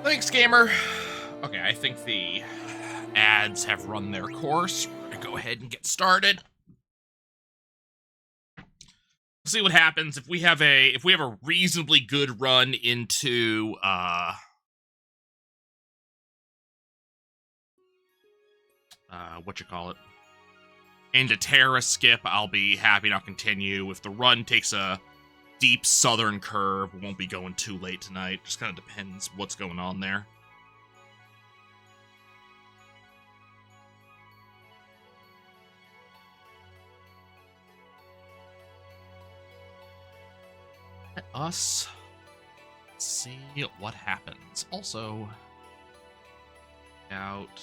Thanks, gamer. Okay, I think the ads have run their course. We're gonna go ahead and get started. See what happens if we have a reasonably good run into what you call it, into Terra skip. I'll be happy to continue. If the run takes a deep southern curve, we won't be going too late tonight. Just kind of depends what's going on there. Let us see what happens. Also, out.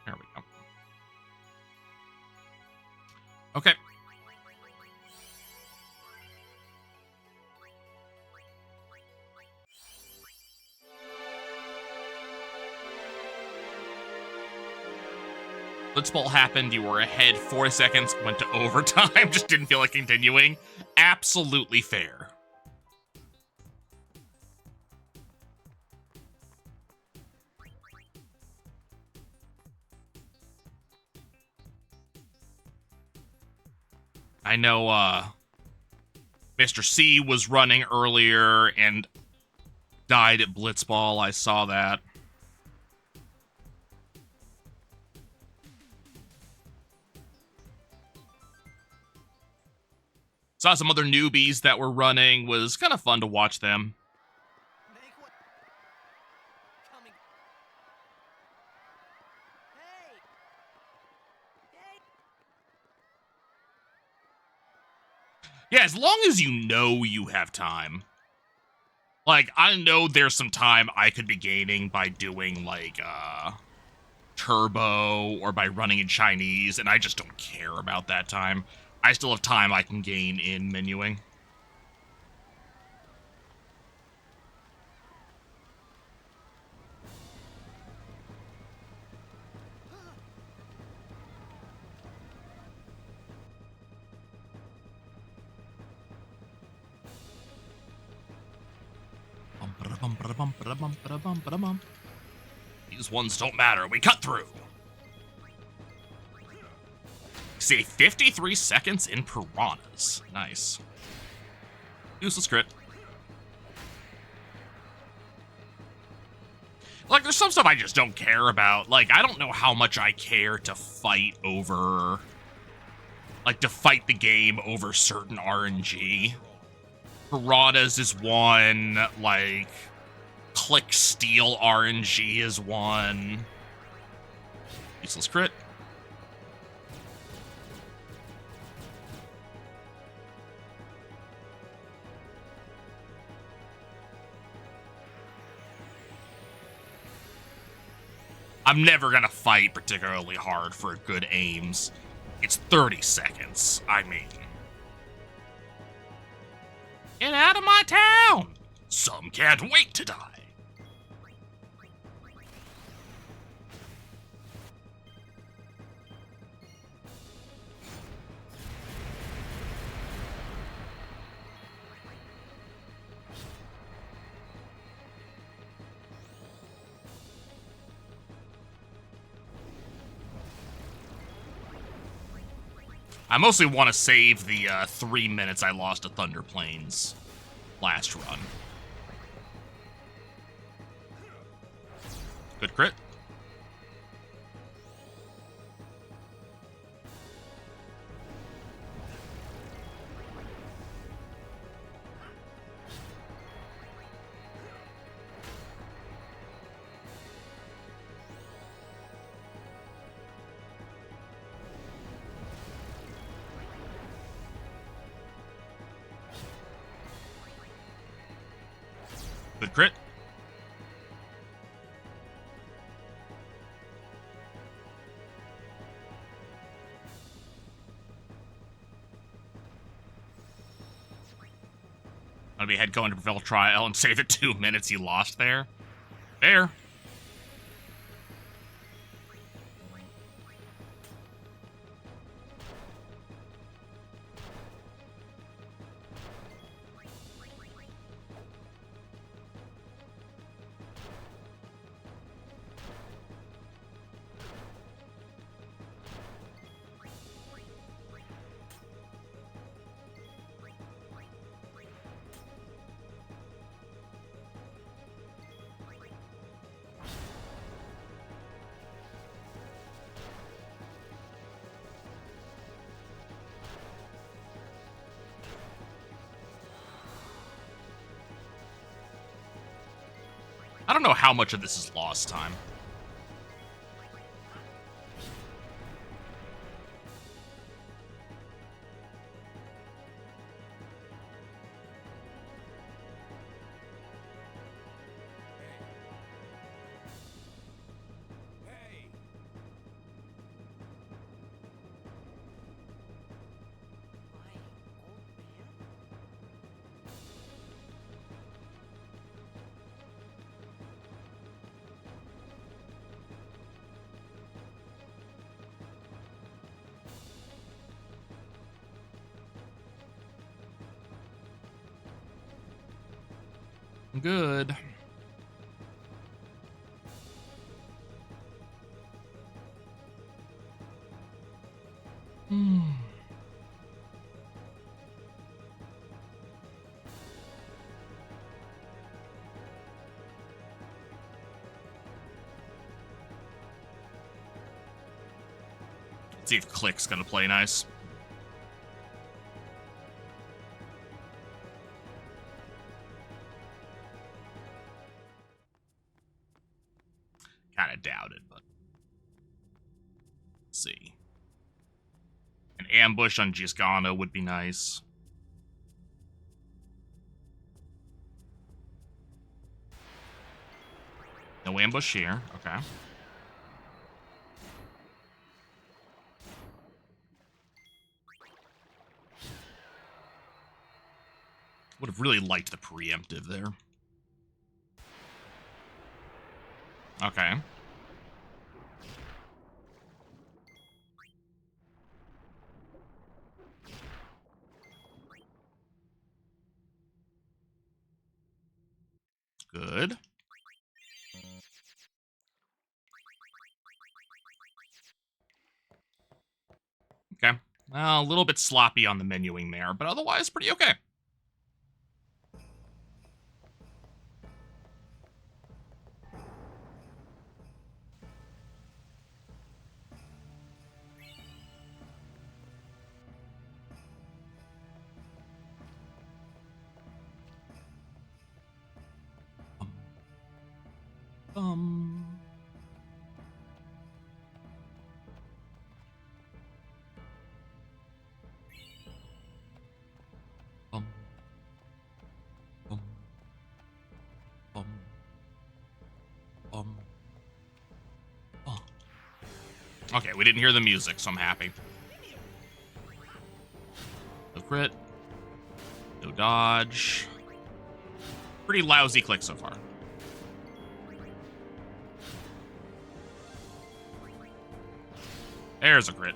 There we go. Okay. Blitzball happened, you were ahead 4 seconds, went to overtime, just didn't feel like continuing. Absolutely fair. I know Mr. C was running earlier and died at Blitzball. I saw that. Saw some other newbies that were running. Was kind of fun to watch them. Yeah, as long as you know you have time. Like, I know there's some time I could be gaining by doing, like, Turbo or by running in Chinese, and I just don't care about that time. I still have time I can gain in menuing. These ones don't matter. We cut through. See, 53 seconds in piranhas. Nice. Useless crit. Like, there's some stuff I just don't care about. Like, I don't know how much I care to fight over... Like, to fight the game over certain RNG. Piranhas is one, like... Click Steal RNG is one. Useless crit. I'm never gonna fight particularly hard for good aims. It's 30 seconds, I mean. Get out of my town! Some can't wait to die. I mostly want to save the 3 minutes I lost to Thunder Plains last run. Good crit. Good crit. I'd be head going to Prevail Trial and save the 2 minutes he lost there. Fair. I don't know how much of this is lost time. Good. Let's see if Click's gonna play nice. Kind of doubt it, but let's see. An ambush on Gisgano would be nice. No ambush here. Okay. Would have really liked the preemptive there. Okay. Good. Okay. Well, a little bit sloppy on the menuing there, but otherwise pretty okay. Um. Um. Um. Um. Um. Oh. Okay, we didn't hear the music, so I'm happy. No crit. No dodge. Pretty lousy click so far. There's a crit.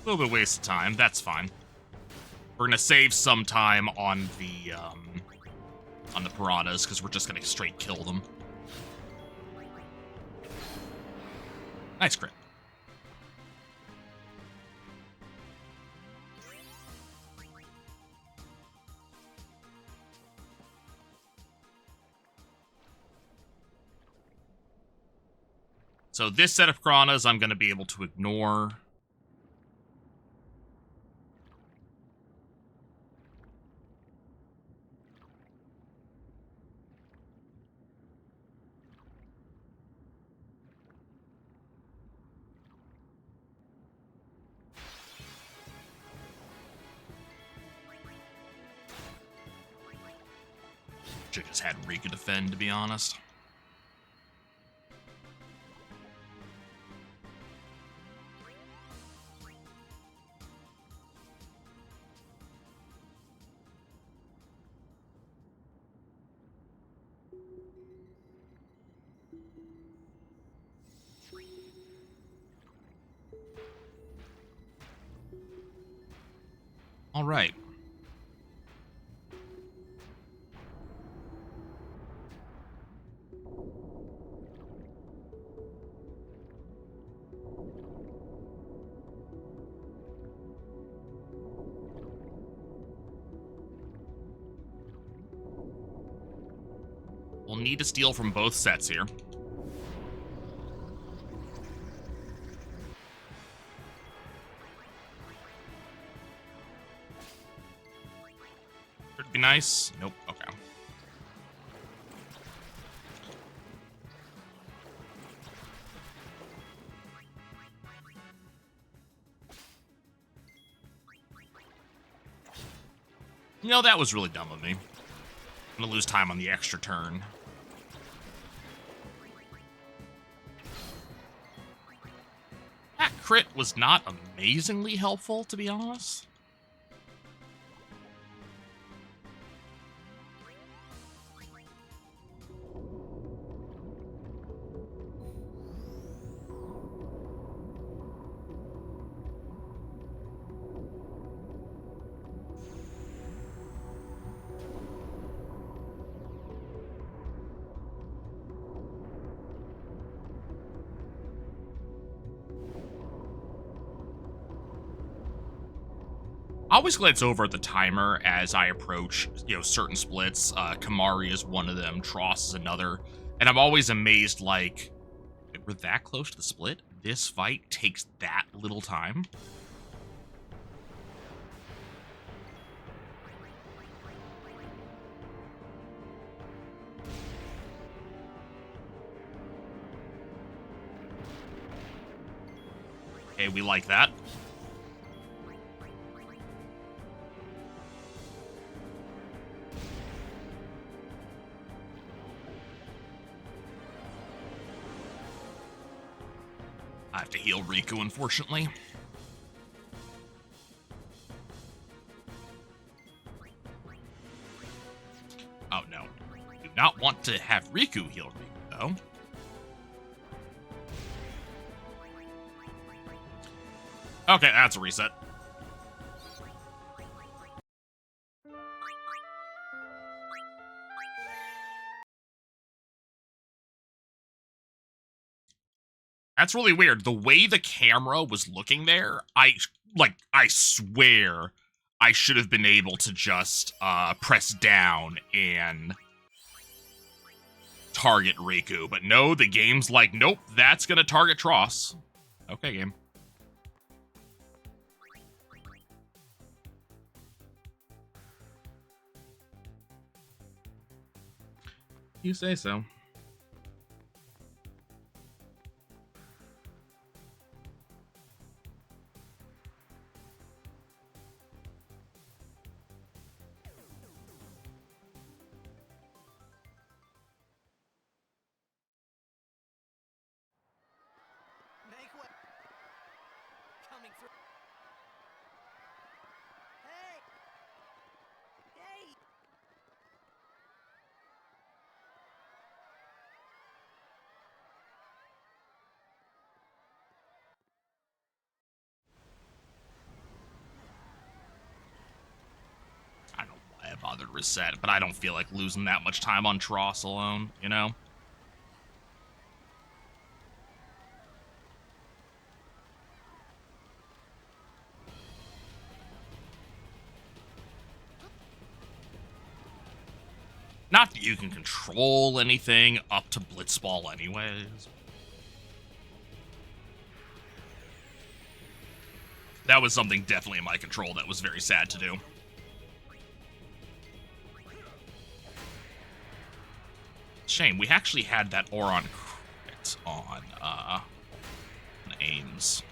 A little bit of waste of time. That's fine. We're gonna save some time on the piranhas because we're just gonna straight kill them. Nice crit. So this set of piranhas I'm gonna be able to ignore. Should've just had Rika defend, to be honest. All right. We'll need to steal from both sets here. Should be nice. Nope. Okay. You know, that was really dumb of me. I'm gonna lose time on the extra turn. That crit was not amazingly helpful, to be honest. I always glance over at the timer as I approach, certain splits. Kamari is one of them, Tross is another, and I'm always amazed, like, we're that close to the split? This fight takes that little time? Okay, we like that. I have to heal Riku, unfortunately. Oh, no. Do not want to have Riku heal Riku, though. Okay, that's a reset. That's really weird. The way the camera was looking there, I swear I should have been able to just press down and target Riku. But no, the game's like, nope, that's gonna target Tross. Okay, game. You say so. is set, but I don't feel like losing that much time on Tross alone, you know? Not that you can control anything up to Blitzball anyways. That was something definitely in my control that was very sad to do. Shame, we actually had that Auron crit on Ames.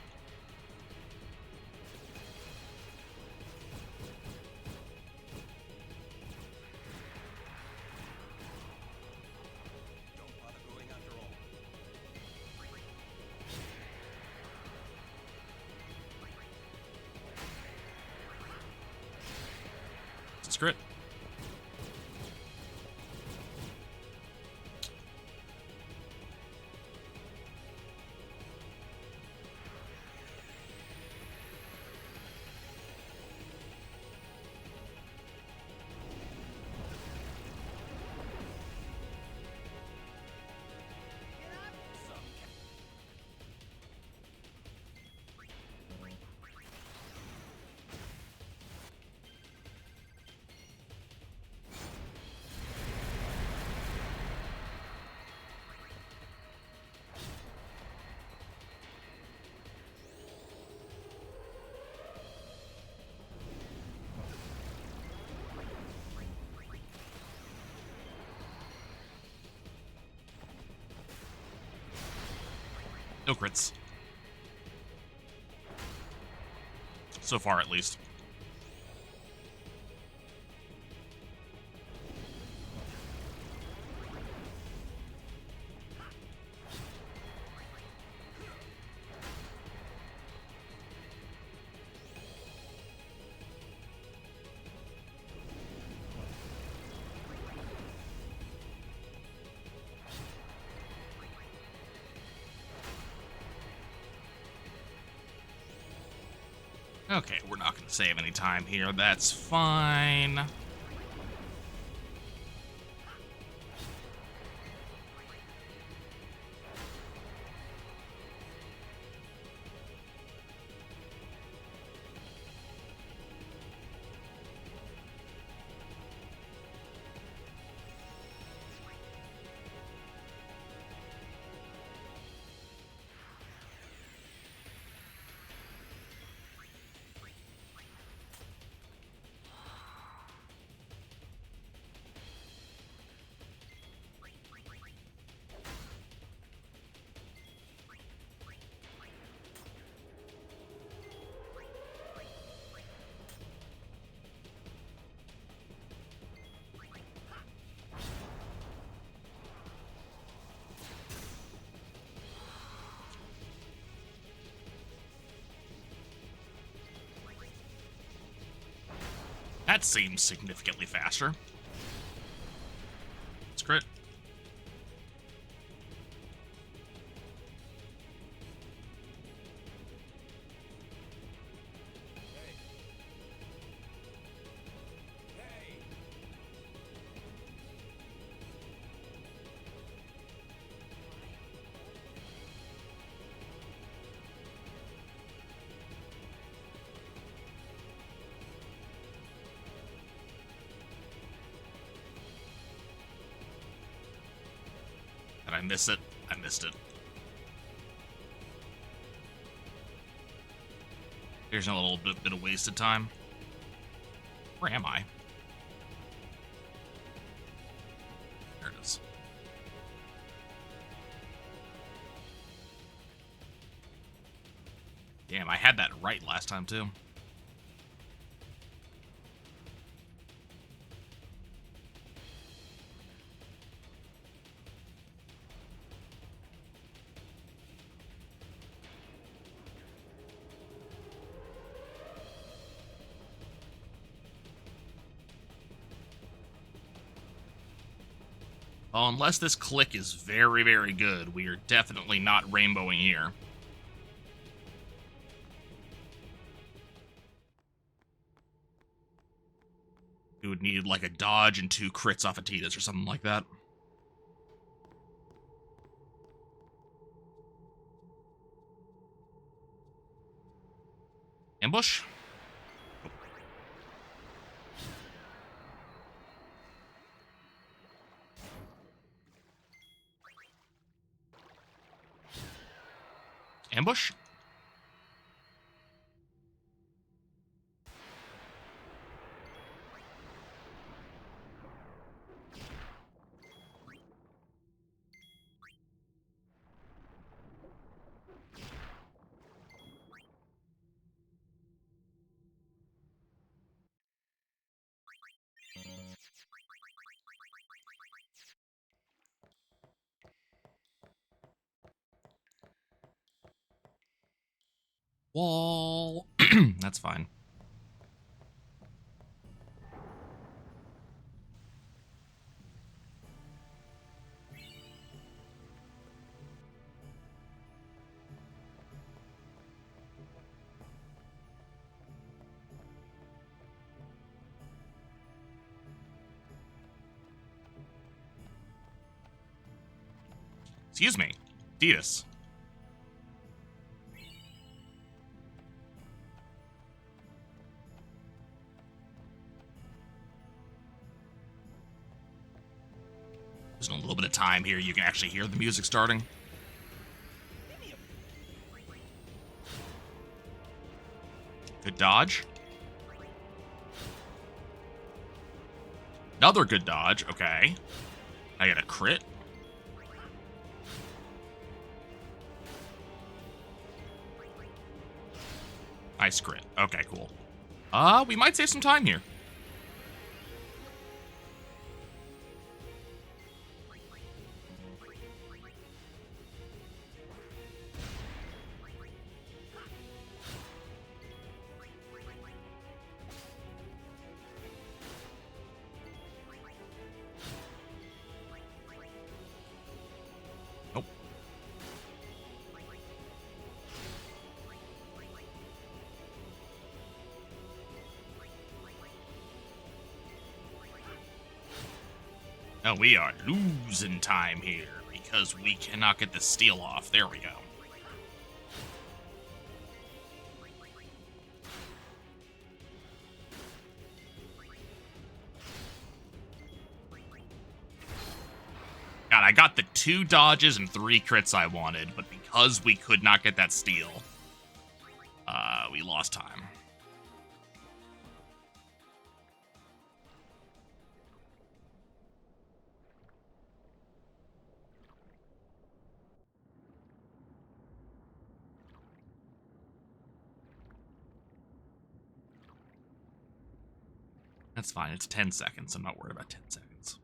Crit. No crits. So far, at least. Okay, we're not going to save any time here. That's fine. That seems significantly faster. It's crit. Did I miss it? I missed it. Here's a little bit of wasted time. Where am I? There it is. Damn, I had that right last time too. Well, unless this click is very, very good, we are definitely not rainbowing here. Dude, have needed like a dodge and 2 crits off of Titus or something like that. Ambush? Ambush? Wall. That's fine. Excuse me. Titus. There's a little bit of time here. You can actually hear the music starting. Good dodge. Another good dodge. Okay. I got a crit. Nice crit. Okay, cool. We might save some time here. Nope. No, we are losing time here because we cannot get the steal off. There we go. God, I got the 2 dodges and 3 crits I wanted, but because we could not get that steal, we lost time. That's fine. It's 10 seconds. I'm not worried about 10 seconds.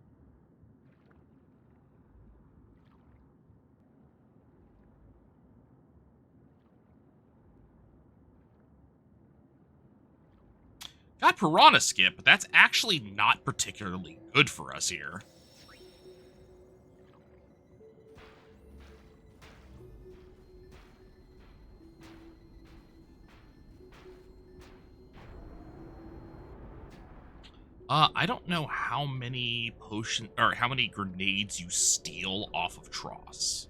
Got Piranha Skip, but that's actually not particularly good for us here. I don't know how many potion or how many grenades you steal off of Tross.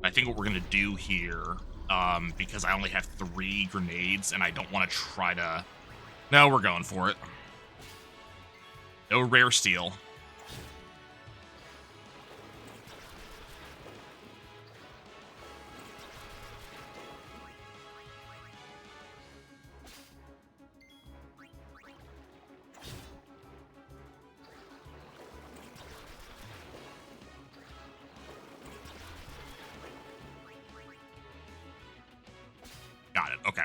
I think what we're gonna do here, because I only have 3 grenades and I don't want to try to. No, we're going for it. No rare steal. Got it. Okay.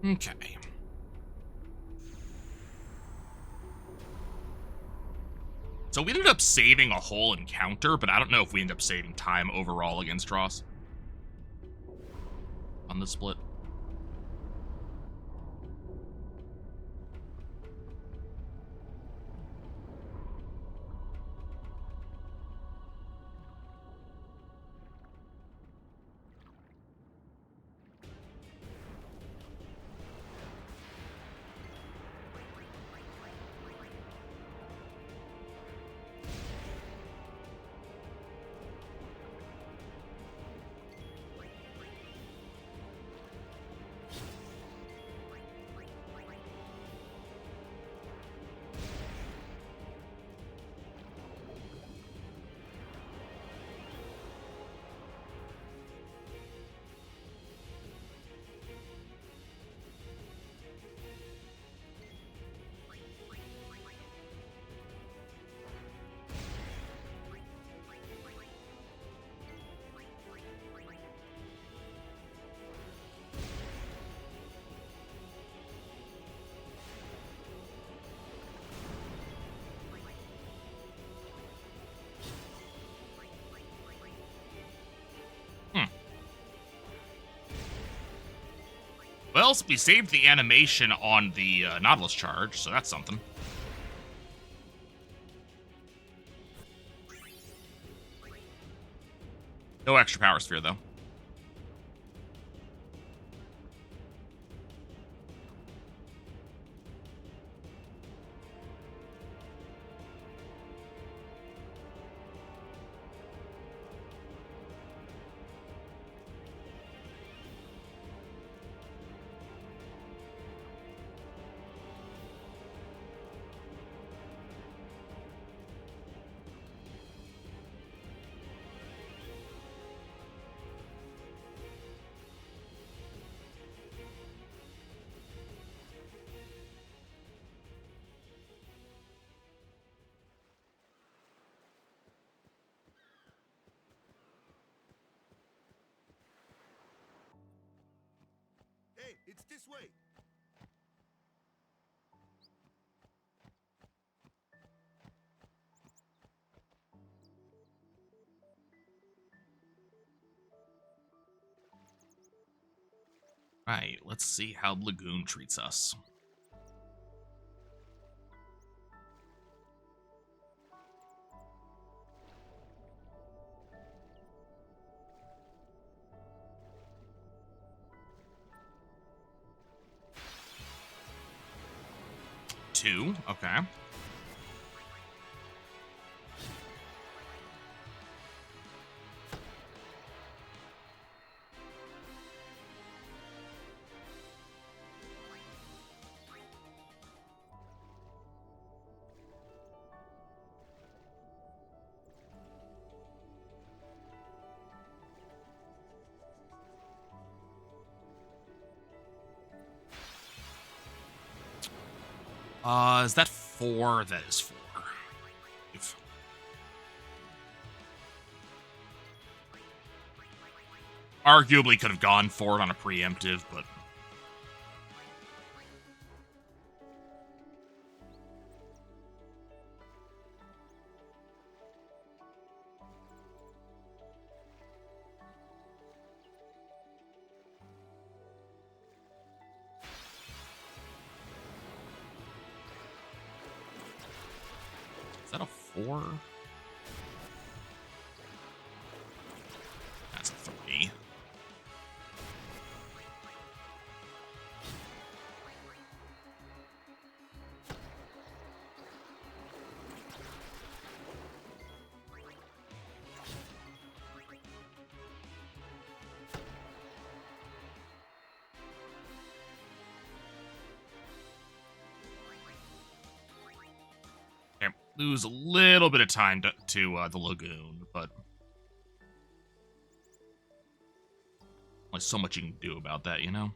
Okay. So we ended up saving a whole encounter, but I don't know if we ended up saving time overall against Ross on the split. Well, we saved the animation on the Nautilus charge, so that's something. No extra power sphere, though. Hey, it's this way. Right, let's see how Lagoon treats us. Two, okay. Is that 4? That is 4. Arguably could have gone for it on a preemptive, but... Is that a 4? That's a 3. Okay, lose a little bit of time to the Lagoon, but... Only so much you can do about that, you know?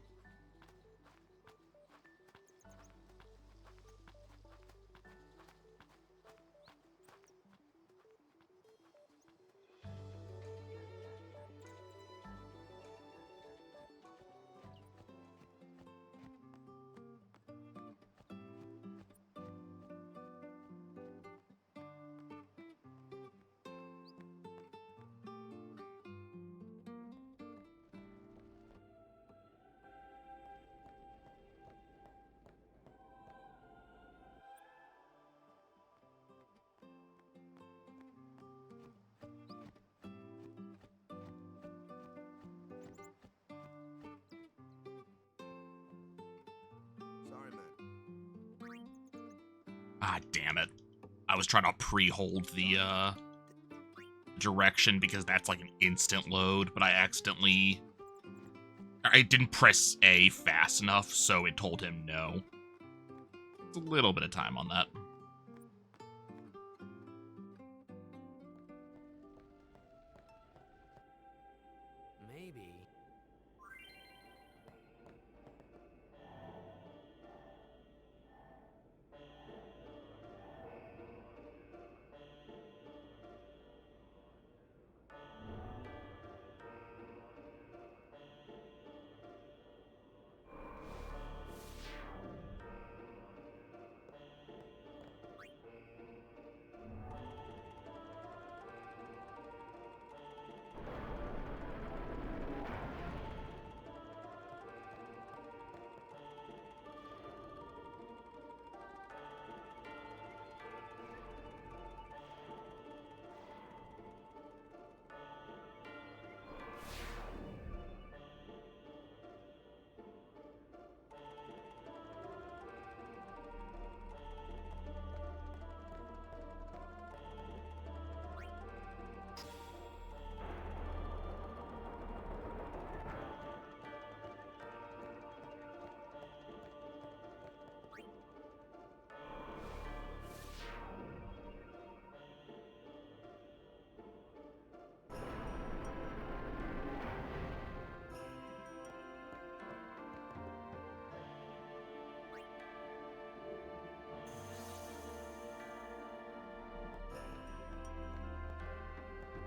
Ah, damn it. I was trying to pre-hold the, direction because that's like an instant load, but I didn't press A fast enough, so it told him no. It's a little bit of time on that. Maybe.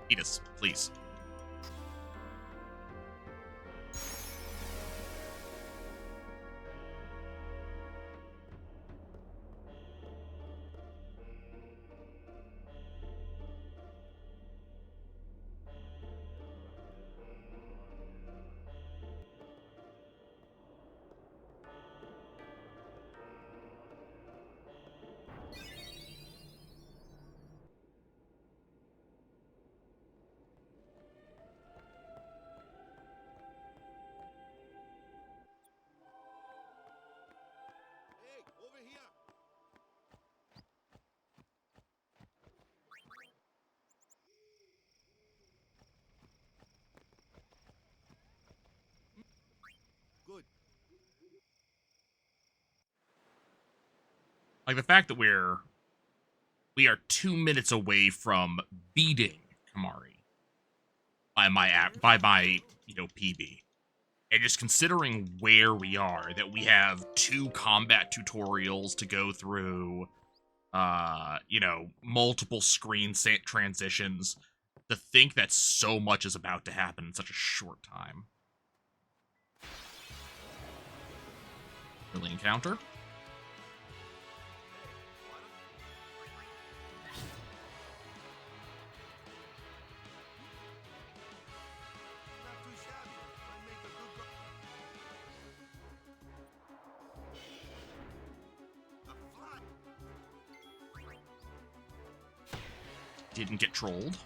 Eat us, please. Like the fact that we are 2 minutes away from beating Kamari by my PB. And just considering where we are, that we have 2 combat tutorials to go through, multiple screen transitions, to think that so much is about to happen in such a short time. Early encounter. Didn't get trolled.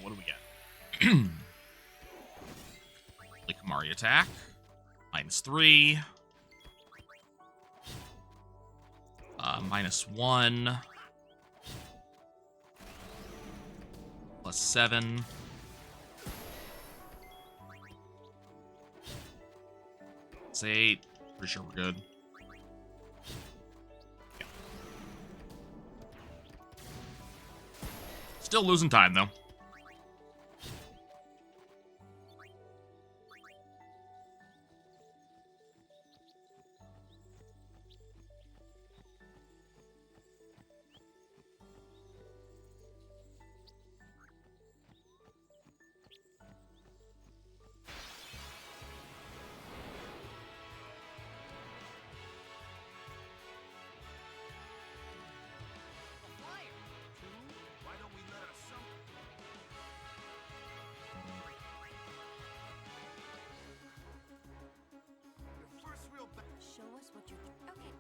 What do we get? Likamari attack. -3. -1. +7. It's 8. Pretty sure we're good. Yeah. Still losing time, though. Show us what you're okay.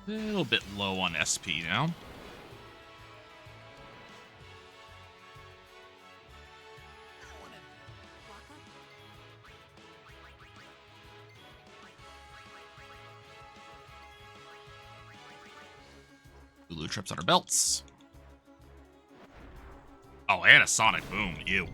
A little bit low on SP now. Lulu trips on our belts. Oh, and a sonic boom. Ew.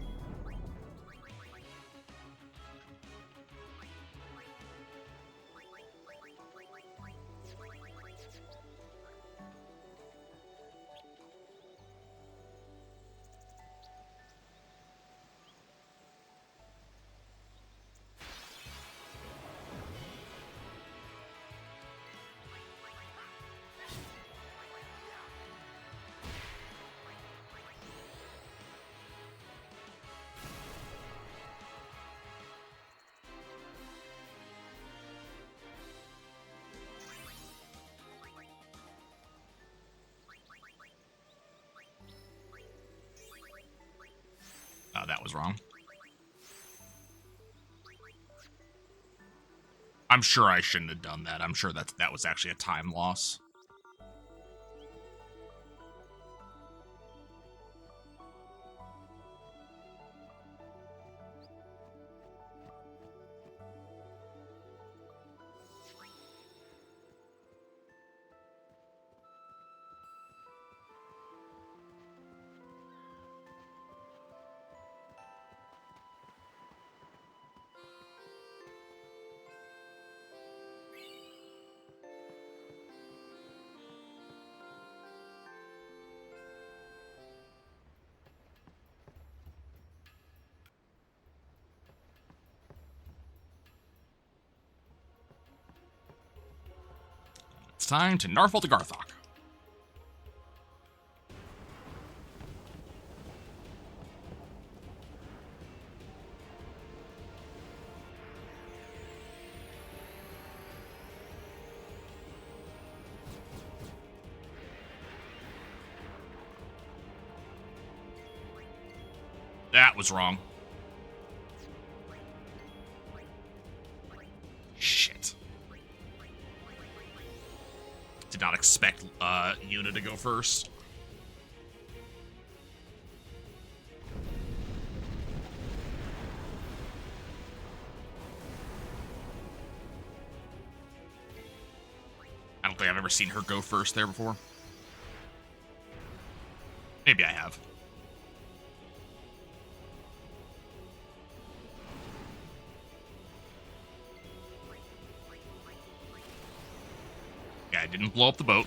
Oh, that was wrong. I'm sure I shouldn't have done that. I'm sure that was actually a time loss. It's time to Narfle to Garthok. That was wrong. Shit. Did not expect Yuna to go first. I don't think I've ever seen her go first there before. Maybe I have. Yeah, I didn't blow up the boat.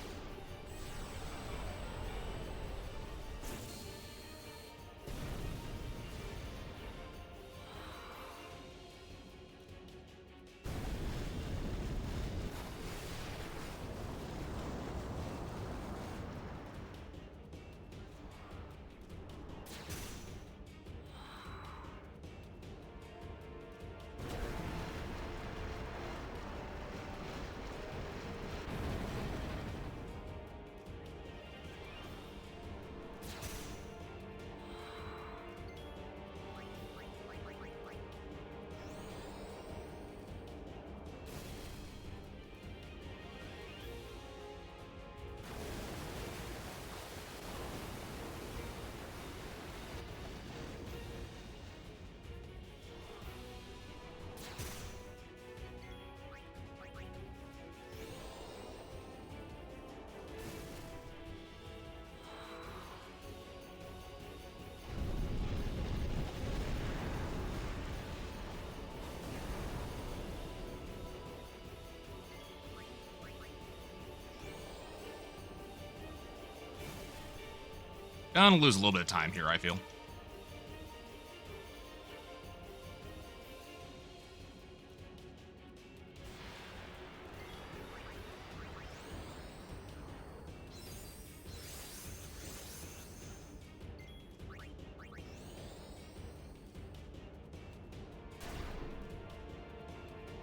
Gonna lose a little bit of time here, I feel.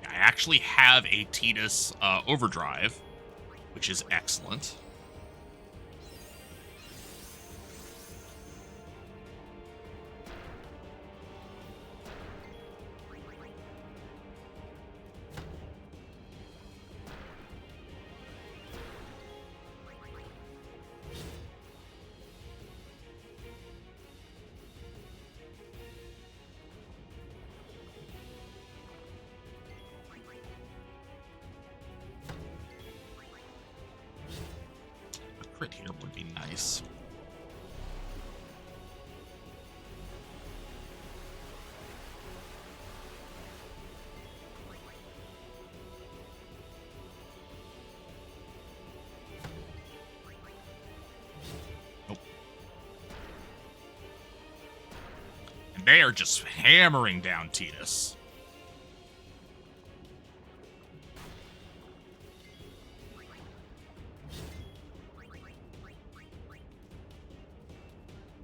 I actually have a Tidus overdrive, which is excellent. Crit here would be nice. Nope. And they are just hammering down Tidus.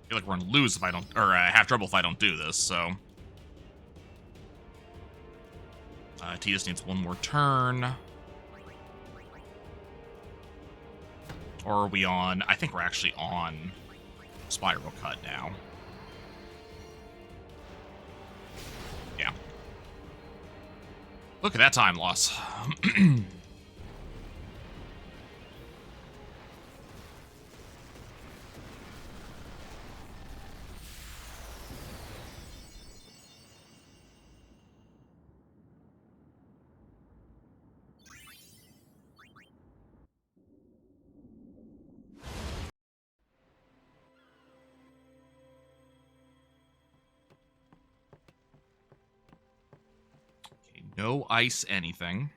I feel like we're gonna lose if I don't, or have trouble if I don't do this, so. Tidus needs one more turn. Or are we on, I think we're actually on Spiral Cut now. Yeah. Look at that time loss. No ice anything.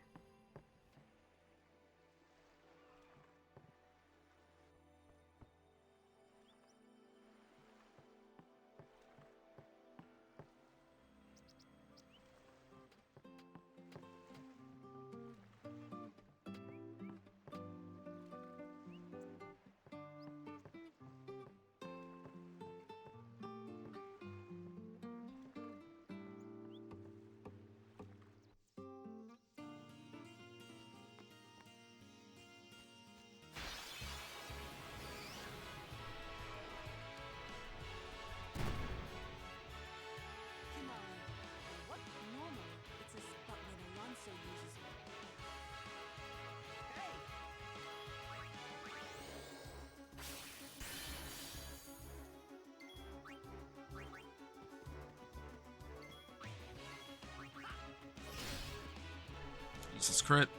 This crit.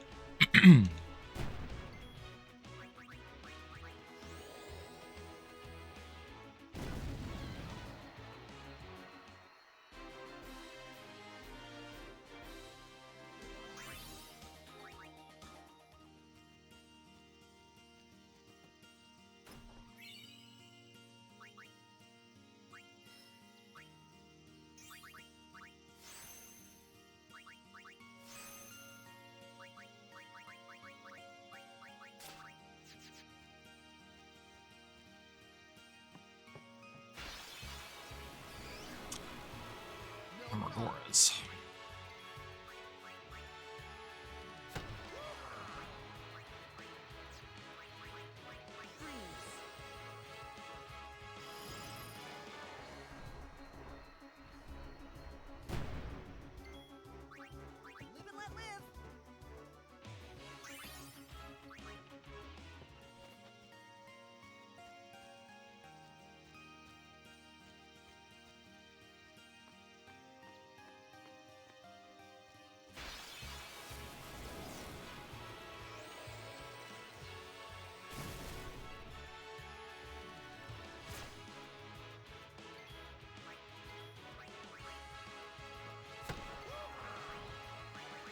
Goers. Live and let live.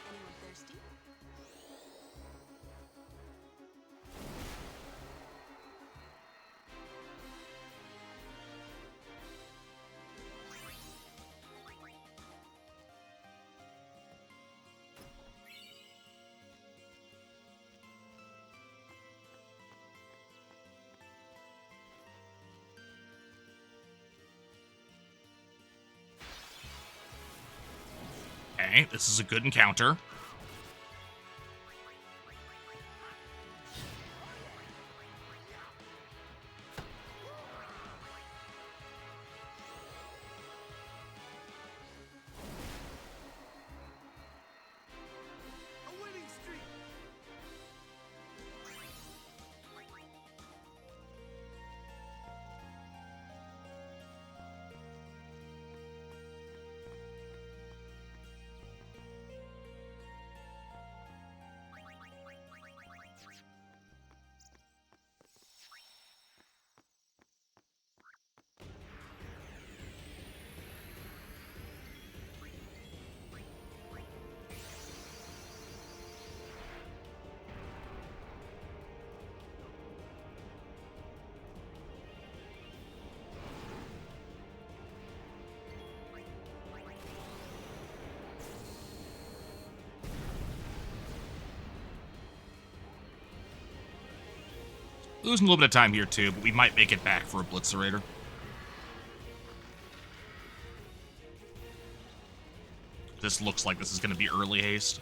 Anyone thirsty? Okay, this is a good encounter. A winning streak. Losing a little bit of time here too, but we might make it back for a Blitzerator. This looks like this is going to be early haste.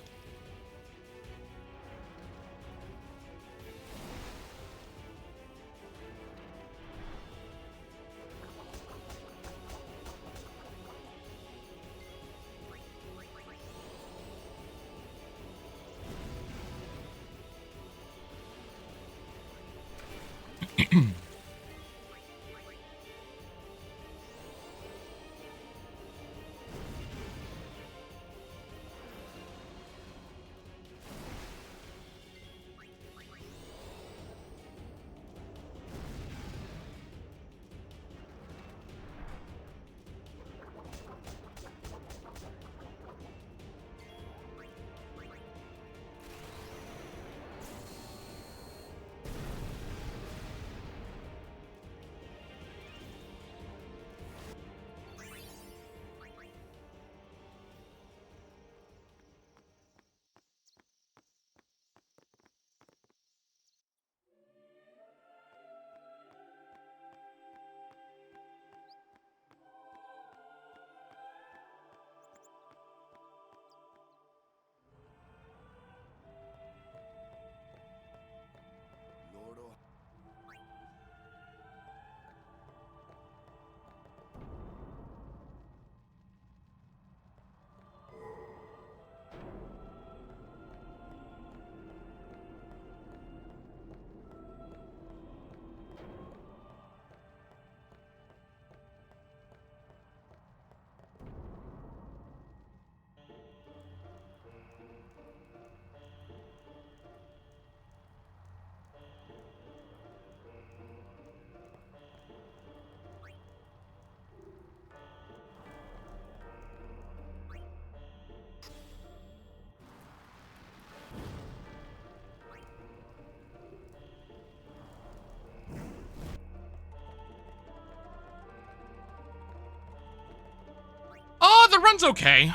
Run's okay.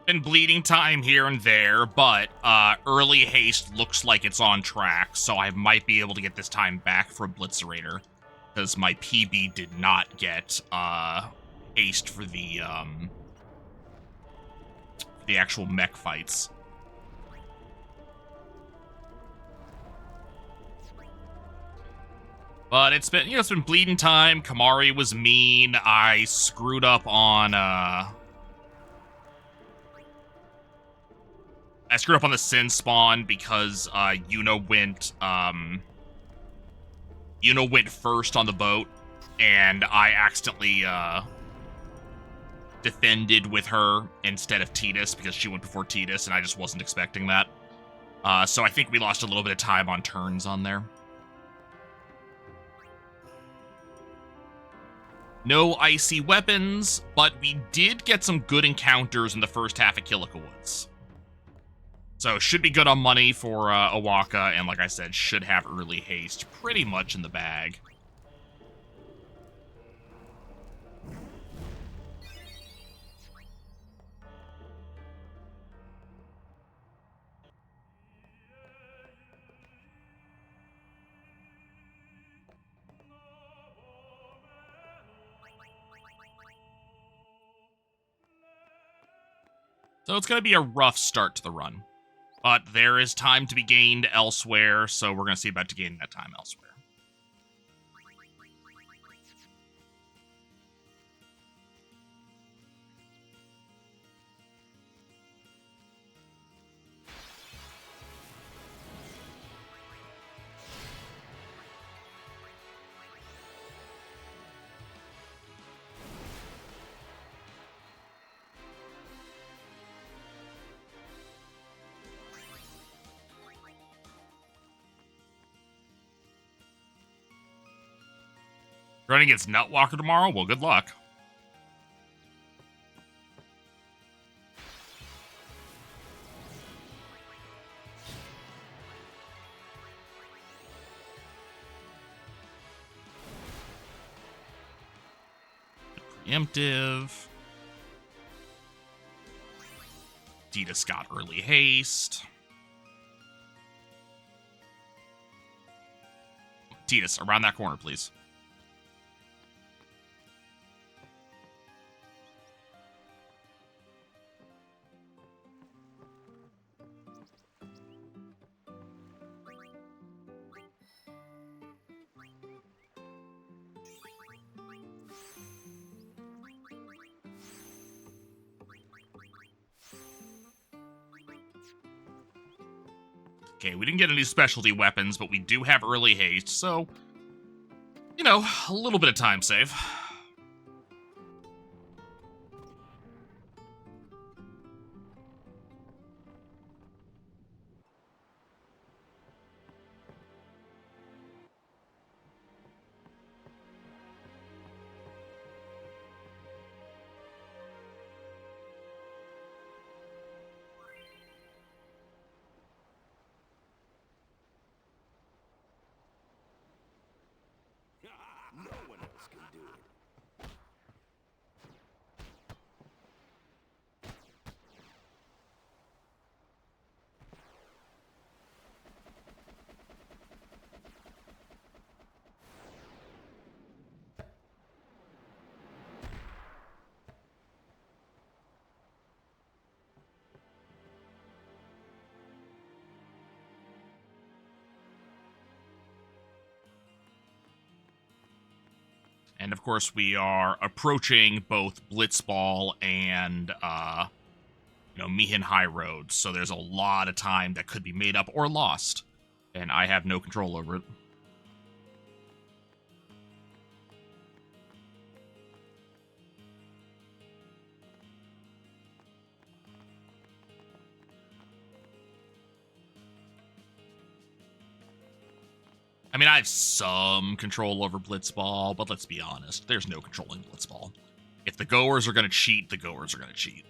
Been bleeding time here and there, but early haste looks like it's on track, so I might be able to get this time back for Blitzerator, because my PB did not get haste for the actual mech fights. But it's been, it's been bleeding time. Kamari was mean. I screwed up on the Sin spawn because Yuna went first on the boat, and I accidentally defended with her instead of Tidus because she went before Tidus, and I just wasn't expecting that. So I think we lost a little bit of time on turns on there. No icy weapons, but we did get some good encounters in the first half of Kilika Woods. So should be good on money for Owaka, and like I said, should have early haste pretty much in the bag. So it's going to be a rough start to the run. But there is time to be gained elsewhere, so we're going to see about to gain that time elsewhere. Running against Nutwalker tomorrow? Well, good luck. Preemptive. Tidus got early haste. Tidus, around that corner, please. Okay, we didn't get any specialty weapons, but we do have early haste, so, you know, a little bit of time save. No one else can do it. And of course, we are approaching both Blitzball and, Mihin High Road. So there's a lot of time that could be made up or lost. And I have no control over it. I mean, I have some control over Blitzball, but let's be honest, there's no controlling Blitzball. If the Goers are going to cheat, the Goers are going to cheat.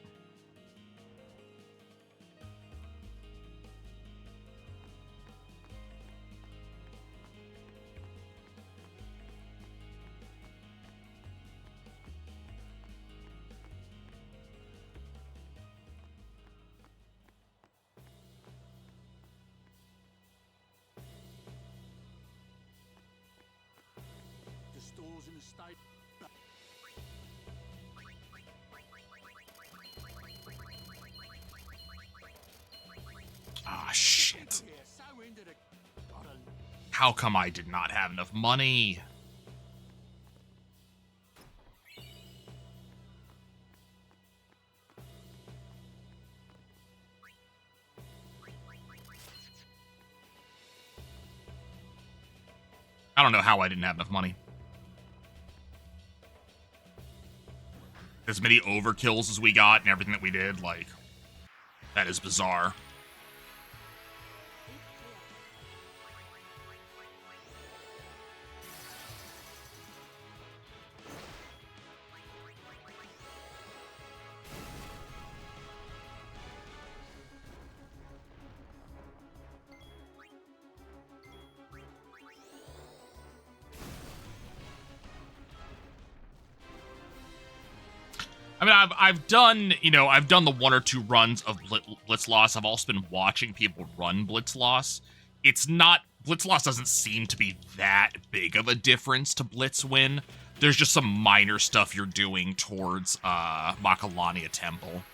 Ah, shit. How come I did not have enough money? I don't know how I didn't have enough money. As many overkills as we got and everything that we did, like, that is bizarre. I mean, I've done, you know, I've done the 1 or 2 runs of Blitz Loss. I've also been watching people run Blitz Loss. It's not, Blitz Loss doesn't seem to be that big of a difference to Blitz Win. There's just some minor stuff you're doing towards Makalania Temple.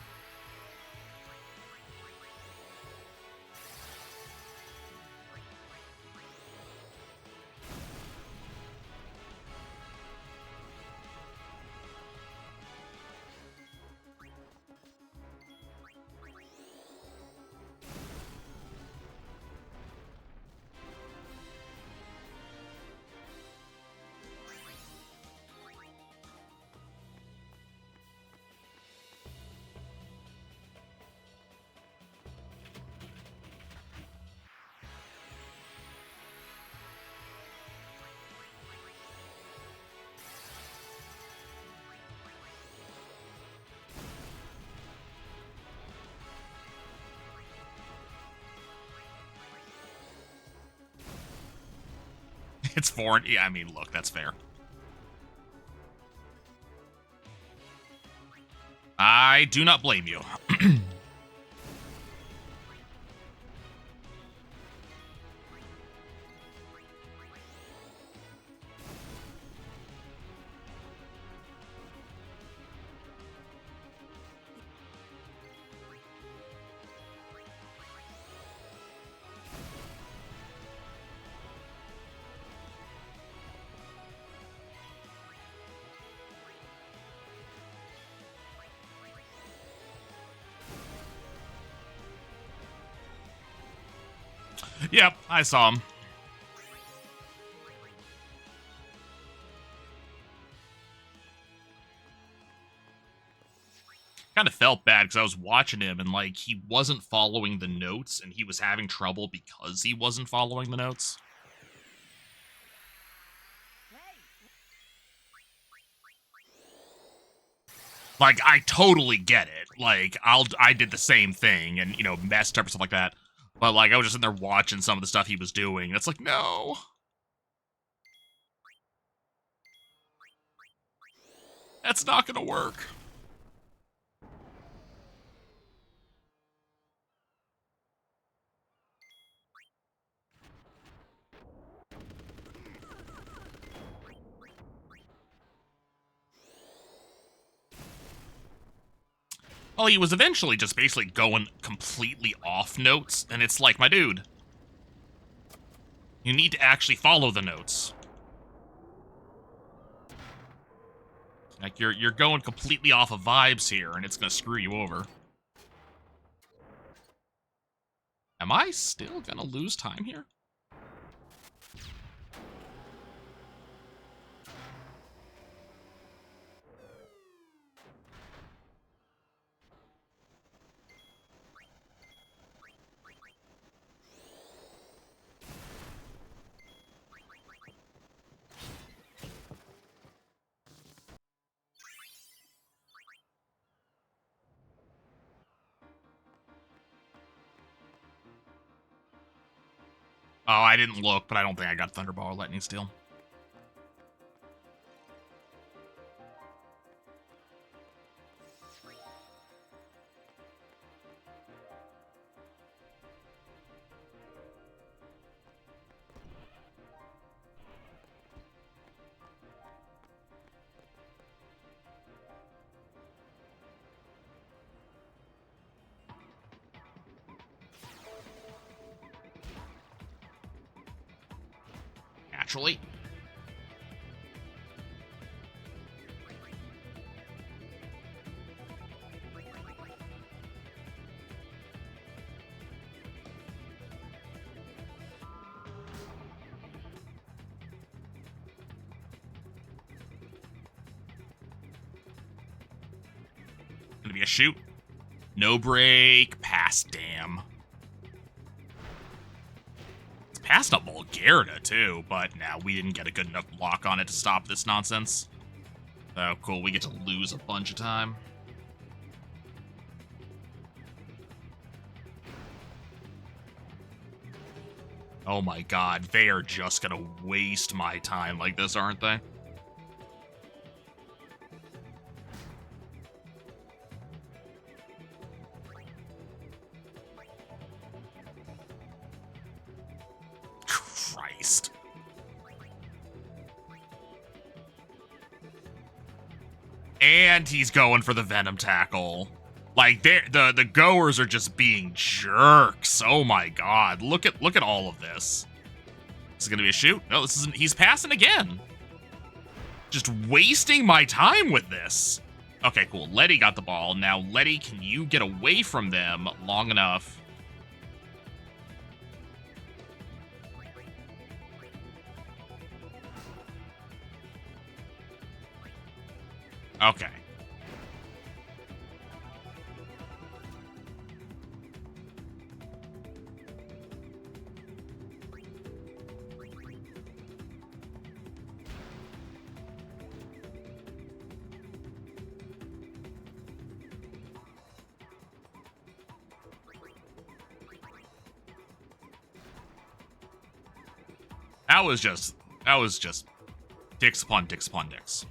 It's foreign. Yeah, I mean, look, that's fair. I do not blame you. Yep, I saw him. Kind of felt bad because I was watching him and, like, he wasn't following the notes and he was having trouble because he wasn't following the notes. Like, I totally get it. Like, I did the same thing and, you know, messed up or stuff like that. But, like, I was just in there watching some of the stuff he was doing. It's like, no. That's not gonna work. Well, he was eventually just basically going completely off notes, and it's like, my dude, you need to actually follow the notes. Like, you're going completely off of vibes here, and it's gonna screw you over. Am I still gonna lose time here? Oh, I didn't look, but I don't think I got Thunderball or Lightning Steel. actually. Gonna be a shoot. No break. Pass, damn. It's past a Bulgarda, too, but now we didn't get a good enough block on it to stop this nonsense. Oh, cool. We get to lose a bunch of time. Oh my god, they are just gonna waste my time like this, aren't they? Christ. And he's going for the Venom Tackle. Like, the Goers are just being jerks. Oh my god. Look at all of this. This is gonna be a shoot. No, this isn't. He's passing again. Just wasting my time with this. Okay, cool. Letty got the ball. Now, Letty, can you get away from them long enough? Okay. That was just dicks upon dicks upon dicks.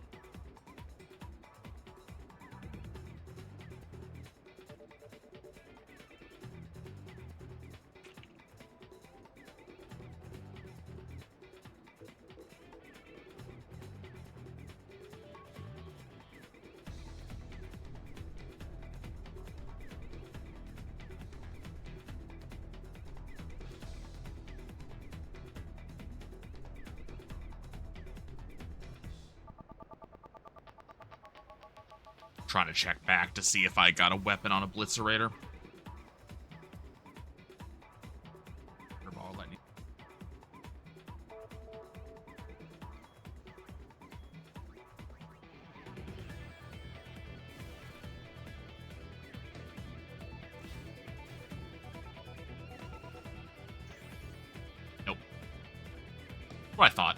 Trying to check back to see if I got a weapon on a Blitzerator. Nope. What I thought.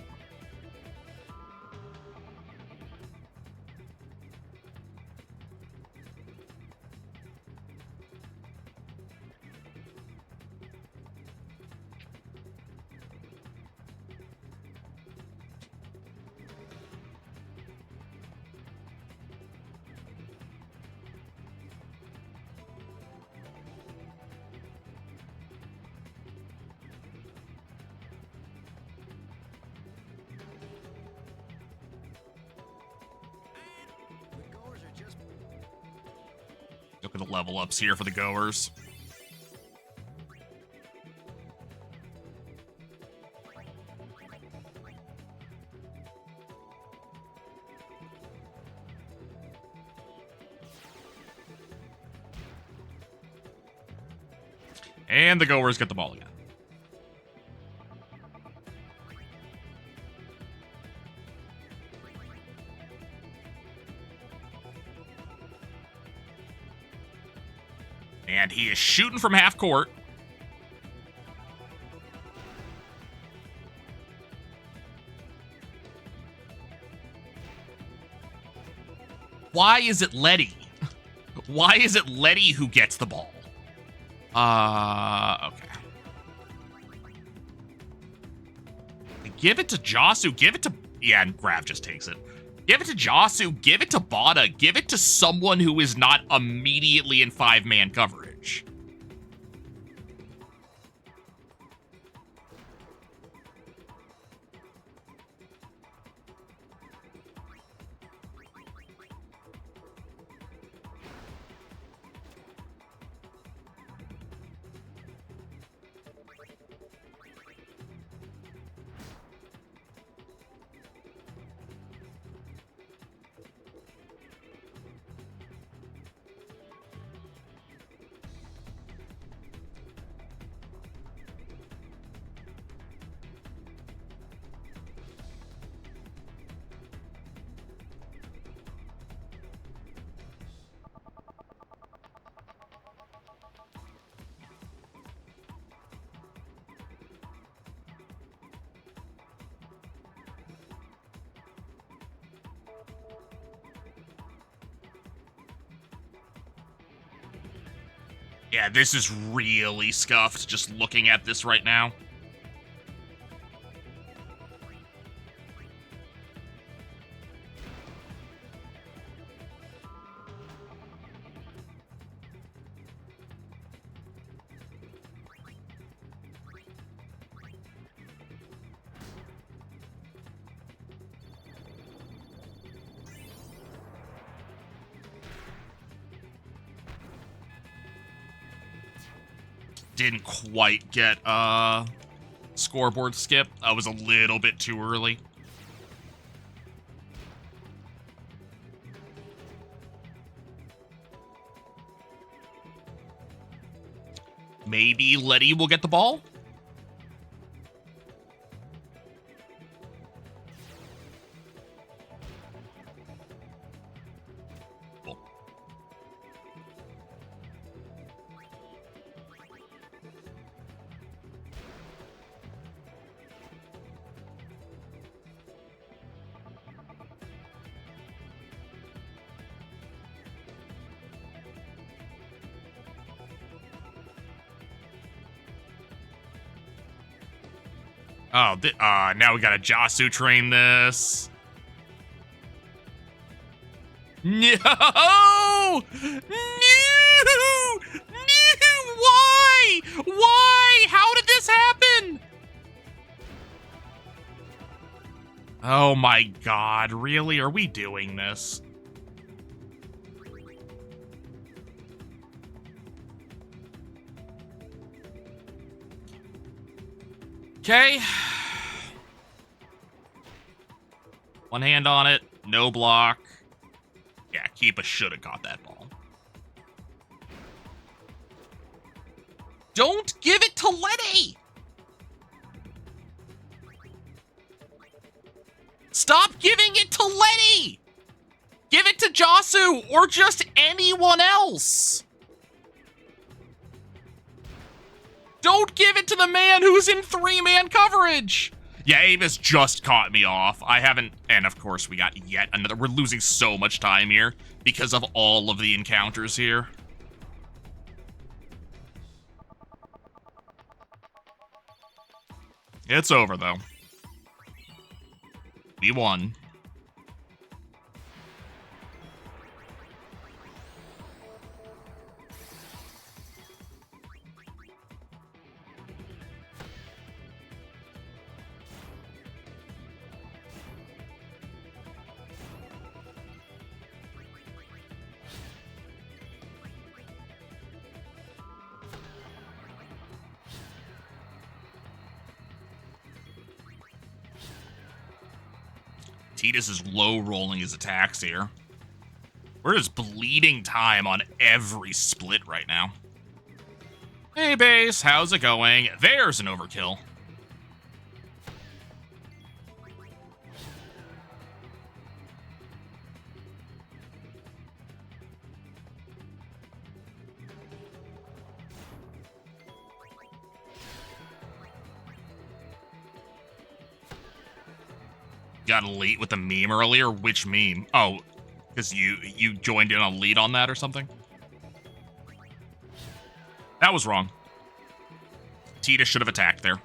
Look at the level ups here for the Goers. And the Goers get the ball again. And he is shooting from half court. Why is it Letty? Why is it Letty who gets the ball? Okay. Give it to Josu. Give it to... Yeah, and Grav just takes it. Give it to Josu. Give it to Bada. Give it to someone who is not immediately in 5-man coverage. Yeah, this is really scuffed just looking at this right now. Didn't quite get scoreboard skip. I was a little bit too early. Maybe Letty will get the ball? Cool. Oh, now we gotta Jasu train this. No! No! No! Why? Why? How did this happen? Oh my god, really? Are we doing this? Okay. One hand on it, no block. Yeah, Keepa should have got that ball. Don't give it to Letty! Stop giving it to Letty! Give it to Jasu or just anyone else! Don't give it to the man who's in 3-man coverage! Yeah, Avis just caught me off. I haven't, and of course we got yet another. We're losing so much time here because of all of the encounters here. It's over though. We won. Tidus is low rolling his attacks here. We're just bleeding time on every split right now. Hey base, how's it going? There's an overkill. Got late with the meme earlier? Which meme? Oh, because you joined in on lead on that or something? That was wrong. Tidus should have attacked there.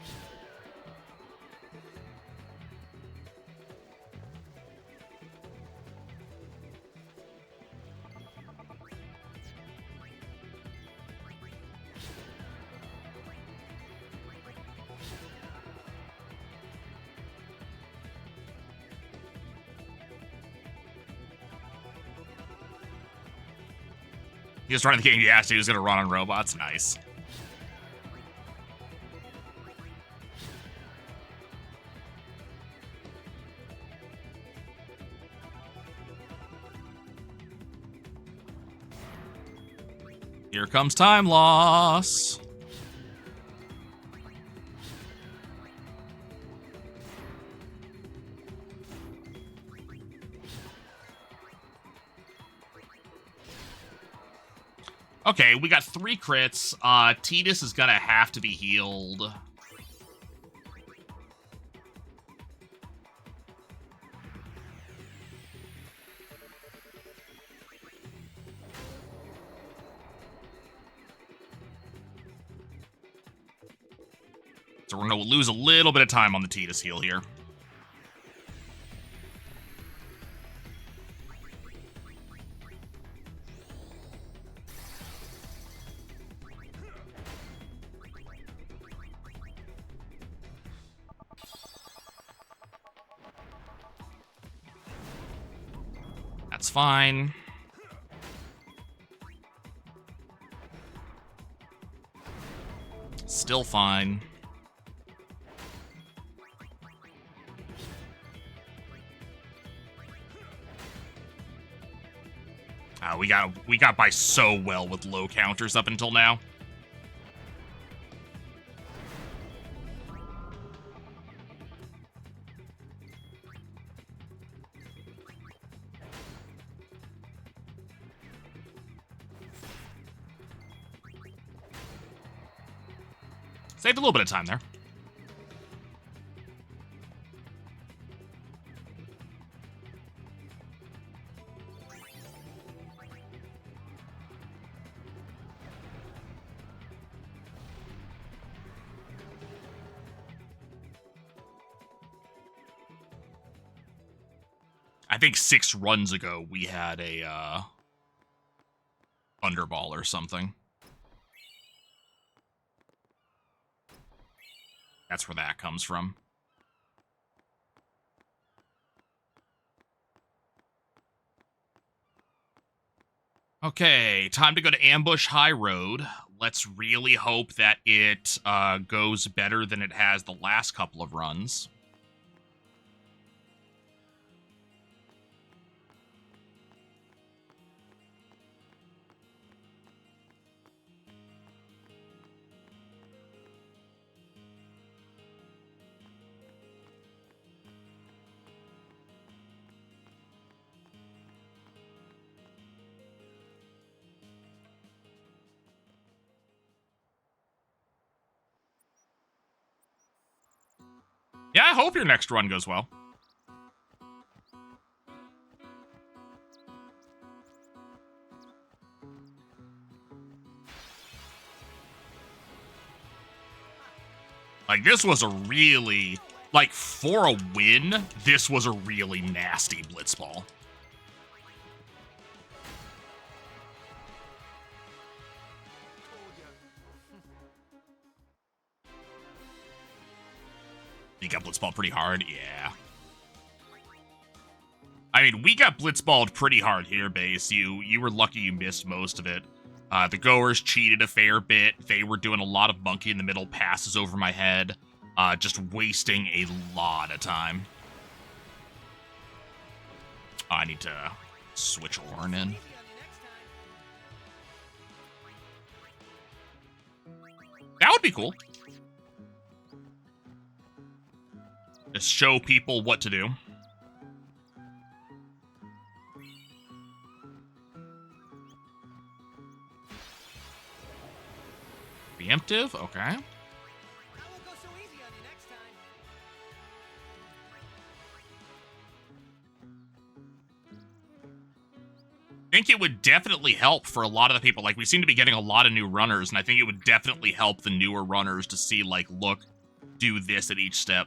He was running the game, yeah, so he was going to run on robots. Nice. Here comes time loss. Okay, we got 3 crits. Tidus is gonna have to be healed. So we're going to lose a little bit of time on the Tidus heal here. That's fine. Still fine. We got by so well with low counters up until now. Saved a little bit of time there. I think 6 runs ago we had a Thunderball or something. That's where that comes from. Okay, time to go to Ambush High Road. Let's really hope that it goes better than it has the last couple of runs. Yeah, I hope your next run goes well. Like, this was a really... Like, for a win, this was a really nasty blitzball. You got blitzballed pretty hard? Yeah. I mean, we got blitzballed pretty hard here, Base. You were lucky you missed most of it. The Goers cheated a fair bit. They were doing a lot of monkey in the middle passes over my head. Just wasting a lot of time. Oh, I need to switch Orin in. That would be cool. Just show people what to do. Preemptive? Okay. I won't go so easy on you next time. I think it would definitely help for a lot of the people. Like, we seem to be getting a lot of new runners, and I think it would definitely help the newer runners to see, like, look, do this at each step.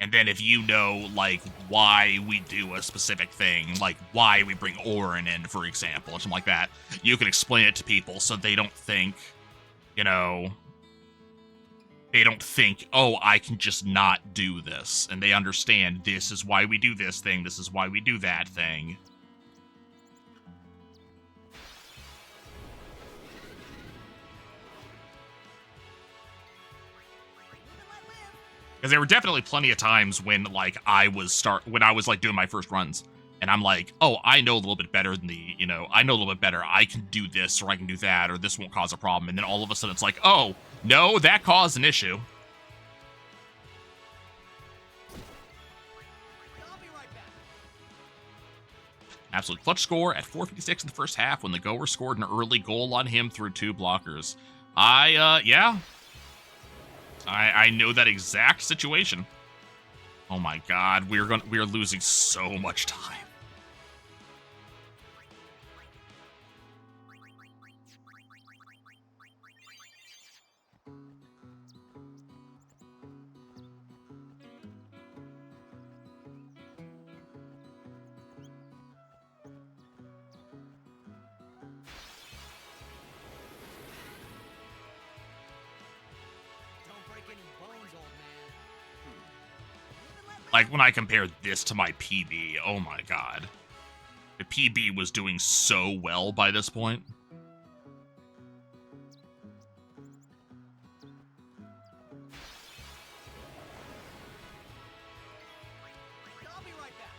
And then if you know, like, why we do a specific thing, like why we bring Orin in, for example, or something like that, you can explain it to people so they don't think, you know, they don't think, oh, I can just not do this. And they understand this is why we do this thing, this is why we do that thing. Because there were definitely plenty of times when, like, I was like doing my first runs, and I'm like, oh, I know a little bit better than I know a little bit better. I can do this, or I can do that, or this won't cause a problem. And then all of a sudden it's like, oh, no, that caused an issue. I'll be right back. Absolute clutch score at 456 in the first half when the Goers scored an early goal on him through 2 blockers. Yeah. I know that exact situation. Oh my god, we are losing so much time. Don't break any bones, old man. Like, when I compare this to my PB, oh my god. The PB was doing so well by this point. I'll be right back.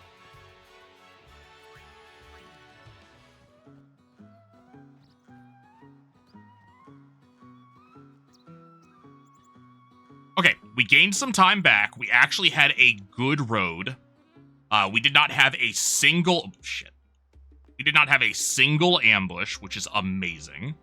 Okay, we gained some time back. We actually had a good road. We did not have a single... oh, shit. We did not have a single ambush, which is amazing.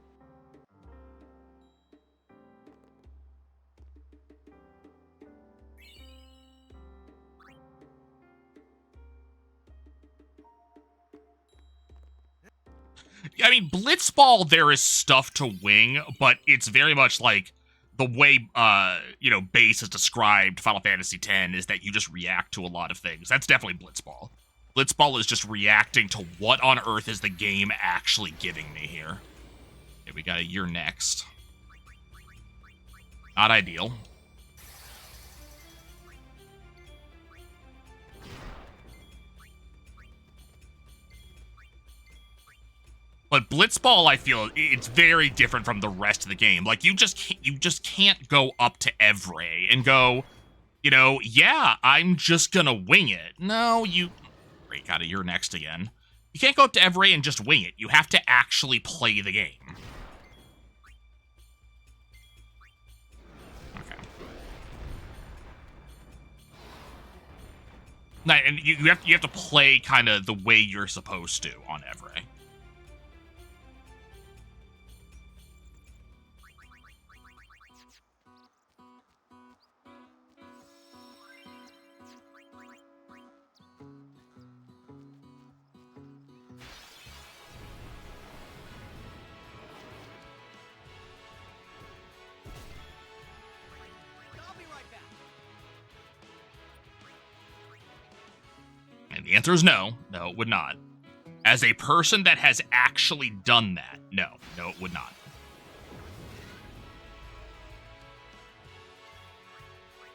I mean, Blitzball, there is stuff to wing, but it's very much like the way, base is described Final Fantasy X is that you just react to a lot of things. That's definitely Blitzball. Blitzball is just reacting to what on earth is the game actually giving me here. Okay, we got a year next. Not ideal. But Blitzball, I feel, it's very different from the rest of the game. Like, you just can't go up to Evray and go, yeah, I'm just gonna wing it. No, break out of your next again. You can't go up to Evray and just wing it. You have to actually play the game. Okay. And you have to play kind of the way you're supposed to on Evray. And the answer is no. No, it would not. As a person that has actually done that, no, it would not.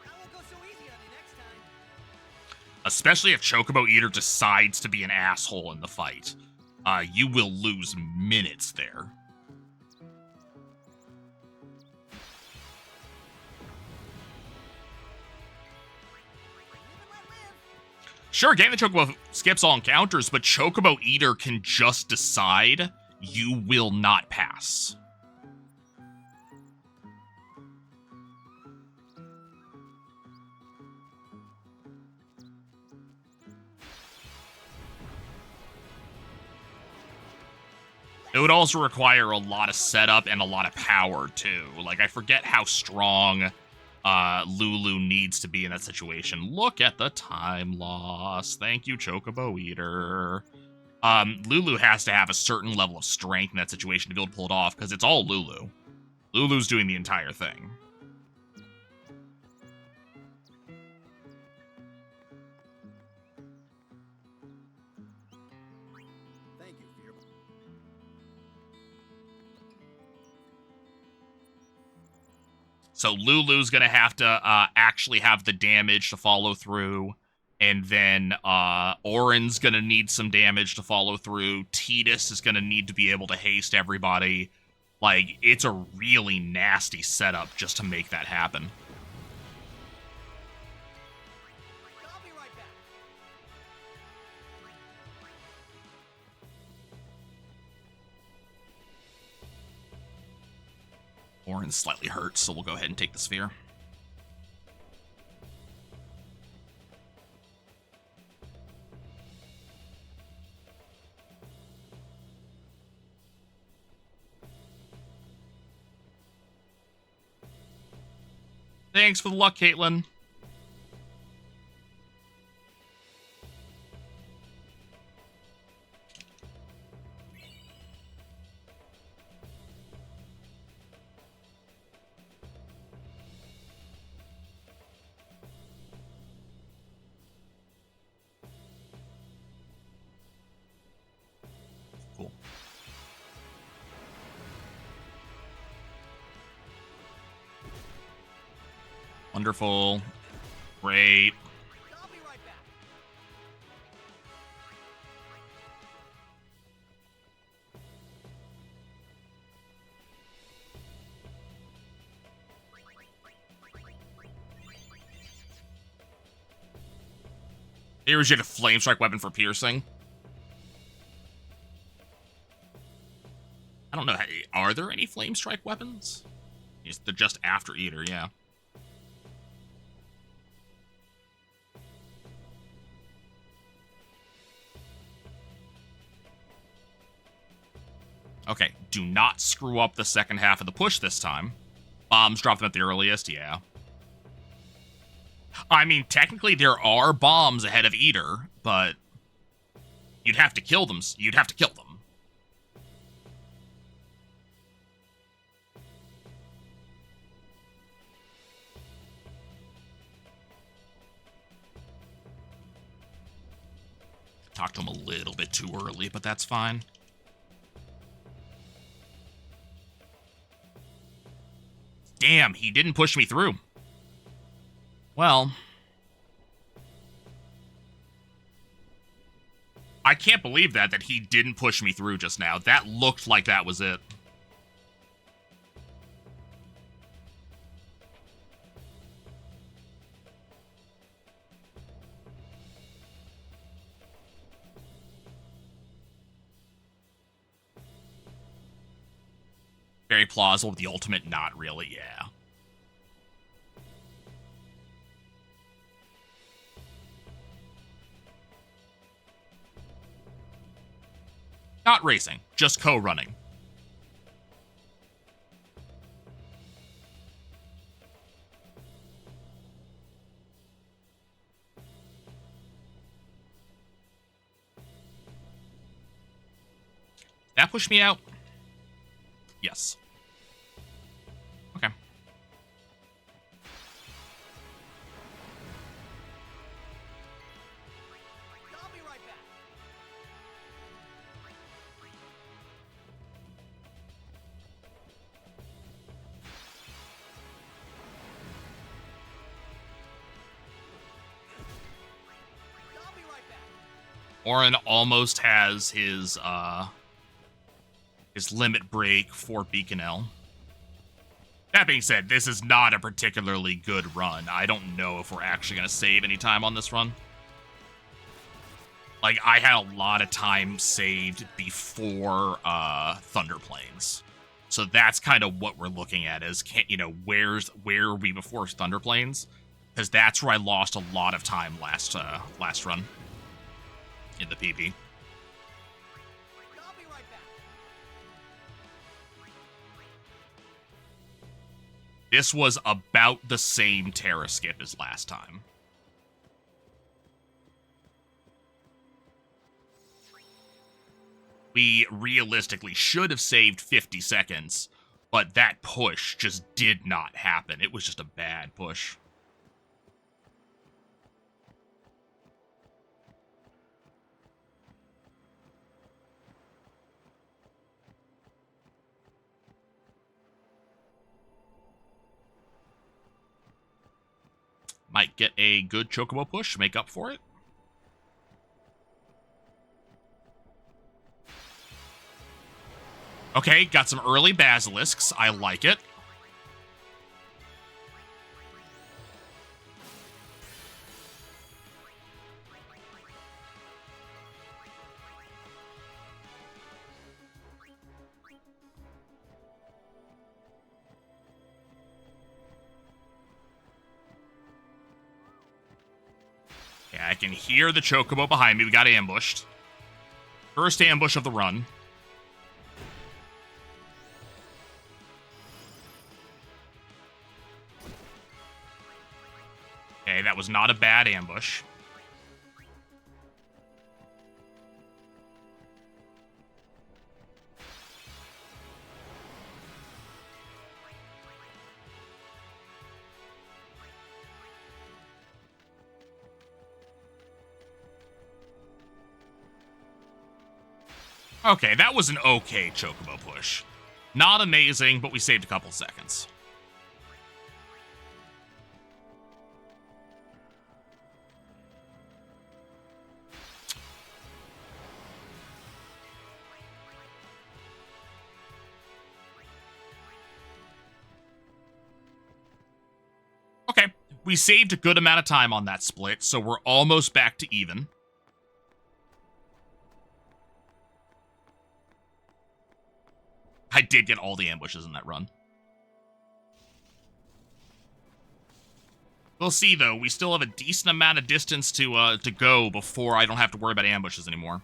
I won't go so easy on you next time. Especially if Chocobo Eater decides to be an asshole in the fight. You will lose minutes there. Sure, Game the Chocobo skips all encounters, but Chocobo Eater can just decide you will not pass. It would also require a lot of setup and a lot of power, too. Like, I forget how strong Lulu needs to be in that situation. Look at the time loss. Thank you, Chocobo Eater. Lulu has to have a certain level of strength in that situation to be able to pull it off, because it's all Lulu. Lulu's doing the entire thing. Thank you for your... So Lulu's going to have to actually have the damage to follow through. And then Auron's going to need some damage to follow through. Tidus is going to need to be able to haste everybody. Like, it's a really nasty setup just to make that happen. I'll be right back. Auron's slightly hurt, so we'll go ahead and take the sphere. Thanks for the luck, Caitlin. Cool. Wonderful. Great. I'll be right back. Here's you a flame strike weapon for piercing. I don't know. Are there any flame strike weapons? They're just after Eater, yeah. Okay, do not screw up the second half of the push this time. Bombs, drop them at the earliest, yeah. I mean, technically there are bombs ahead of Eater, but you'd have to kill them. You'd have to kill them. Talked to him a little bit too early, but that's fine. Damn, he didn't push me through. Well, I can't believe that he didn't push me through just now. That looked like that was it. Very plausible with the ultimate, not really, yeah. Not racing, just co-running. That pushed me out? Yes. Okay. I'll be right back. I'll be right back. Orin almost has his limit break for Beaconel. That being said, this is not a particularly good run. I don't know if we're actually going to save any time on this run. Like, I had a lot of time saved before Thunder Plains. So that's kind of what we're looking at is, where are we before Thunder Plains? Because that's where I lost a lot of time last run in the PB. I'll be right back. This was about the same Terra skip as last time. We realistically should have saved 50 seconds, but that push just did not happen. It was just a bad push. Might get a good Chocobo push, make up for it. Okay, got some early basilisks. I like it. Yeah, I can hear the Chocobo behind me. We got ambushed. First ambush of the run. was not a bad ambush. Okay, that was an okay Chocobo push. Not amazing, but we saved a couple seconds. Okay, we saved a good amount of time on that split, so we're almost back to even. I did get all the ambushes in that run. We'll see, though. We still have a decent amount of distance to go before I don't have to worry about ambushes anymore.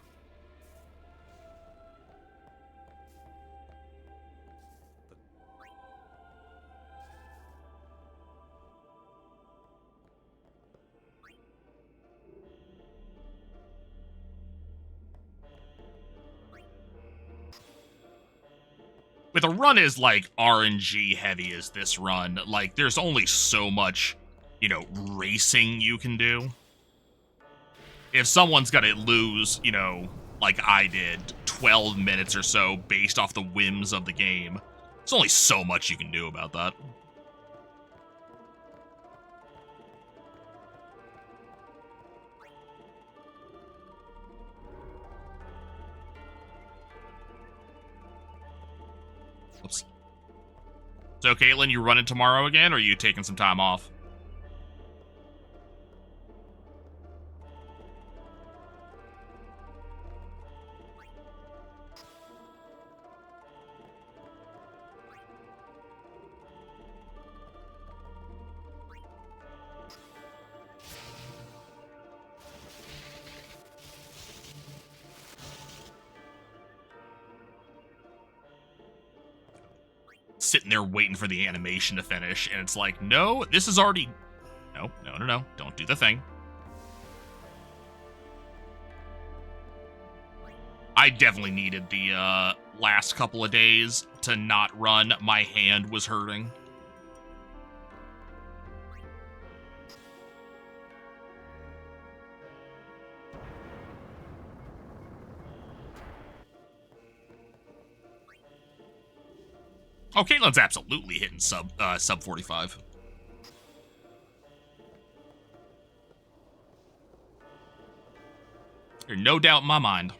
With a run as, like, RNG heavy as this run, like, there's only so much, you know, racing you can do. If someone's gonna lose, you know, like I did, 12 minutes or so based off the whims of the game, there's only so much you can do about that. Oops. So, Caitlin, you running tomorrow again, or are you taking some time off? Sitting there waiting for the animation to finish, and it's like, no, this is already... No, no, no, no. Don't do the thing. I definitely needed the last couple of days to not run. My hand was hurting. Oh, Caitlin's absolutely hitting sub 45. There's no doubt in my mind.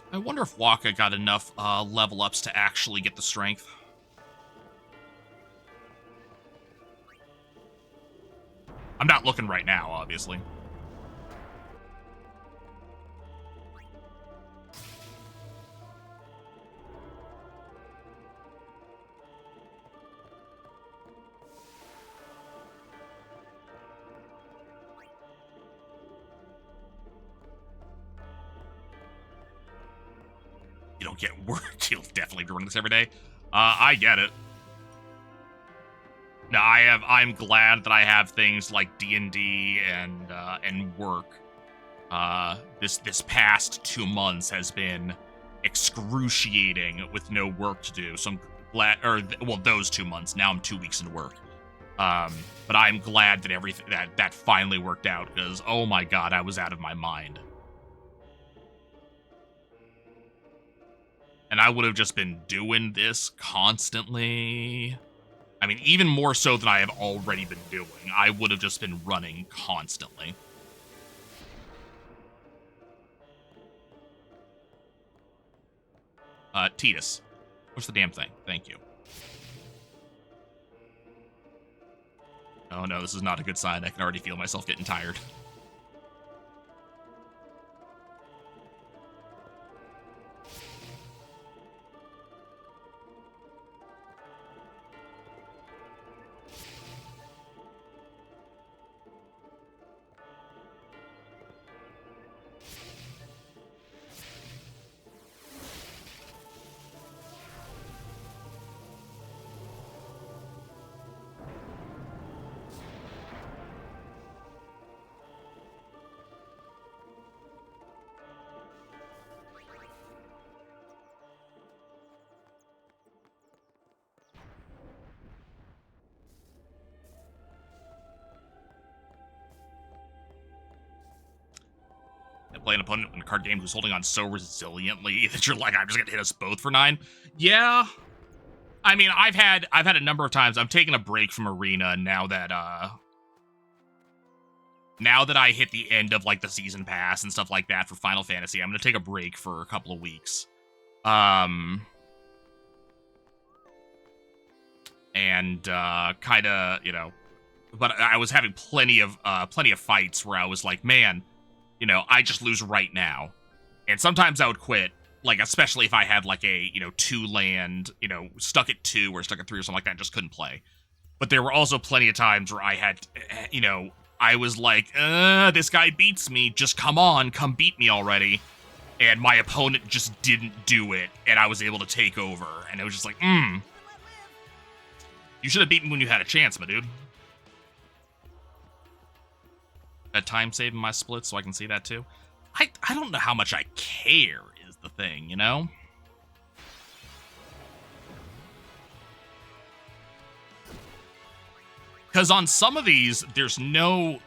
I wonder if Waka got enough level ups to actually get the strength. I'm not looking right now, obviously. You don't get work. You'll definitely be running this every day. I get it. No, I'm glad that I have things like D&D and work. This past 2 months has been excruciating with no work to do. So I'm glad, well, those 2 months. Now I'm 2 weeks into work. But I'm glad that everything that finally worked out, because oh my god, I was out of my mind. And I would have just been doing this constantly. I mean, even more so than I have already been doing. I would have just been running constantly. Titus. Push the damn thing. Thank you. Oh no, this is not a good sign. I can already feel myself getting tired. and play an opponent in a card game who's holding on so resiliently that you're like, I'm just gonna hit us both for 9. Yeah. I mean, I've had a number of times. I'm taking a break from Arena now that I hit the end of like the season pass and stuff like that for Final Fantasy. I'm gonna take a break for a couple of weeks. And kind of, you know, but I was having plenty of fights where I was like, man, you know, I just lose right now. And sometimes I would quit, like, especially if I had like a, you know, 2-land, you know, stuck at 2 or stuck at 3 or something like that, and just couldn't play. But there were also plenty of times where I had, you know, I was like, this guy beats me, just come on, come beat me already. And my opponent just didn't do it, and I was able to take over. And it was just like, you should have beaten me when you had a chance, my dude. A time save in my split so I can see that too. I don't know how much I care is the thing, you know? Because on some of these, there's no...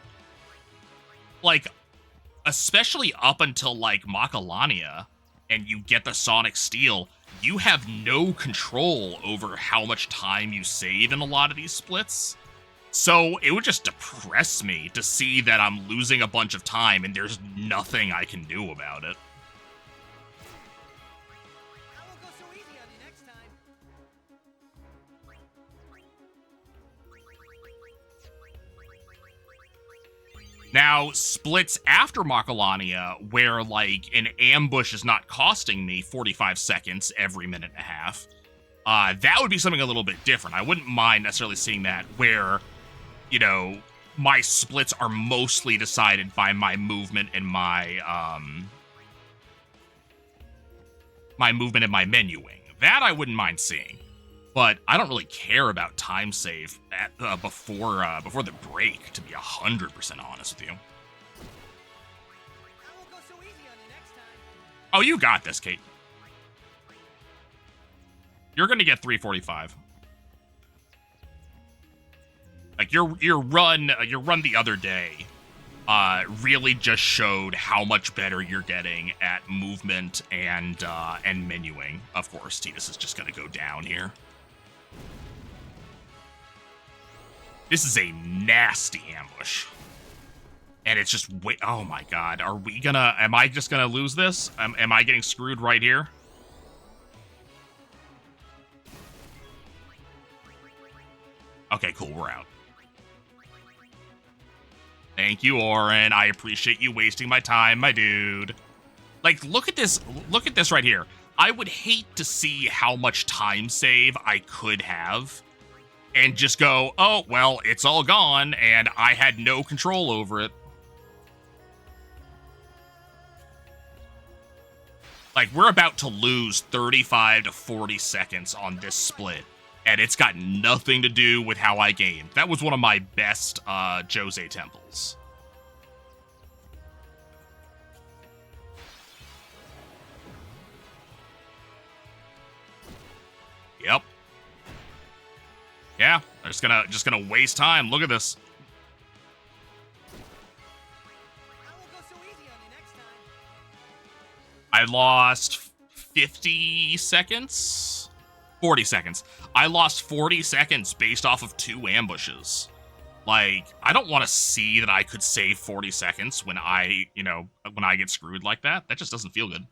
Like, especially up until, like, Macalania, and you get the Sonic Steel, you have no control over how much time you save in a lot of these splits. So it would just depress me to see that I'm losing a bunch of time and there's nothing I can do about it. I won't go so easy on you next time. Now, splits after Macalania, where, like, an ambush is not costing me 45 seconds every minute and a half, that would be something a little bit different. I wouldn't mind necessarily seeing that, where, you know, my splits are mostly decided by my movement and my movement and my menuing. That I wouldn't mind seeing. But I don't really care about time save at, before the break, to be 100% honest with you. I won't go so easy on you next time. Oh, you got this, Kate. You're gonna get 345. Like your run the other day, really just showed how much better you're getting at movement and menuing. Of course, Titus is just gonna go down here. This is a nasty ambush. And it's just, wait, oh my god, am I just gonna lose this? Am I getting screwed right here? Okay, cool, we're out. Thank you, Oren. I appreciate you wasting my time, my dude. Like, look at this right here. I would hate to see how much time save I could have and just go, oh, well, it's all gone, and I had no control over it. Like, we're about to lose 35 to 40 seconds on this split, and it's got nothing to do with how I gamed. That was one of my best Jose temples. Yep. Yeah, they're just gonna waste time. Look at this. I won't go so easy on you next time. I lost 50 seconds? 40 seconds. I lost 40 seconds based off of 2 ambushes. Like, I don't want to see that I could save 40 seconds when I get screwed like that. That just doesn't feel good.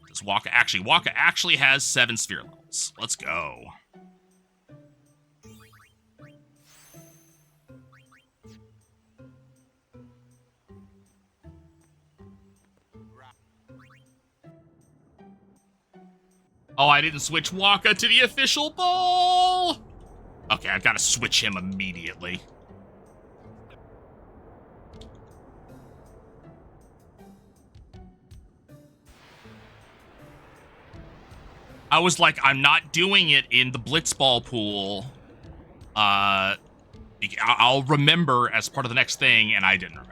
Does Waka actually has 7 sphere levels. Let's go. Oh, I didn't switch Waka to the official ball! Okay, I've got to switch him immediately. I was like, I'm not doing it in the Blitzball pool. I'll remember as part of the next thing, and I didn't remember.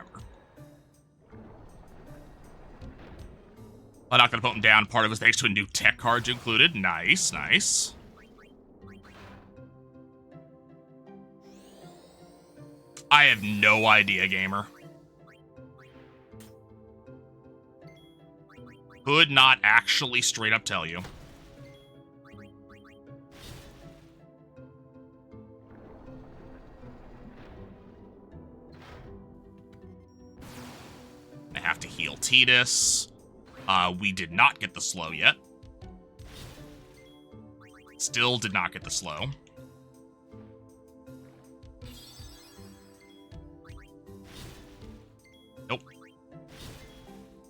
I'm not going to put him down. Part of it was thanks to a new tech card included. Nice, nice. I have no idea, gamer. Could not actually straight up tell you. I have to heal Tidus. We did not get the slow yet. Still did not get the slow. Nope.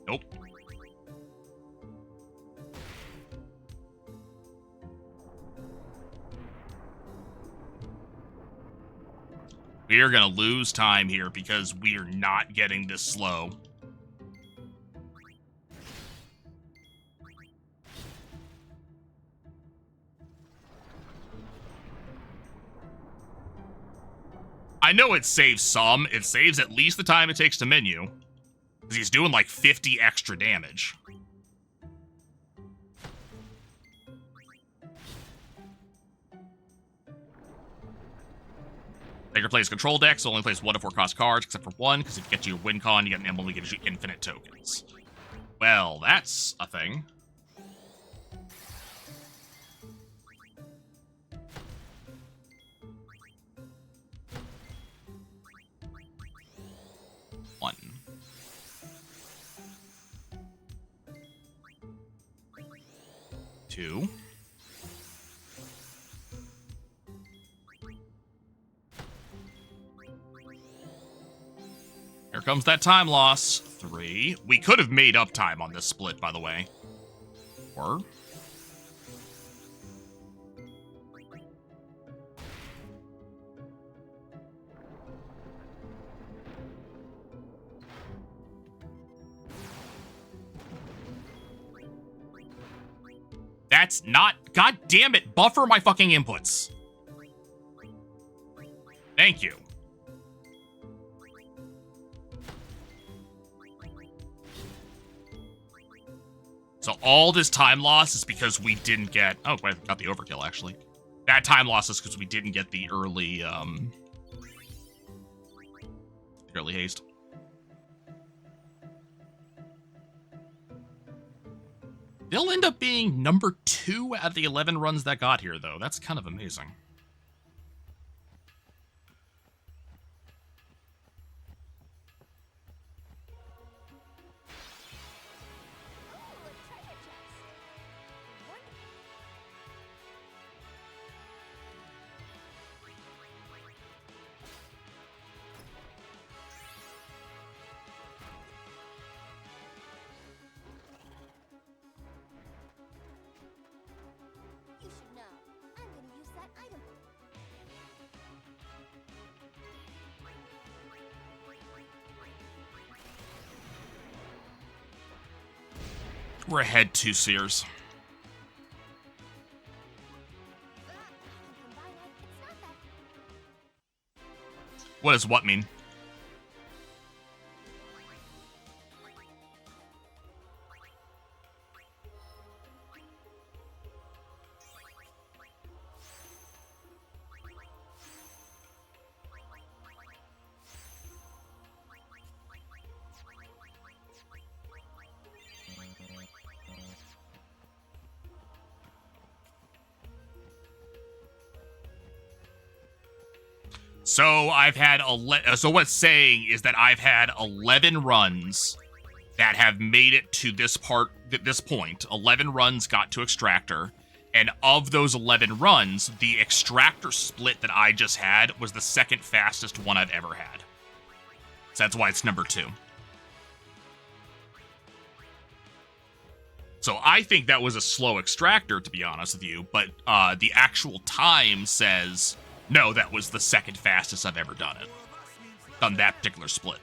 Nope. We are going to lose time here because we are not getting this slow. I know it saves some. It saves at least the time it takes to menu. Because he's doing like 50 extra damage. Taker plays control deck, so only plays 1 to 4 cost cards, except for 1, because if you get to your win con, you get an emblem that gives you infinite tokens. Well, that's a thing. One. Two. Here comes that time loss. 3. We could have made up time on this split, by the way. 4. That's not... God damn it, buffer my fucking inputs. Thank you. So all this time loss is because we didn't get... Oh, I got the overkill, actually. That time loss is because we didn't get the early haste. They'll end up being number 2 out of the 11 runs that got here, though. That's kind of amazing. We're ahead 2 Sears. What does what mean? So I've had so what's saying is that I've had 11 runs that have made it to this point. 11 runs got to Extractor, and of those 11 runs, the Extractor split that I just had was the second fastest one I've ever had. So that's why it's number 2. So I think that was a slow Extractor, to be honest with you, but the actual time says... No, that was the second fastest I've ever done it. Done that particular split.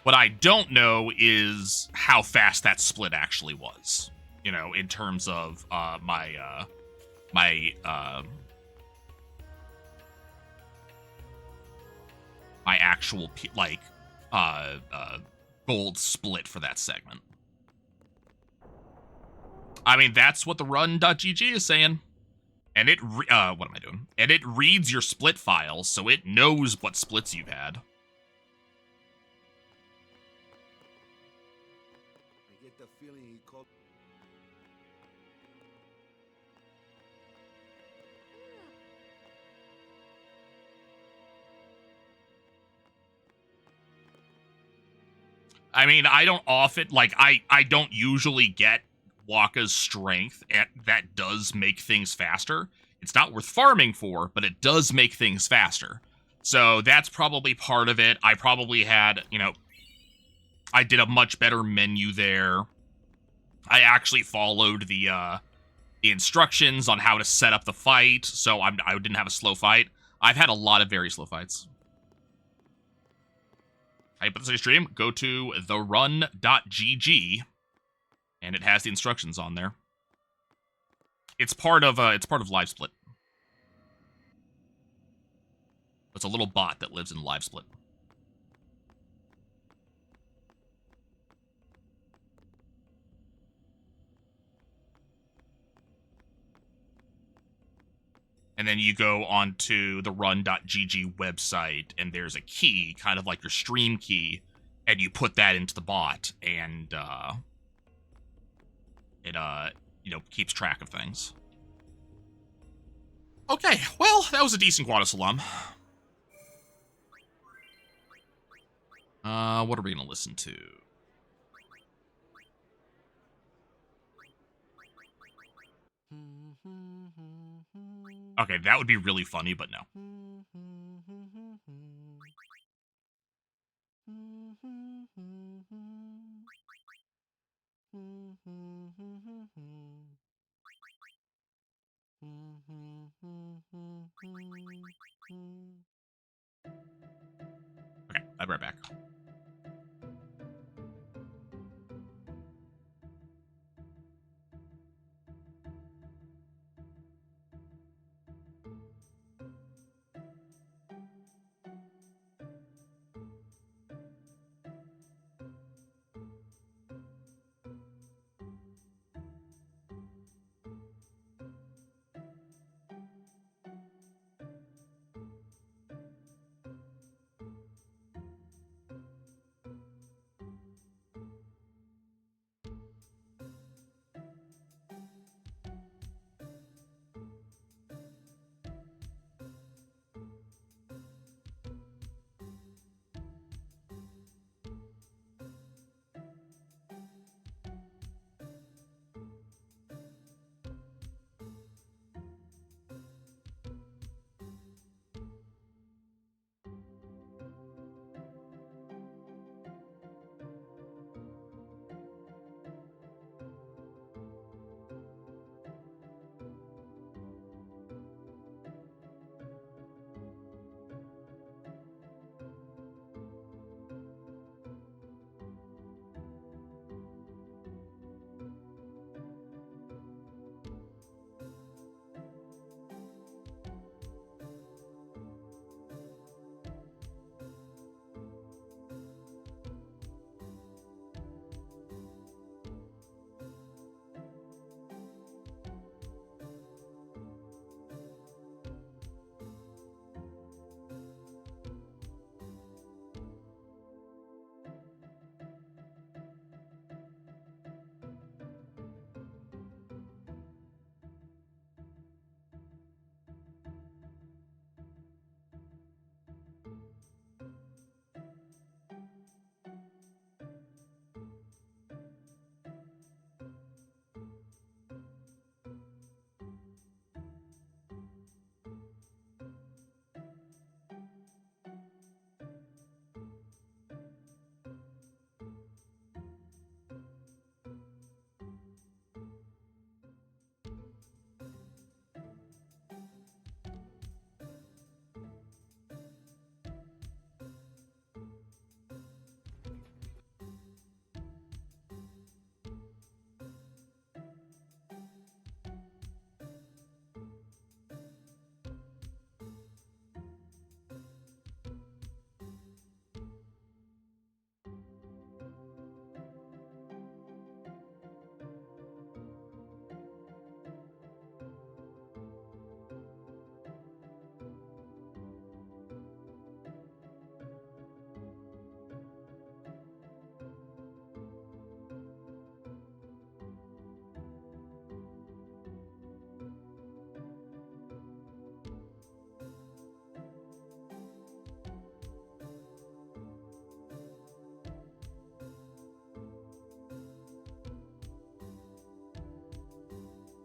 What I don't know is how fast that split actually was. You know, in terms of my actual gold split for that segment. I mean, that's what the run.gg is saying. And it, what am I doing? And it reads your split files, so it knows what splits you've had. I get the feeling he called. I mean, I don't often, like, I don't usually get Waka's strength, and that does make things faster. It's not worth farming for, but it does make things faster. So that's probably part of it. I probably had, you know, I did a much better menu there. I actually followed the instructions on how to set up the fight, so I didn't have a slow fight. I've had a lot of very slow fights. Hypothetical stream, go to therun.gg, and it has the instructions on there. It's part of LiveSplit. It's a little bot that lives in LiveSplit. And then you go onto the run.gg website, and there's a key, kind of like your stream key, and you put that into the bot, and it you know, keeps track of things. Okay, well, that was a decent Guadasalum. What are we gonna listen to? Okay, that would be really funny, but no. Okay, I'll be right back.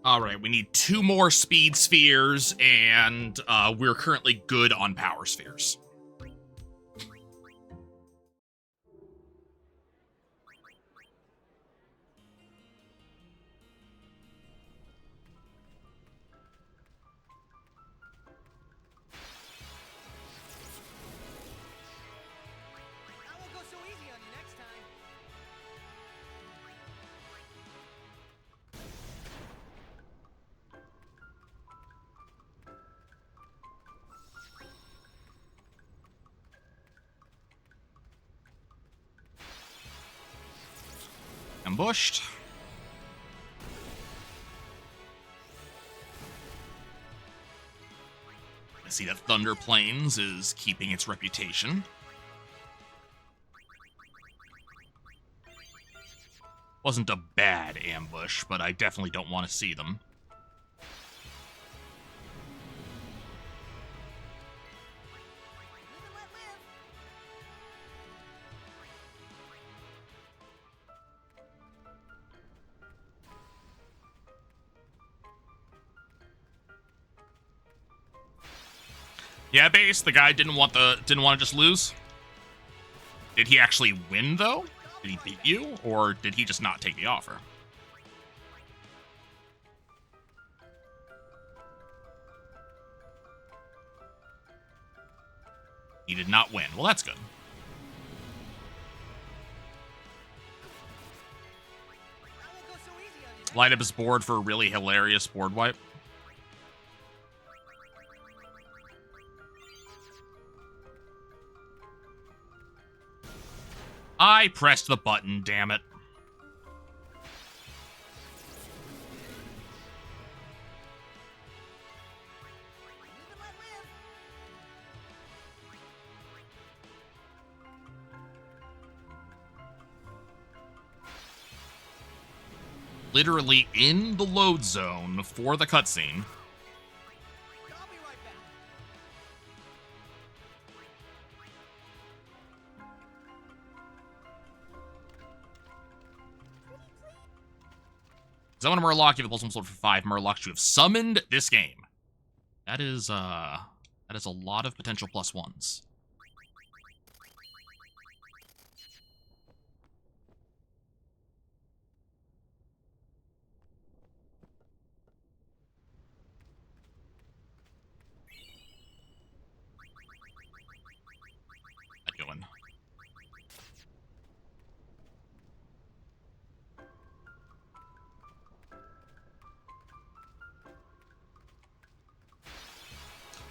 All right, we need 2 more speed spheres, and we're currently good on power spheres. I won't go so easy on you next time. Ambushed. I see that Thunder Plains is keeping its reputation. Wasn't a bad ambush, but I definitely don't want to see them. Live and let live. Yeah, base. The guy didn't want to just lose. Did he actually win though? Did he beat you, or did he just not take the offer? He did not win. Well, that's good. I won't go so easy on you next Light up his board for a really hilarious board wipe. I pressed the button, damn it. Live and let live. Literally in the load zone for the cutscene. I'll be right back. Summon a Murloc, you have a plus 1 slot for 5 Murlocs. You have summoned this game. That is a lot of potential plus 1s. How you doing?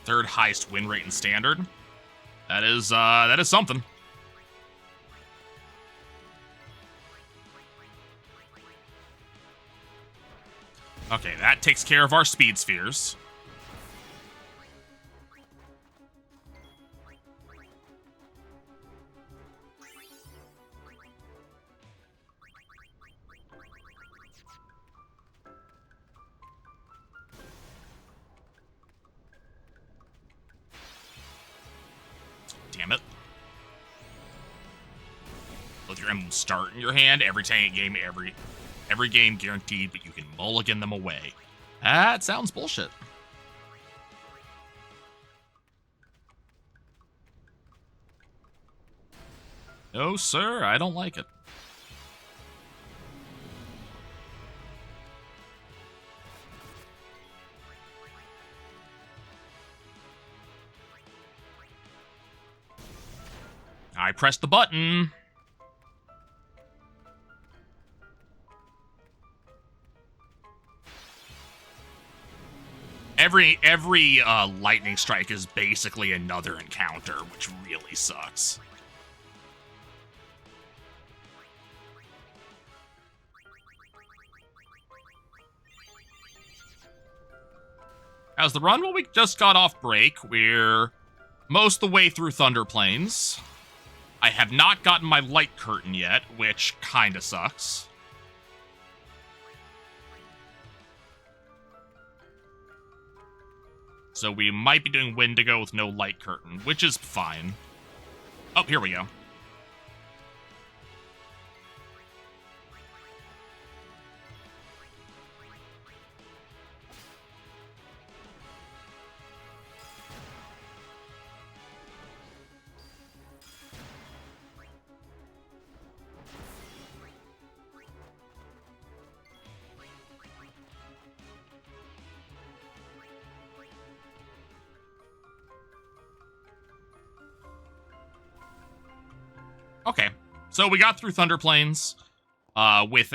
Third highest win rate in standard. That is something. Okay, that takes care of our speed spheres. Damn it. Both your emblems start in your hand every game, every game guaranteed, but you can mulligan them away. That sounds bullshit. No, sir, I don't like it. I pressed the button. Every lightning strike is basically another encounter, which really sucks. How's the run? Well, we just got off break. We're most the way through Thunder Plains. I have not gotten my light curtain yet, which kinda sucks. So we might be doing Wendigo with no light curtain, which is fine. Oh, here we go. So we got through Thunder Plains with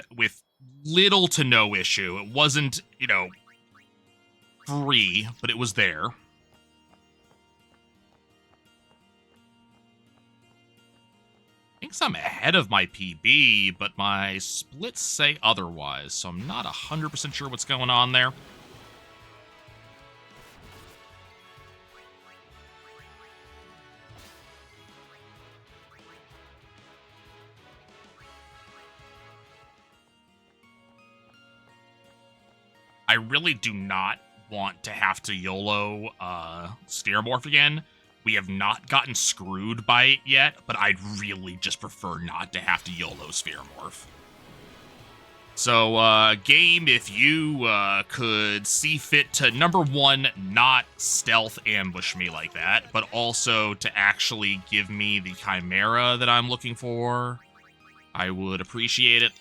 little to no issue. It wasn't, you know, free, but it was there. Thinks I'm ahead of my PB, but my splits say otherwise, so I'm not 100% sure what's going on there. I really do not want to have to YOLO Spherimorph again. We have not gotten screwed by it yet, but I'd really just prefer not to have to YOLO Spherimorph. So, game, if you could see fit to, number one, not stealth ambush me like that, but also to actually give me the Chimera that I'm looking for, I would appreciate it.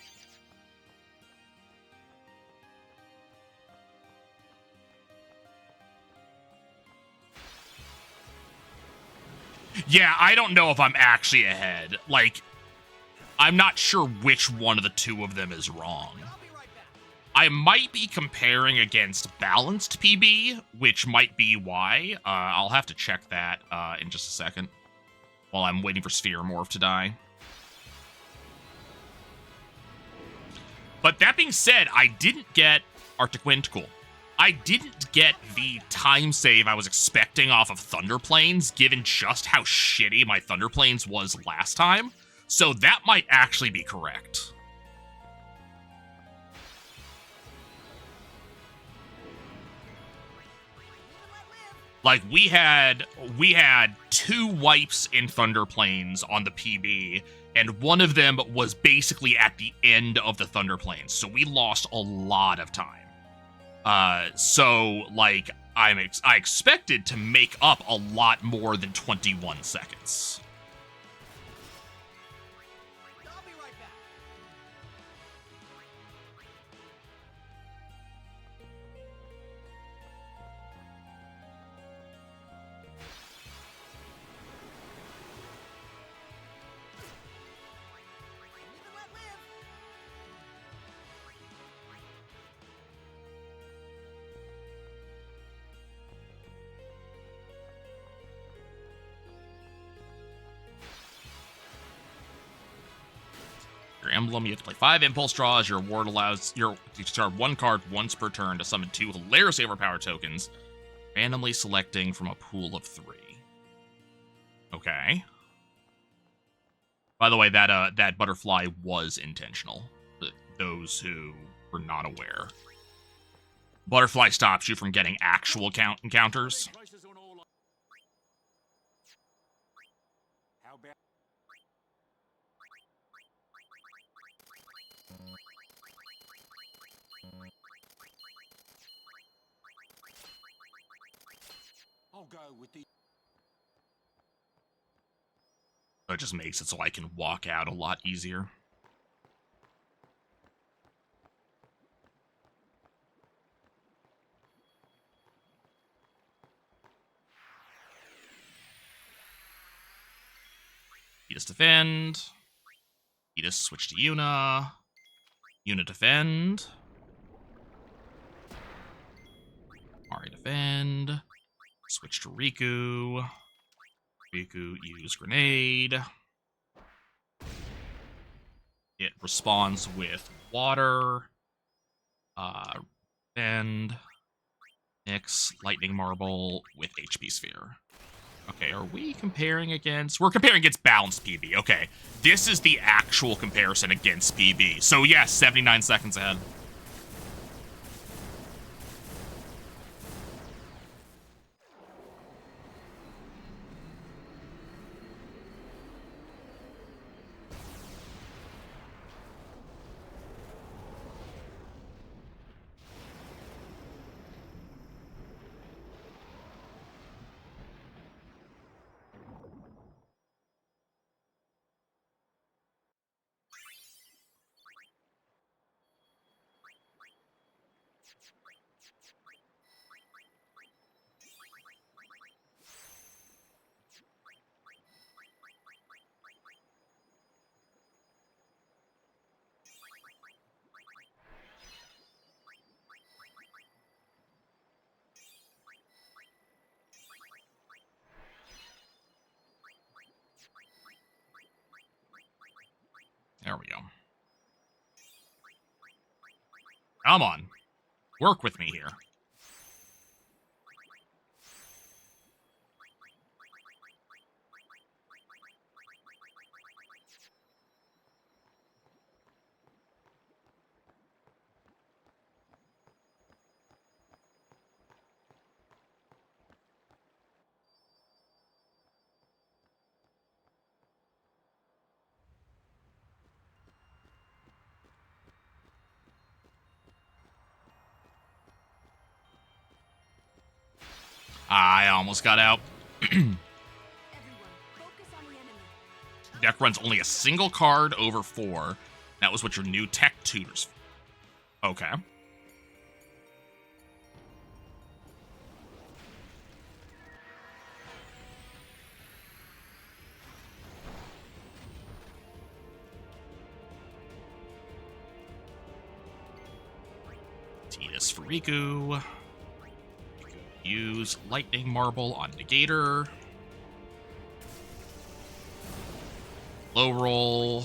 Yeah, I don't know if I'm actually ahead. Like, I'm not sure which one of the two of them is wrong. I might be comparing against balanced PB, which might be why. I'll have to check that in just a second while I'm waiting for Spherimorph to die. But that being said, I didn't get Arctic Wind. Cool. I didn't get the time save I was expecting off of Thunder Plains, given just how shitty my Thunder Plains was last time. So that might actually be correct. Like, we had 2 wipes in Thunder Plains on the PB, and one of them was basically at the end of the Thunder Plains, so we lost a lot of time. So, like, I expected to make up a lot more than 21 seconds. I'll be right back. Live and let live. Your emblem, you have to play 5 impulse draws. Your award allows you to start 1 card once per turn to summon 2 hilariously overpowered tokens, randomly selecting from a pool of 3. Okay. By the way, that butterfly was intentional. Those who were not aware. Butterfly stops you from getting actual encounters. How bad? I'll go with the. It just makes it so I can walk out a lot easier. Edis defend. Edis switch to Yuna. Yuna defend. Mari defend. Switch to Riku. Riku use grenade. It responds with water. Defend. Mix lightning marble with HP sphere. Okay, are we comparing against... We're comparing against balanced PB. Okay, this is the actual comparison against PB. So yes, 79 seconds ahead. Come on. Work with me here. I almost got out. Everyone, focus on the enemy. Deck runs only a single card over 4. That was what your new tech tutors. Okay. Tidus for Riku. Use Lightning Marble on Negator. Low roll.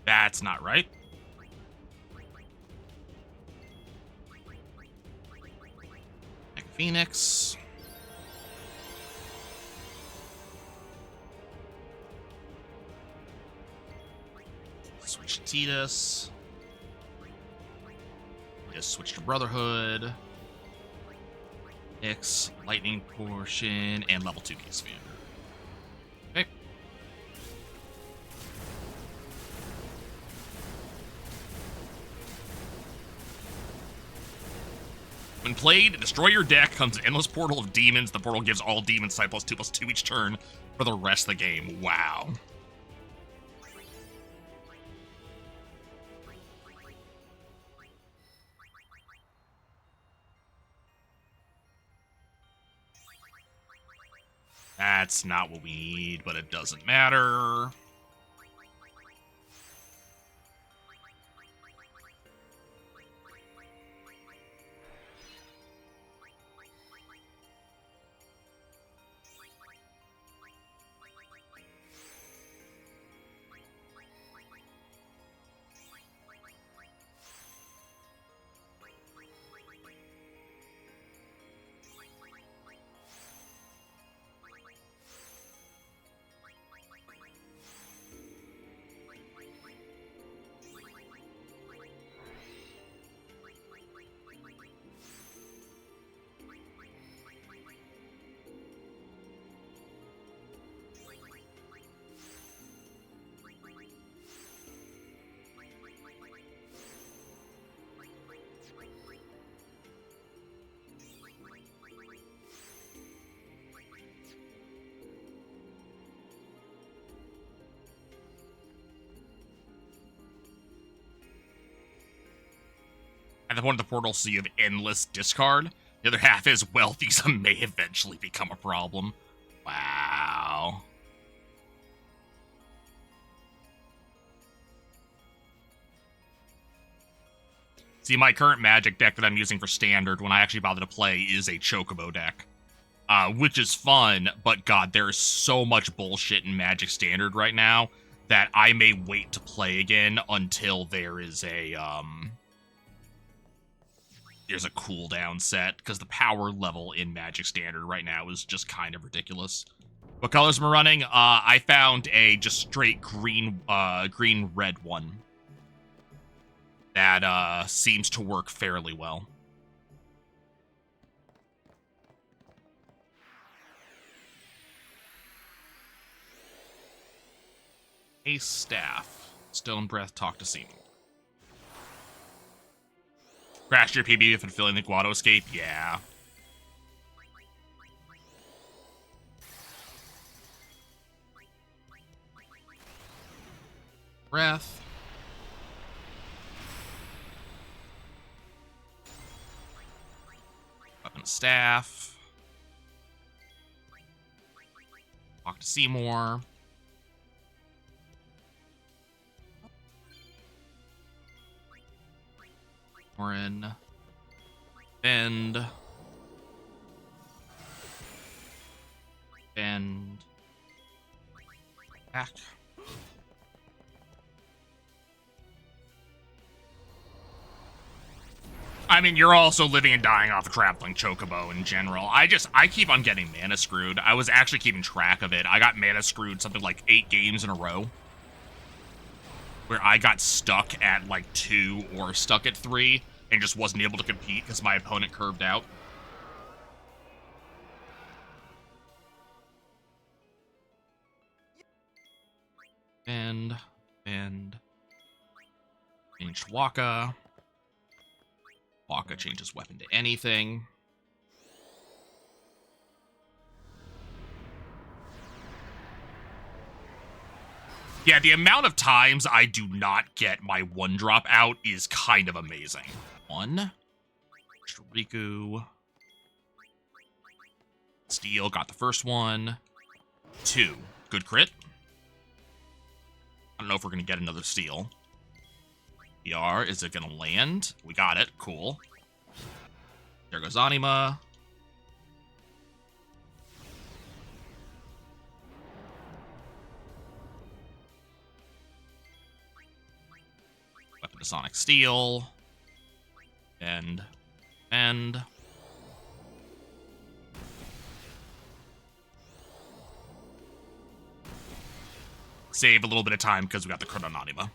That's not right. Phoenix. Switch to Tidus. Just switch to Brotherhood. X, Lightning Portion, and level 2 Case Fan. Okay. When played, destroy your deck, comes an endless portal of demons. The portal gives all demons type +2/+2 each turn for the rest of the game. Wow. That's not what we need, but it doesn't matter. At the point of the portal, so you have endless discard. The other half is, well, these may eventually become a problem. Wow. See, my current Magic deck that I'm using for Standard, when I actually bother to play, is a Chocobo deck. Which is fun, but God, there is so much bullshit in Magic Standard right now that I may wait to play again until there is a, there's a cooldown set, because the power level in Magic Standard right now is just kind of ridiculous. What colors am I running? I found a just straight green-red one that seems to work fairly well. Haste staff. Stone breath, talk to Seymour. Crash your PB if fulfilling the Guado escape? Yeah. Breath. Weapon staff. Talk to Seymour. Warren. Bend. Bend. Back. I mean, you're also living and dying off a Traveling Chocobo in general. I keep on getting mana screwed. I was actually keeping track of it. I got mana screwed something like 8 games in a row. Where I got stuck at like 2 or stuck at 3 and just wasn't able to compete because my opponent curved out. And changed Waka. Waka changes weapon to anything. Yeah, the amount of times I do not get my 1-drop out is kind of amazing. 1. Riku. Steel, got the first one. 2. Good crit. I don't know if we're going to get another steel. ER, is it going to land? We got it. Cool. There goes Anima. Weapon to Sonic Steel. And. Save a little bit of time because we got the crit on Anima.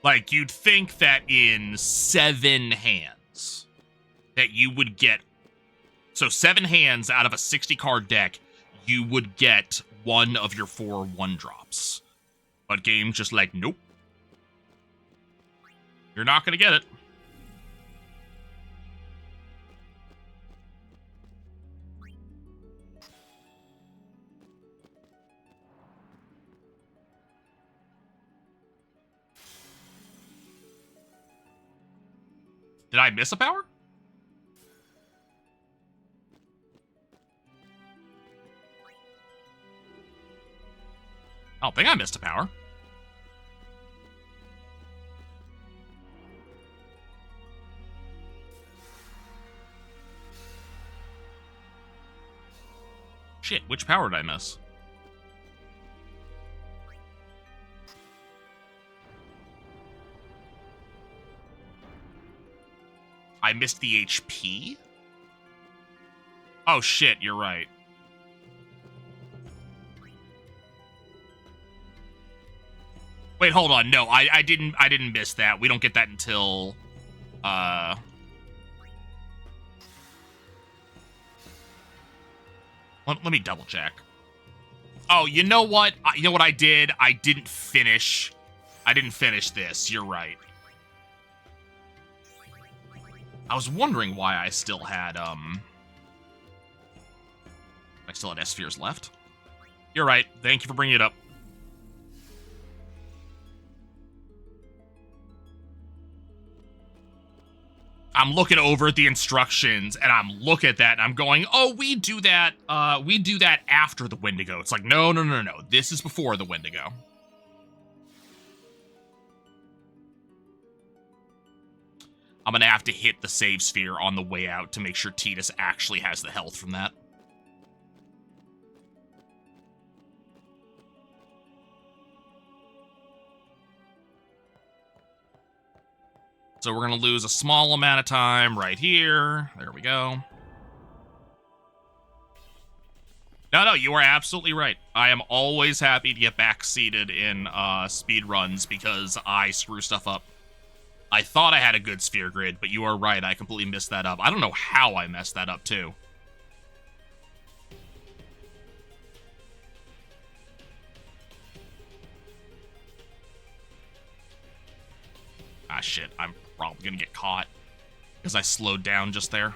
Like, you'd think that in 7 hands, that you would get... So 7 hands out of a 60-card deck, you would get 1 of your 4 1-drops. But game's just like, nope. You're not going to get it. Did I miss a power? I don't think I missed a power. Shit, which power did I miss? I missed the HP? Oh shit, you're right. Wait, hold on. No, I didn't miss that. We don't get that until let me double check. Oh, you know what? You know what I did? I didn't finish this. You're right. I was wondering why I still had S-Spheres left. You're right. Thank you for bringing it up. I'm looking over at the instructions and I'm looking at that and I'm going, oh, we do that after the Wendigo. It's like, no. This is before the Wendigo. I'm going to have to hit the save sphere on the way out to make sure Tidus actually has the health from that. So we're going to lose a small amount of time right here. There we go. No, you are absolutely right. I am always happy to get backseated in speed runs because I screw stuff up. I thought I had a good sphere grid, but you are right. I completely messed that up. I don't know how I messed that up, too. Ah, shit. I'm probably going to get caught because I slowed down just there.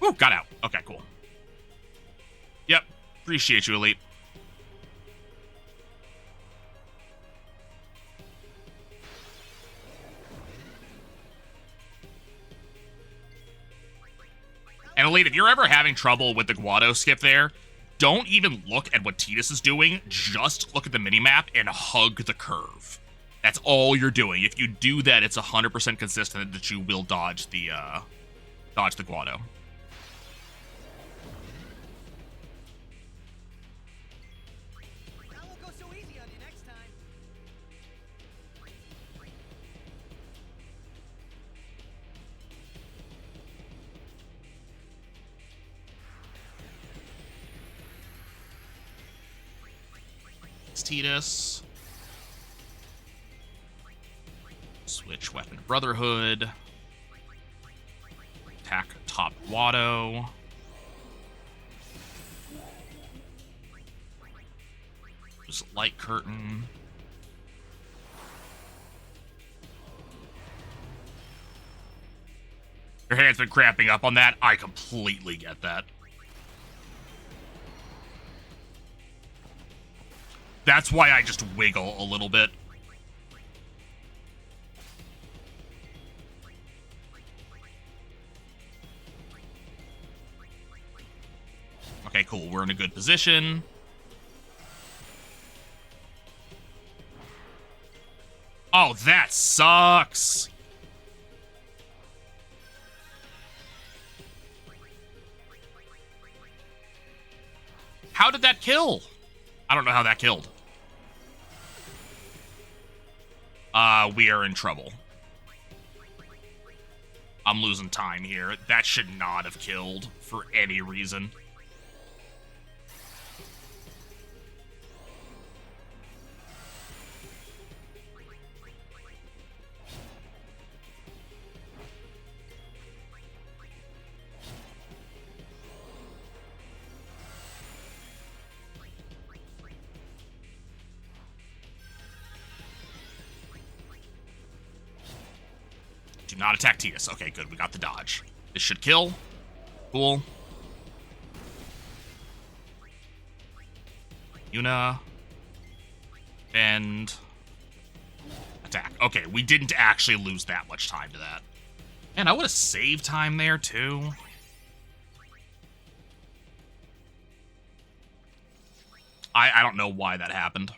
Ooh, got out. Okay, cool. Yep. Appreciate you, Elite. And Elite, if you're ever having trouble with the Guado skip there, don't even look at what Tidus is doing. Just look at the minimap and hug the curve. That's all you're doing. If you do that, it's 100% consistent that you will dodge the Guado. That won't go so easy on you next time. It's Tidus. Switch weapon Brotherhood. Attack top Guado. Use Light Curtain. Your hand's been cramping up on that. I completely get that. That's why I just wiggle a little bit. Okay, cool. We're in a good position. Oh, that sucks. How did that kill? I don't know how that killed. We are in trouble. I'm losing time here. That should not have killed for any reason. Do not attack Tidus. Okay, good. We got the dodge. This should kill. Cool. Yuna. And attack. Okay, we didn't actually lose that much time to that. Man, I would have saved time there, too. I don't know why that happened.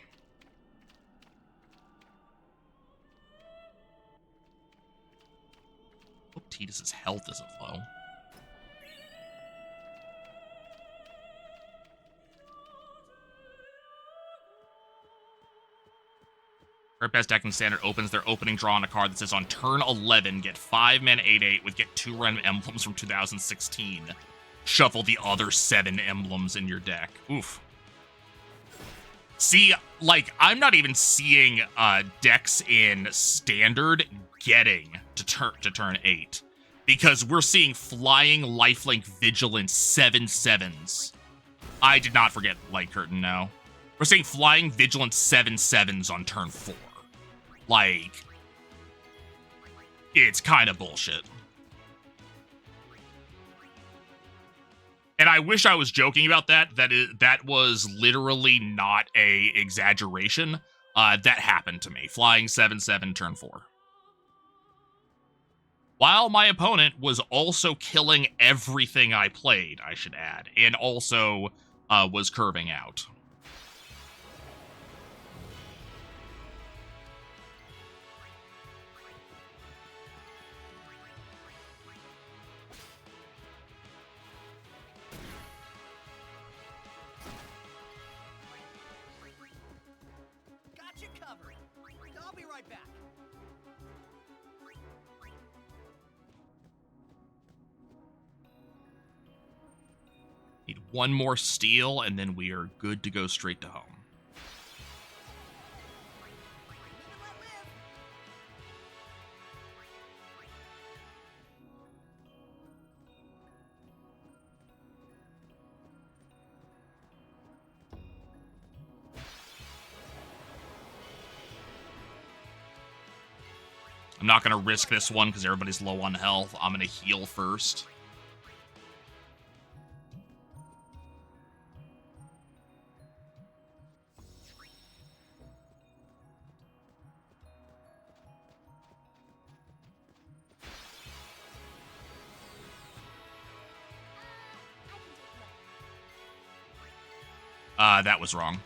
Hope Tidus' health isn't low. Our best deck in Standard opens their opening draw on a card that says on turn 11, get 5 mana 8/8 with get 2 random emblems from 2016. Shuffle the other 7 emblems in your deck. Oof. See, like, I'm not even seeing decks in Standard getting to turn 8. Because we're seeing Flying, Lifelink, Vigilance 7/7s. I did not forget Light Curtain, no. We're seeing Flying, Vigilance 7/7s on turn 4. Like, it's kind of bullshit. And I wish I was joking about that. That was literally not a exaggeration. That happened to me. Flying 7/7 turn 4. While my opponent was also killing everything I played, I should add, and also was curving out. Got you covered. I'll be right back. one more steal, and then we are good to go straight to home. I'm not going to risk this one because everybody's low on health. I'm going to heal first. That was wrong.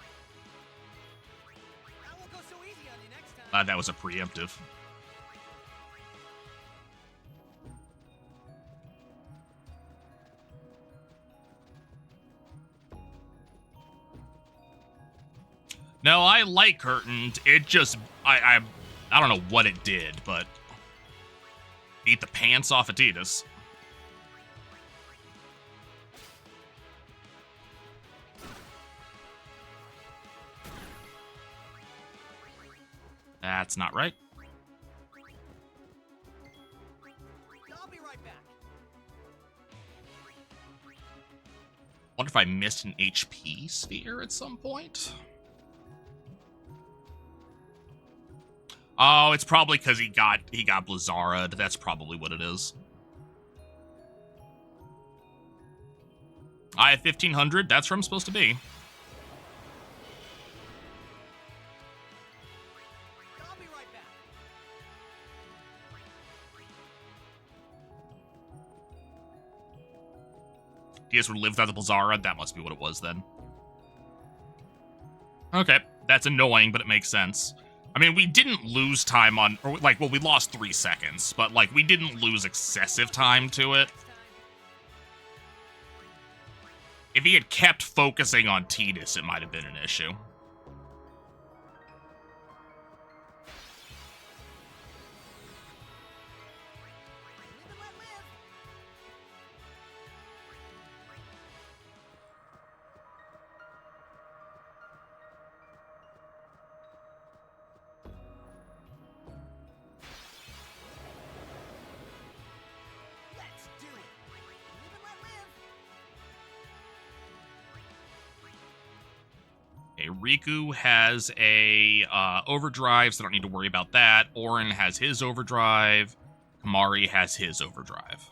I won't go so easy on you next time. That was a preemptive. No, I like Curtained. It just, I don't know what it did, but beat the pants off Adidas. That's not right. I'll be right back. Wonder if I missed an HP sphere at some point. Oh, it's probably because he got Blizzard. That's probably what it is. I have 1500. That's where I'm supposed to be. I'll be right back. DS would live without the Blizzard. That must be what it was then. Okay, that's annoying, but it makes sense. I mean, we didn't lose time on, or like, well, we lost 3 seconds, but like, we didn't lose excessive time to it. If he had kept focusing on Tidus, it might have been an issue. Riku has a overdrive, so I don't need to worry about that. Orin has his overdrive. Kamari has his overdrive.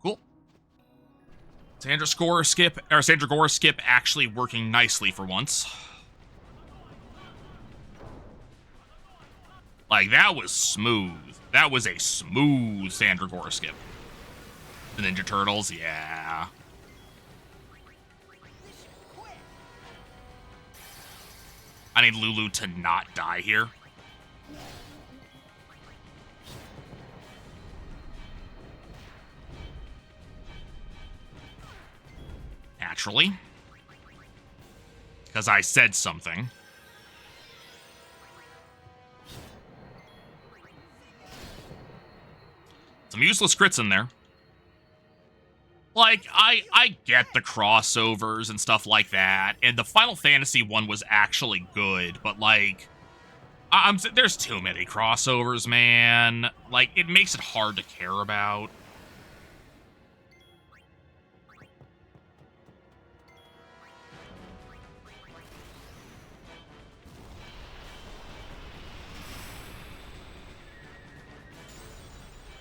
Cool. Sandra Goers skip actually working nicely for once. Like, that was smooth. That was a smooth Sandra Goers skip. The Ninja Turtles, yeah. I need Lulu to not die here. Naturally. Because I said something. Some useless crits in there. Like, I get the crossovers and stuff like that, and the Final Fantasy one was actually good, but, like, There's too many crossovers, man. Like, it makes it hard to care about.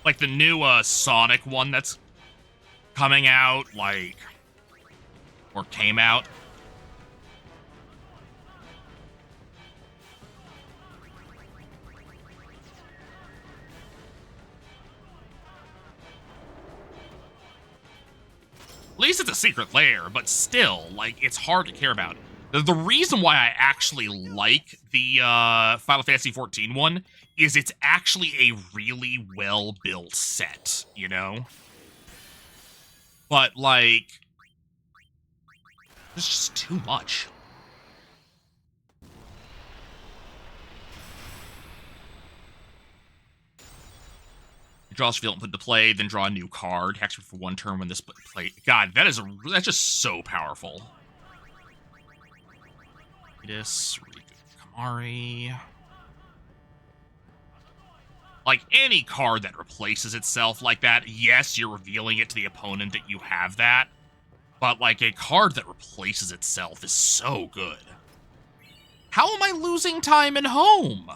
Like the new Sonic one that's coming out, like, or came out. At least it's a secret lair, but still, like, it's hard to care about. The reason why I actually like the Final Fantasy XIV one is it's actually a really well-built set, you know? But, like, there's just too much. Draw a field and put into play, then draw a new card. Hex for one turn when this play. God, that's just so powerful. This Kamari. Like, any card that replaces itself like that, yes, you're revealing it to the opponent that you have that. But, like, a card that replaces itself is so good. How am I losing time at home?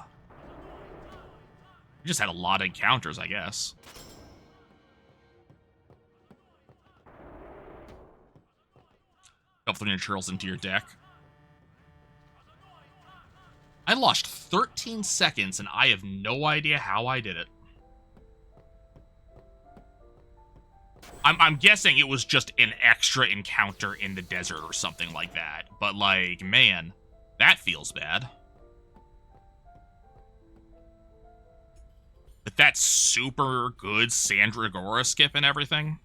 We just had a lot of encounters, I guess. Couple of neutrals into your deck. I lost 13 seconds, and I have no idea how I did it. I'm guessing it was just an extra encounter in the desert or something like that. But, like, man, that feels bad. But that's super good Sandra Gora skip and everything.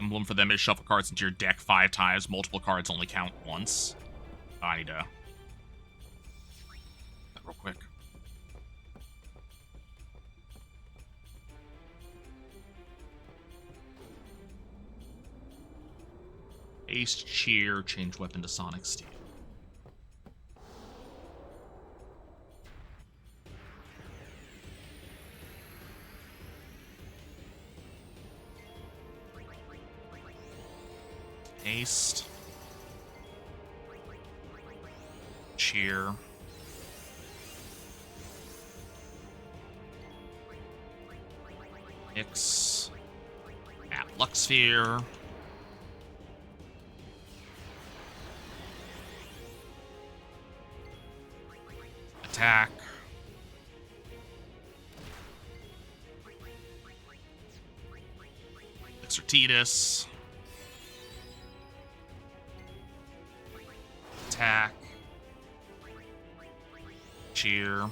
Emblem for them is shuffle cards into your deck 5 times. Multiple cards only count once. Oh, I need to... that real quick. Haste, cheer, change weapon to Sonic Steel. Haste. Cheer. Mix. At Luxsphere. Attack. Exertitus. Attack. Cheer.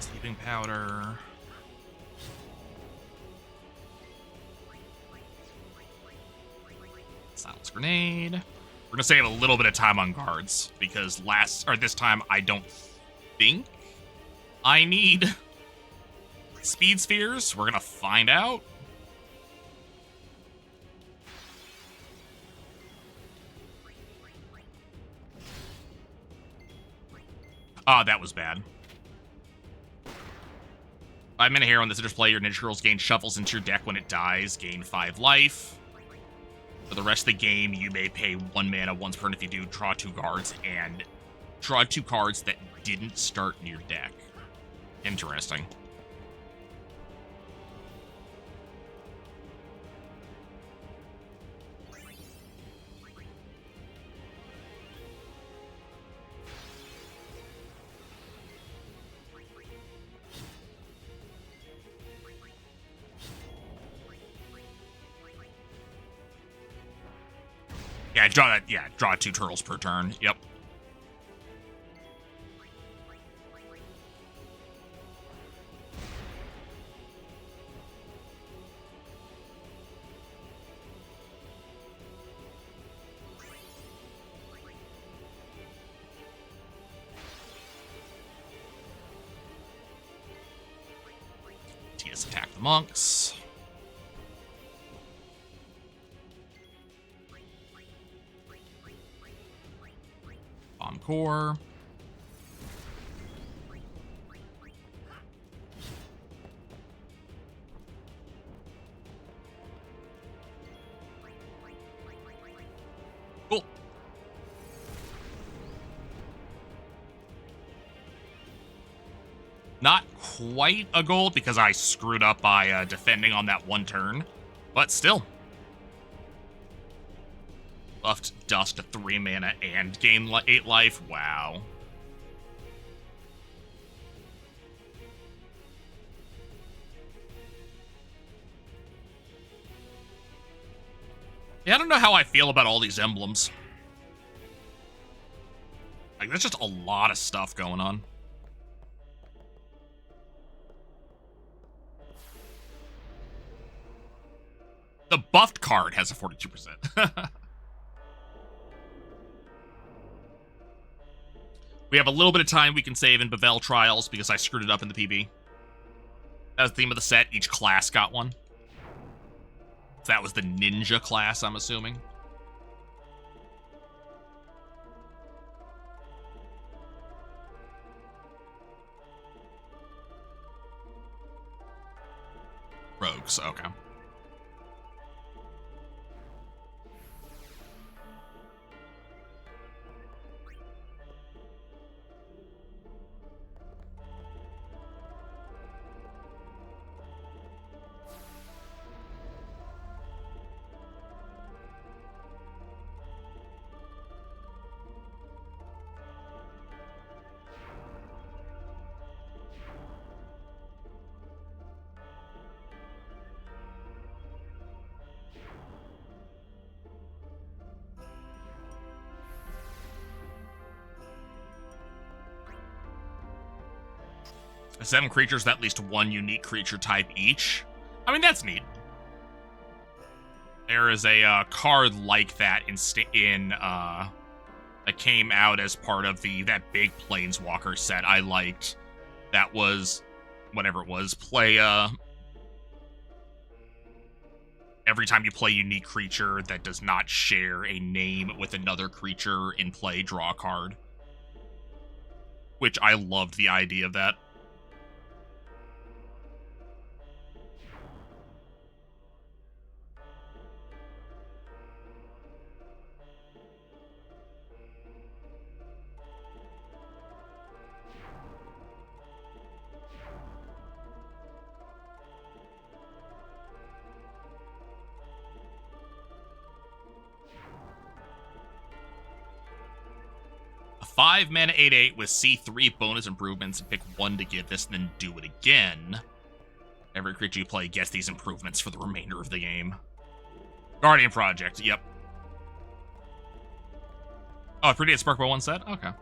Sleeping powder. Silence grenade. We're gonna save a little bit of time on guards because this time I don't think I need Speed spheres? We're gonna find out. Ah, that was bad. 5-minute hero on this interplay, your Ninja Girls gain shuffles into your deck when it dies, gain 5 life. For the rest of the game, you may pay 1 mana once per turn. If you do, draw 2 cards, and draw 2 cards that didn't start in your deck. Interesting. Yeah, draw that. Yeah, draw 2 turtles per turn. Yep. TS attack the monks. Encore. Cool. Not quite a gold because I screwed up by defending on that 1 turn, but still. Buffed Dust to 3 mana and gain 8 life. Wow. Yeah, I don't know how I feel about all these emblems. Like, there's just a lot of stuff going on. The buffed card has a 42%. We have a little bit of time we can save in Bavel Trials because I screwed it up in the PB. That was the theme of the set. Each class got one. So that was the ninja class, I'm assuming. Rogues, okay. Seven creatures with at least 1 unique creature type each. I mean, that's neat. There is a card like that that came out as part of that big Planeswalker set I liked. That was, whatever it was, play every time you play a unique creature that does not share a name with another creature in play, draw a card. Which I loved the idea of that. A 5 mana 8/8 with C3 bonus improvements, and pick 1 to give this, and then do it again. Every creature you play gets these improvements for the remainder of the game. Guardian Project, yep. Oh, pretty at Sparkball 1 set? Okay.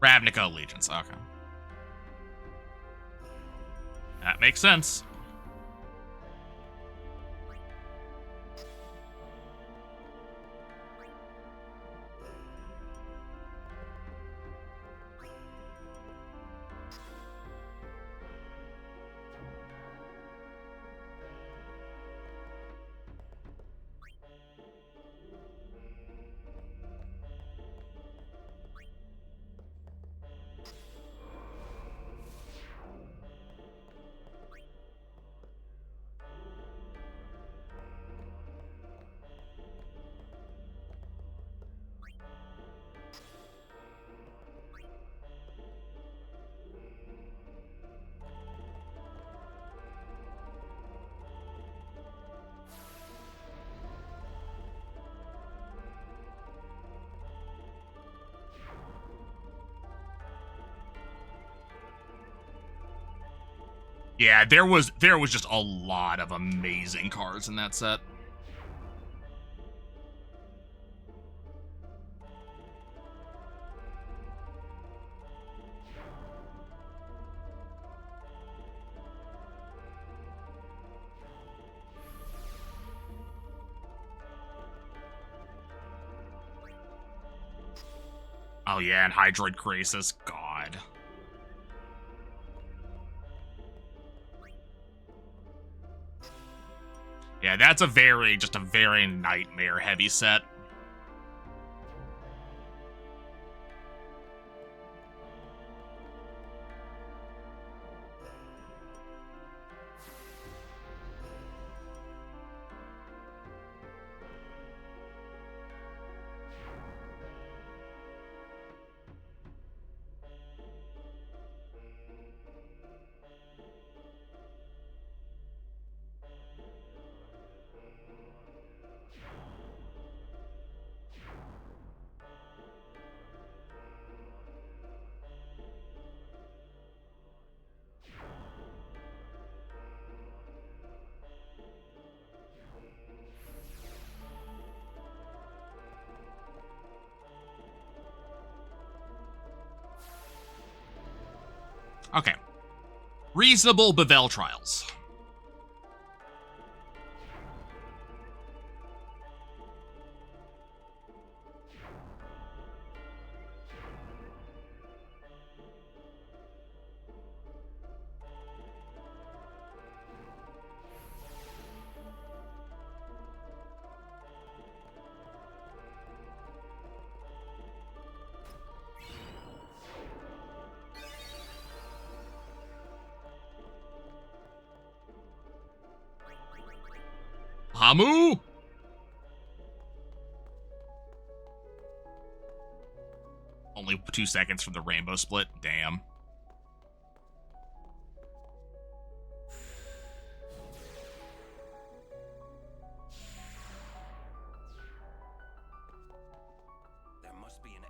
Ravnica Allegiance, okay. Makes sense. Yeah, there was just a lot of amazing cards in that set. Oh yeah, and Hydroid Krasis, God. Yeah, that's just a very nightmare heavy set. Okay. Reasonable Bevel Trials. Hamu? Only 2 seconds from the rainbow split. Damn. There must be an.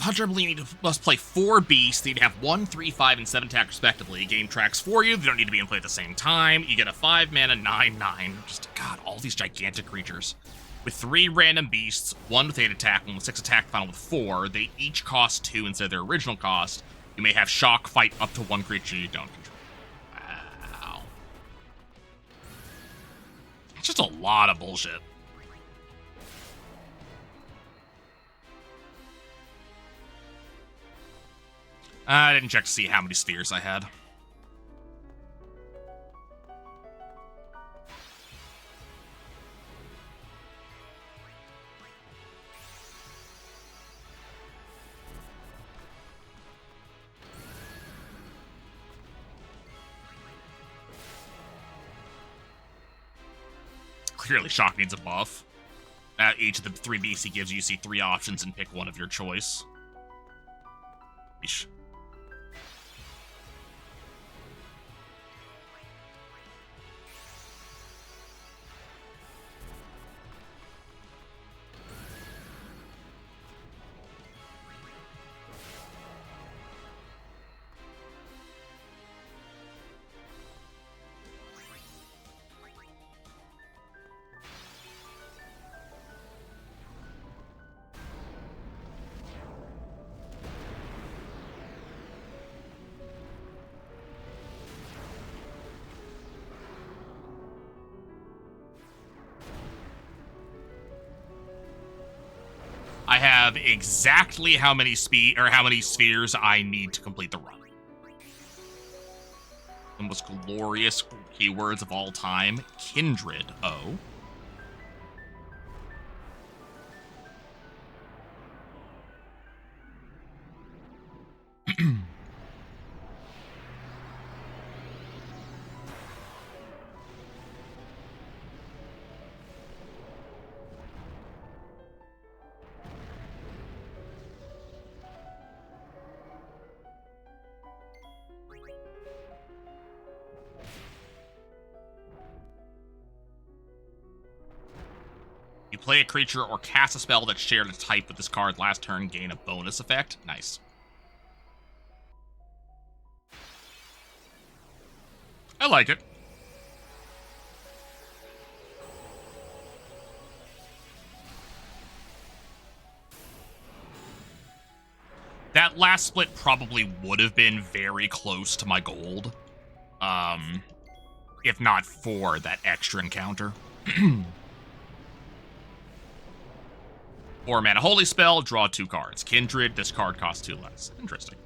Hunter must play 4 beasts. They need to have 1, 3, 5, and 7 attack respectively. Game tracks for you. They don't need to be in play at the same time. You get a 5 mana 9/9. Just, God, all these gigantic creatures. With 3 random beasts, 1 with 8 attack, 1 with 6 attack, final with 4. They each cost 2 instead of their original cost. You may have shock fight up to 1 creature you don't control. Wow. That's just a lot of bullshit. I didn't check to see how many spheres I had. Clearly, Shock needs a buff. At each of the 3 beasts he gives you, see 3 options and pick one of your choice. Eesh. I have exactly how many spheres I need to complete the run. The most glorious keywords of all time. Kindred. Oh. You play a creature or cast a spell that shared a type with this card last turn, gain a bonus effect. Nice. I like it. That last split probably would have been very close to my gold. If not for that extra encounter. 4 mana holy spell, draw 2 cards. Kindred, this card costs 2 less. Interesting.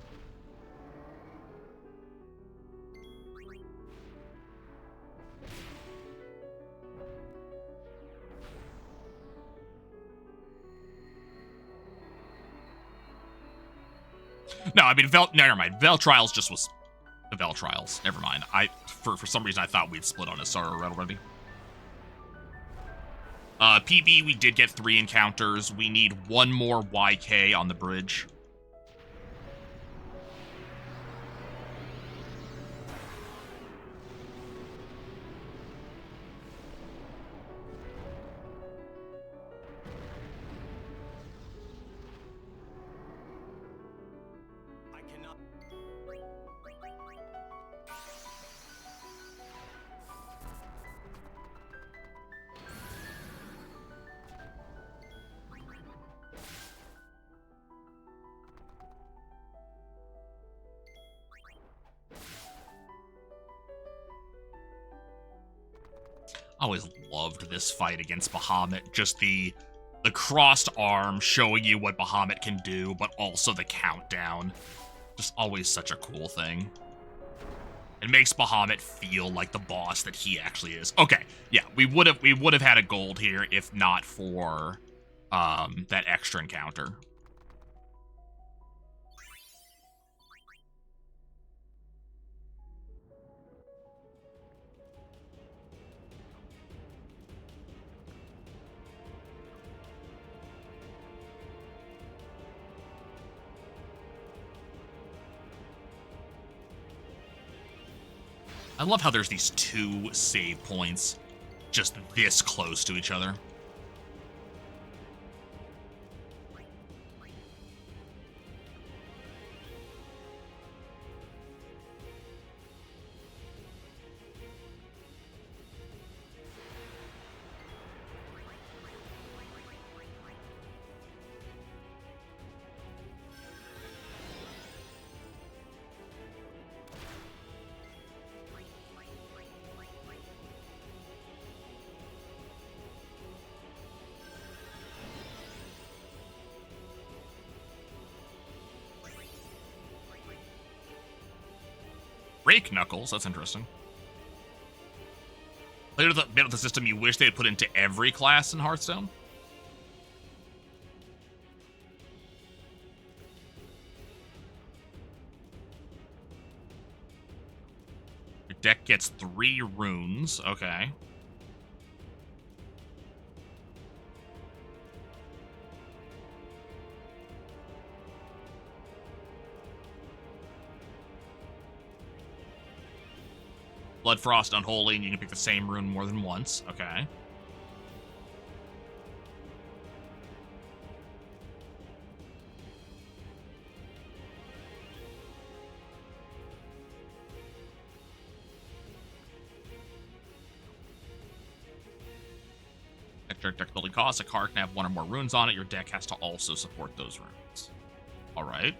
No, I mean, never mind. Vel Trials just was the Vel Trials. Never mind. For some reason, I thought we'd split on a Sorrow already. PB, we did get 3 encounters. We need 1 more YK on the bridge. I cannot. I always loved this fight against Bahamut. Just the crossed arm showing you what Bahamut can do, but also the countdown. Just always such a cool thing. It makes Bahamut feel like the boss that he actually is. Okay, yeah, we would have had a gold here if not for that extra encounter. I love how there's these 2 save points just this close to each other. Rake Knuckles, that's interesting. Play with a bit of the system you wish they had put into every class in Hearthstone. Your deck gets 3 runes. Okay. Blood Frost, Unholy, and you can pick the same rune more than once. Okay. Extra deck building costs. A card can have 1 or more runes on it. Your deck has to also support those runes. All right.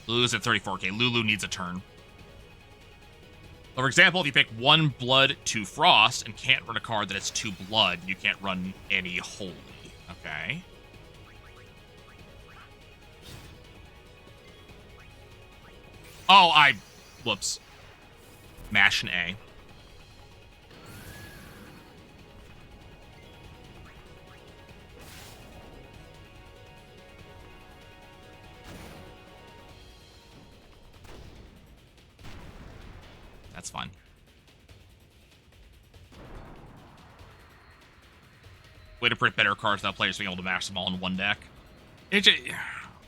Lulu's at 34k. Lulu needs a turn. For example, if you pick 1 blood, 2 frost, and can't run a card that has 2 blood, you can't run any holy. Okay. Oh, whoops. Mash an A. That's fine. Way to print better cards without players being able to mash them all in one deck. It just,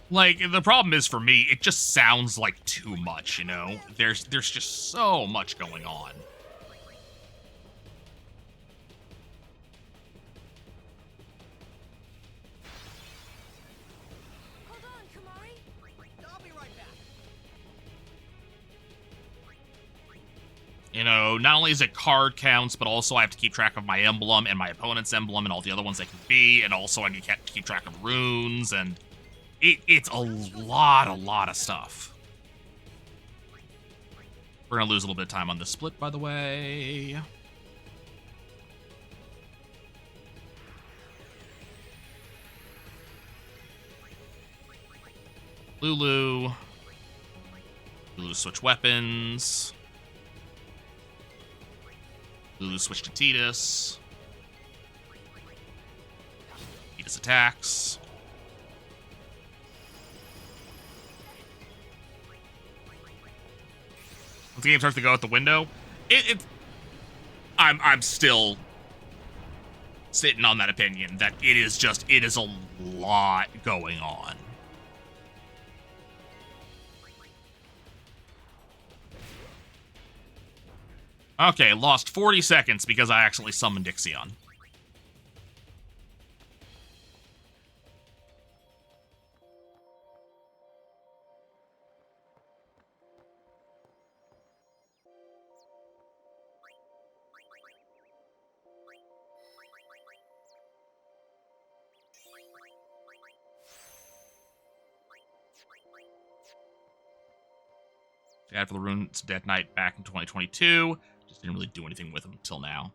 like, the problem is for me, it just sounds like too much, you know? There's just so much going on. Hold on, Kamari. I'll be right back. You know, not only is it card counts, but also I have to keep track of my emblem and my opponent's emblem and all the other ones they can be, and also I need to keep track of runes, and it's a lot of stuff. We're gonna lose a little bit of time on this split, by the way. Lulu switch weapons. Lulu switch to Tidus. Tidus attacks. Once the game starts to go out the window, I'm still sitting on that opinion that it is a lot going on. Okay, lost 40 seconds because I accidentally summoned Ixion. Add for the Runes Dead Knight back in 2022. Just didn't really do anything with him until now.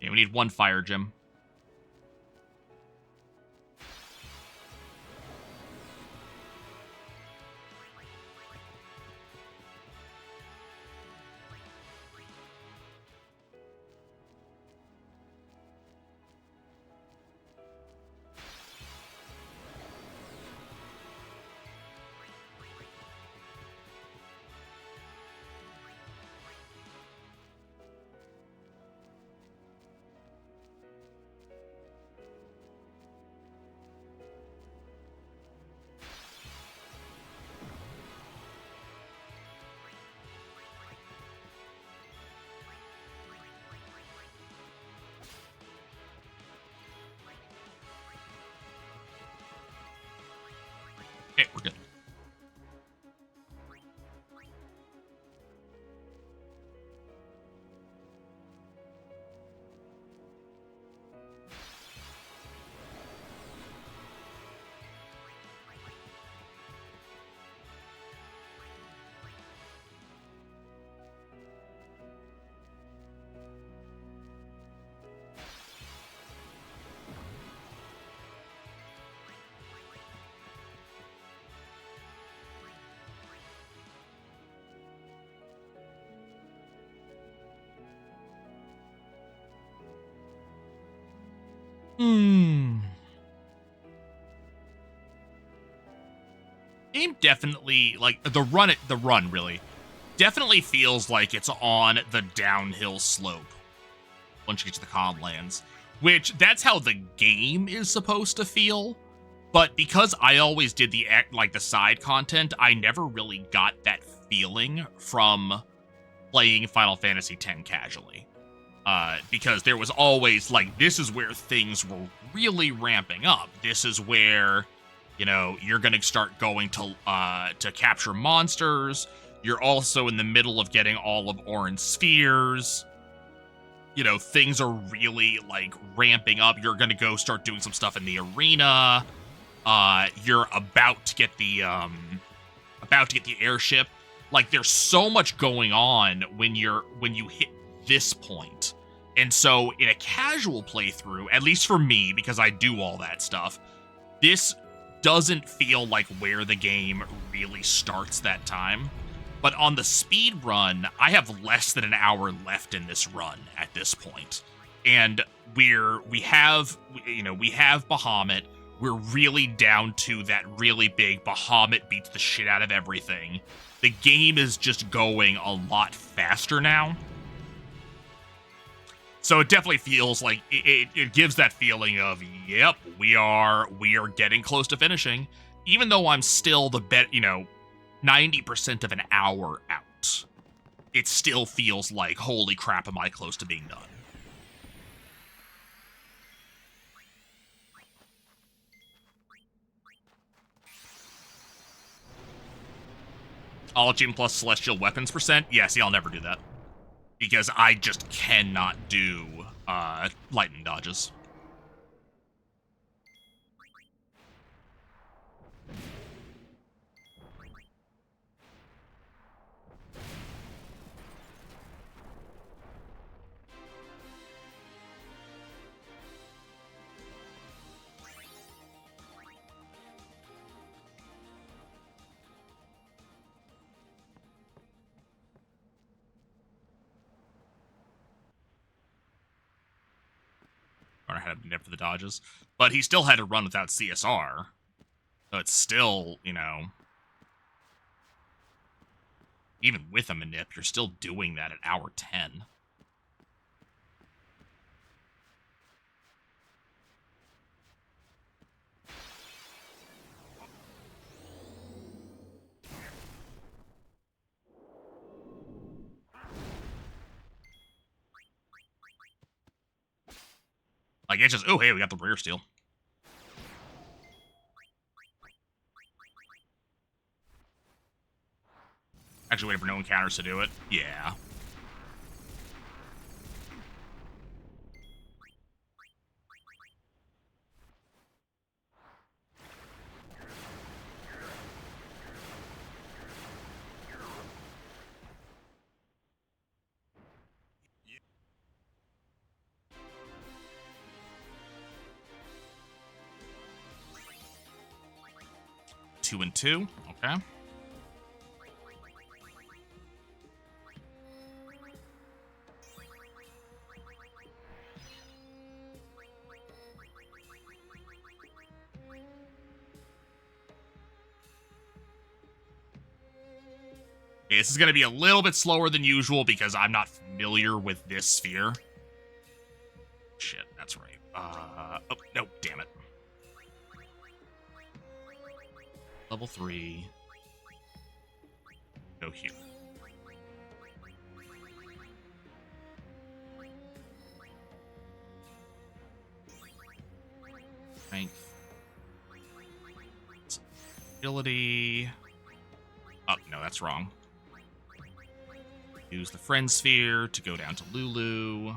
Yeah, we need 1 fire gem. Okay, we're good. Game definitely, like, the run really definitely feels like it's on the downhill slope once you get to the Comlands, which that's how the game is supposed to feel. But because I always did the side content, I never really got that feeling from playing Final Fantasy X casually. Because there was always like, this is where things were really ramping up. This is where, you know, you're gonna start going to capture monsters. You're also in the middle of getting all of Orange Spheres. You know, things are really like ramping up. You're gonna go start doing some stuff in the arena. You're about to get the airship. Like, there's so much going on when you hit this point. And so in a casual playthrough, at least for me, because I do all that stuff, this doesn't feel like where the game really starts that time. But on the speed run, I have less than an hour left in this run at this point. And we have Bahamut. We're really down to that really big Bahamut beats the shit out of everything. The game is just going a lot faster now. So it definitely feels like it gives that feeling of, yep, we are getting close to finishing, even though I'm still 90% of an hour out. It still feels like, holy crap, am I close to being done? Ologium plus Celestial Weapons %? Yeah, see, I'll never do that. Because I just cannot do lightning dodges. Or I had a nip for the dodges. But he still had to run without CSR. So it's still, you know, even with a manip, you're still doing that at hour 10. Like, it's just, oh, hey, we got the rear steal. Actually waiting for no encounters to do it. Yeah. Two and two. Okay. This is going to be a little bit slower than usual because I'm not familiar with this sphere. Shit, that's right. Oh, no, damn it. Level 3. Go here. Strength. Agility. Oh, no, that's wrong. Use the Friend Sphere to go down to Lulu.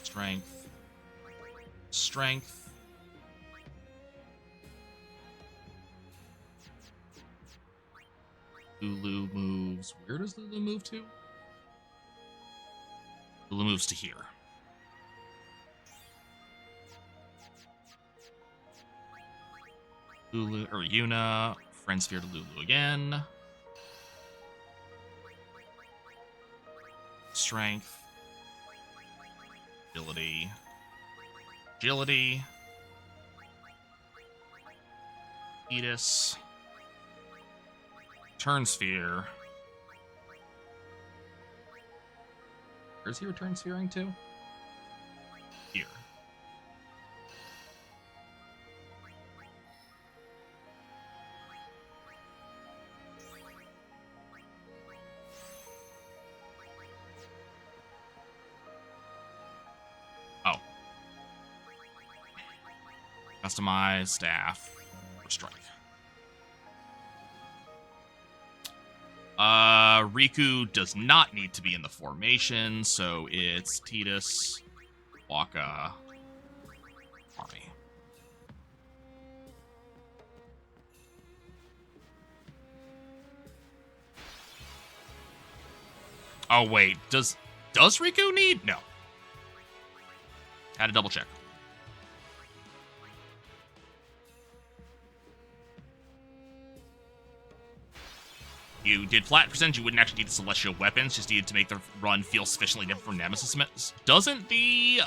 Strength. Strength. Lulu moves. Where does Lulu move to? Lulu moves to here. Lulu or Yuna. Friend Sphere to Lulu again. Strength. Agility. Agility. Edis. Turn Sphere. Where's he return spheering to? Here. Oh. Customize staff for strike. Riku does not need to be in the formation, so it's Tidus, Waka, Army. Oh wait, does Riku need? No. Had to double check. You did flat percentage, you wouldn't actually need the celestial weapons, just needed to make the run feel sufficiently different from Nemesis. Doesn't the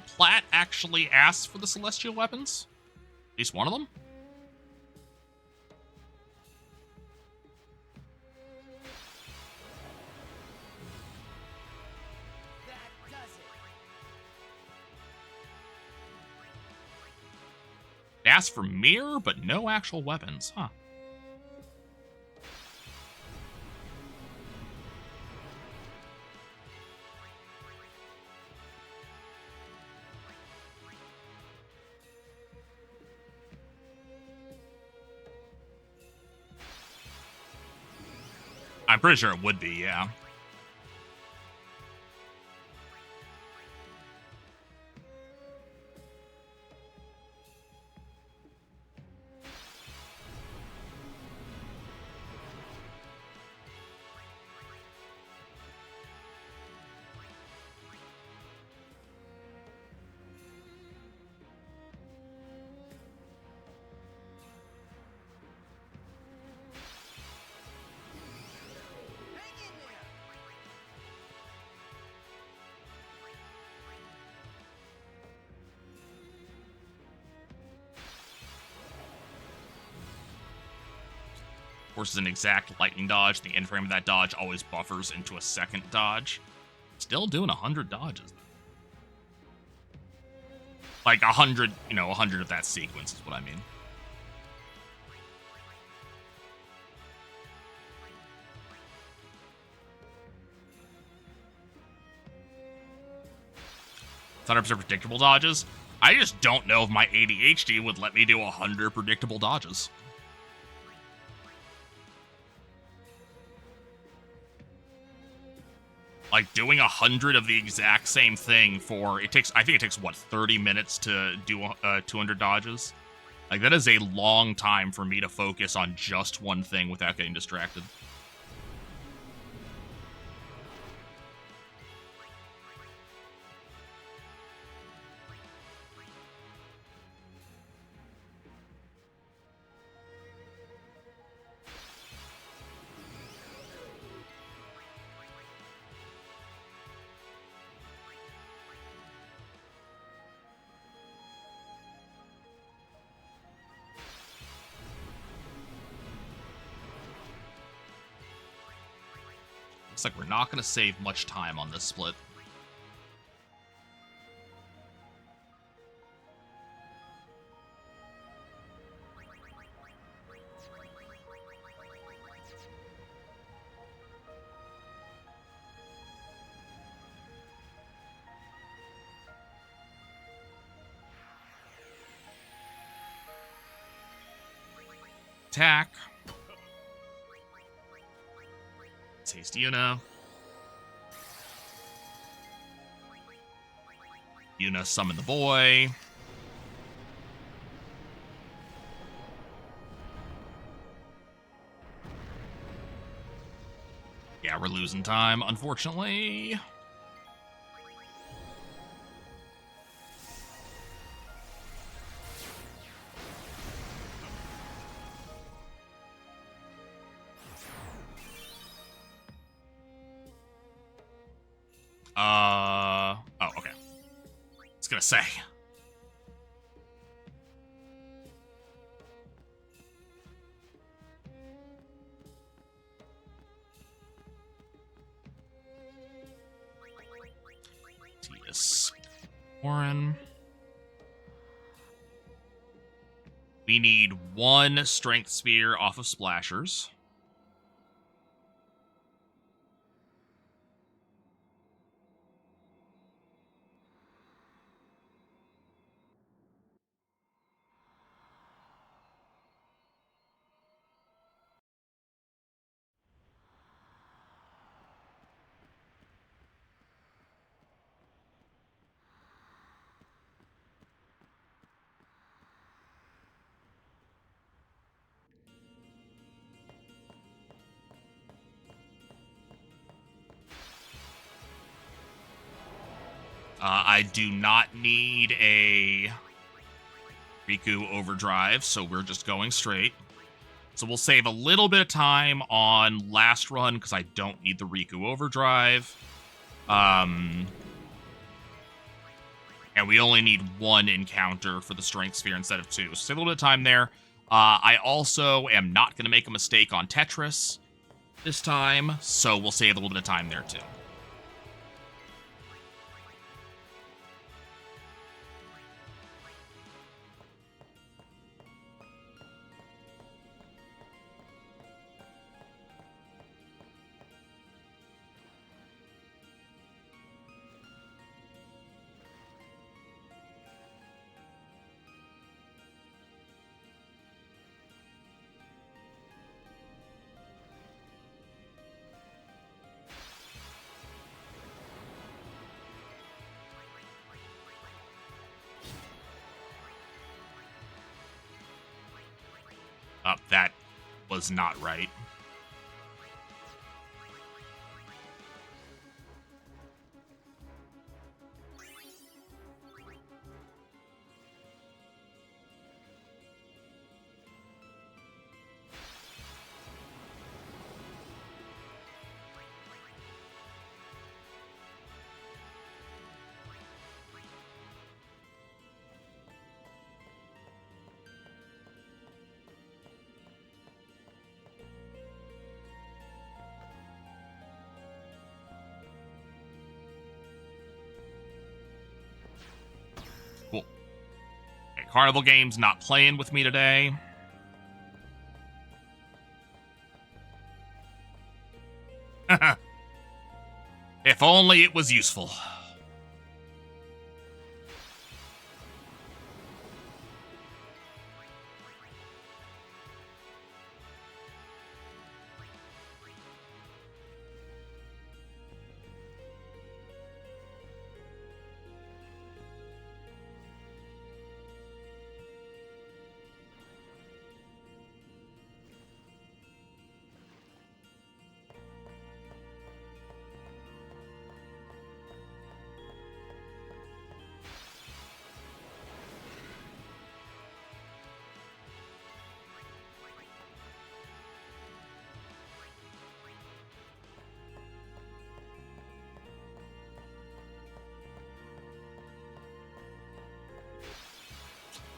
plat actually ask for the celestial weapons? At least one of them? That does it. It asks for mirror, but no actual weapons, huh? I'm pretty sure it would be, yeah. Of course, is an exact lightning dodge. The end frame of that dodge always buffers into a second dodge. Still doing 100 dodges. Like 100, 100 of that sequence is what I mean. It's 100% predictable dodges. I just don't know if my ADHD would let me do 100 predictable dodges. Like, doing 100 of the exact same thing I think it takes, what, 30 minutes to do 200 dodges? Like, that is a long time for me to focus on just one thing without getting distracted. Looks like we're not going to save much time on this split. attack. Let's haste Yuna. Yuna summon the boy. Yeah, we're losing time, unfortunately. Oh, okay. I was gonna say. T.S. Warren. We need one strength sphere off of splashers. I do not need a Riku overdrive, so we're just going straight. So we'll save a little bit of time on last run because I don't need the Riku overdrive. And we only need one encounter for the strength sphere instead of two. So save a little bit of time there. I also am not going to make a mistake on Tetris this time, so we'll save a little bit of time there too. That was not right. Cool. Okay, Carnival Games not playing with me today. If only it was useful.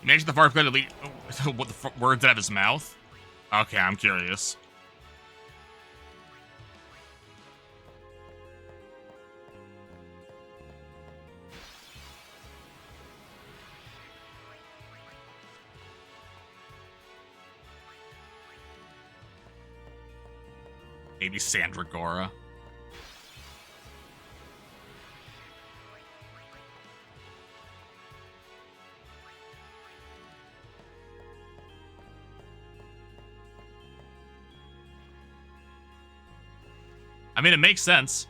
Imagine the fart could delete what the words out of his mouth. Okay, I'm curious. Maybe Sandra Gora. I mean, it makes sense.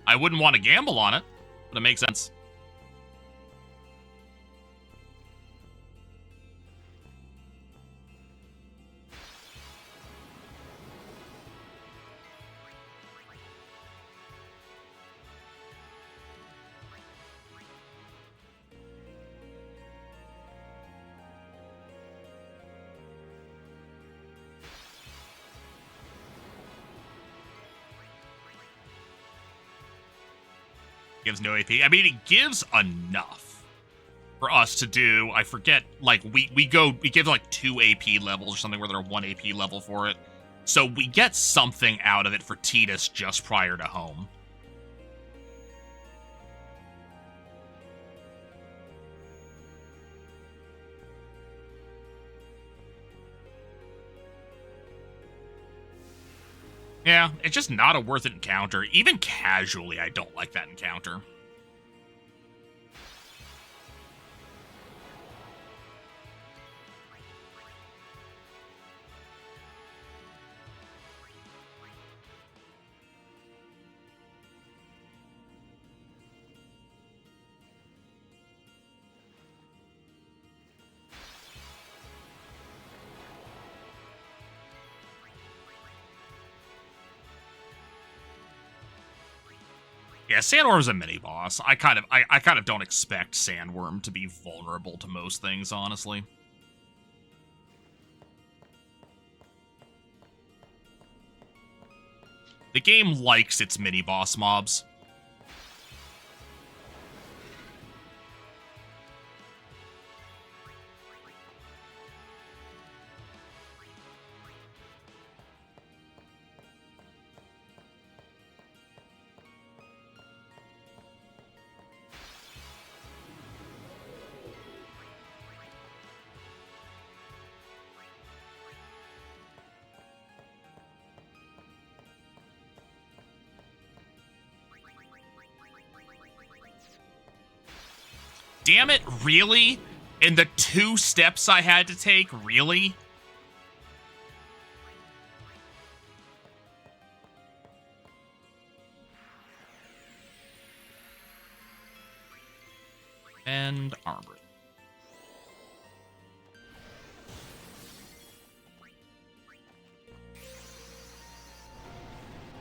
I wouldn't want to gamble on it, but it makes sense. Gives no AP. I mean, it gives enough for us to do. I forget, like, we give like 2 AP levels or something where there's 1 AP level for it. So we get something out of it for Tidus just prior to home. Yeah, it's just not a worth it encounter. Even casually, I don't like that encounter. Yeah, Sandworm's a mini boss. I kind of don't expect Sandworm to be vulnerable to most things, honestly. The game likes its mini boss mobs. Damn it, really? In the 2 steps I had to take, really? And armor.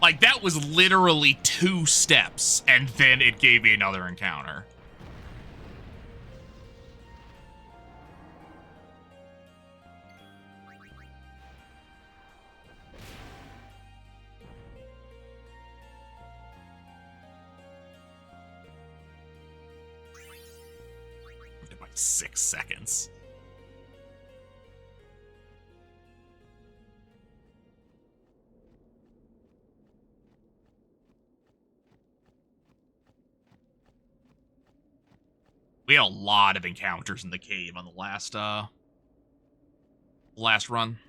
Like, that was literally 2 steps, and then it gave me another encounter. By 6 seconds. We had a lot of encounters in the cave on the last run.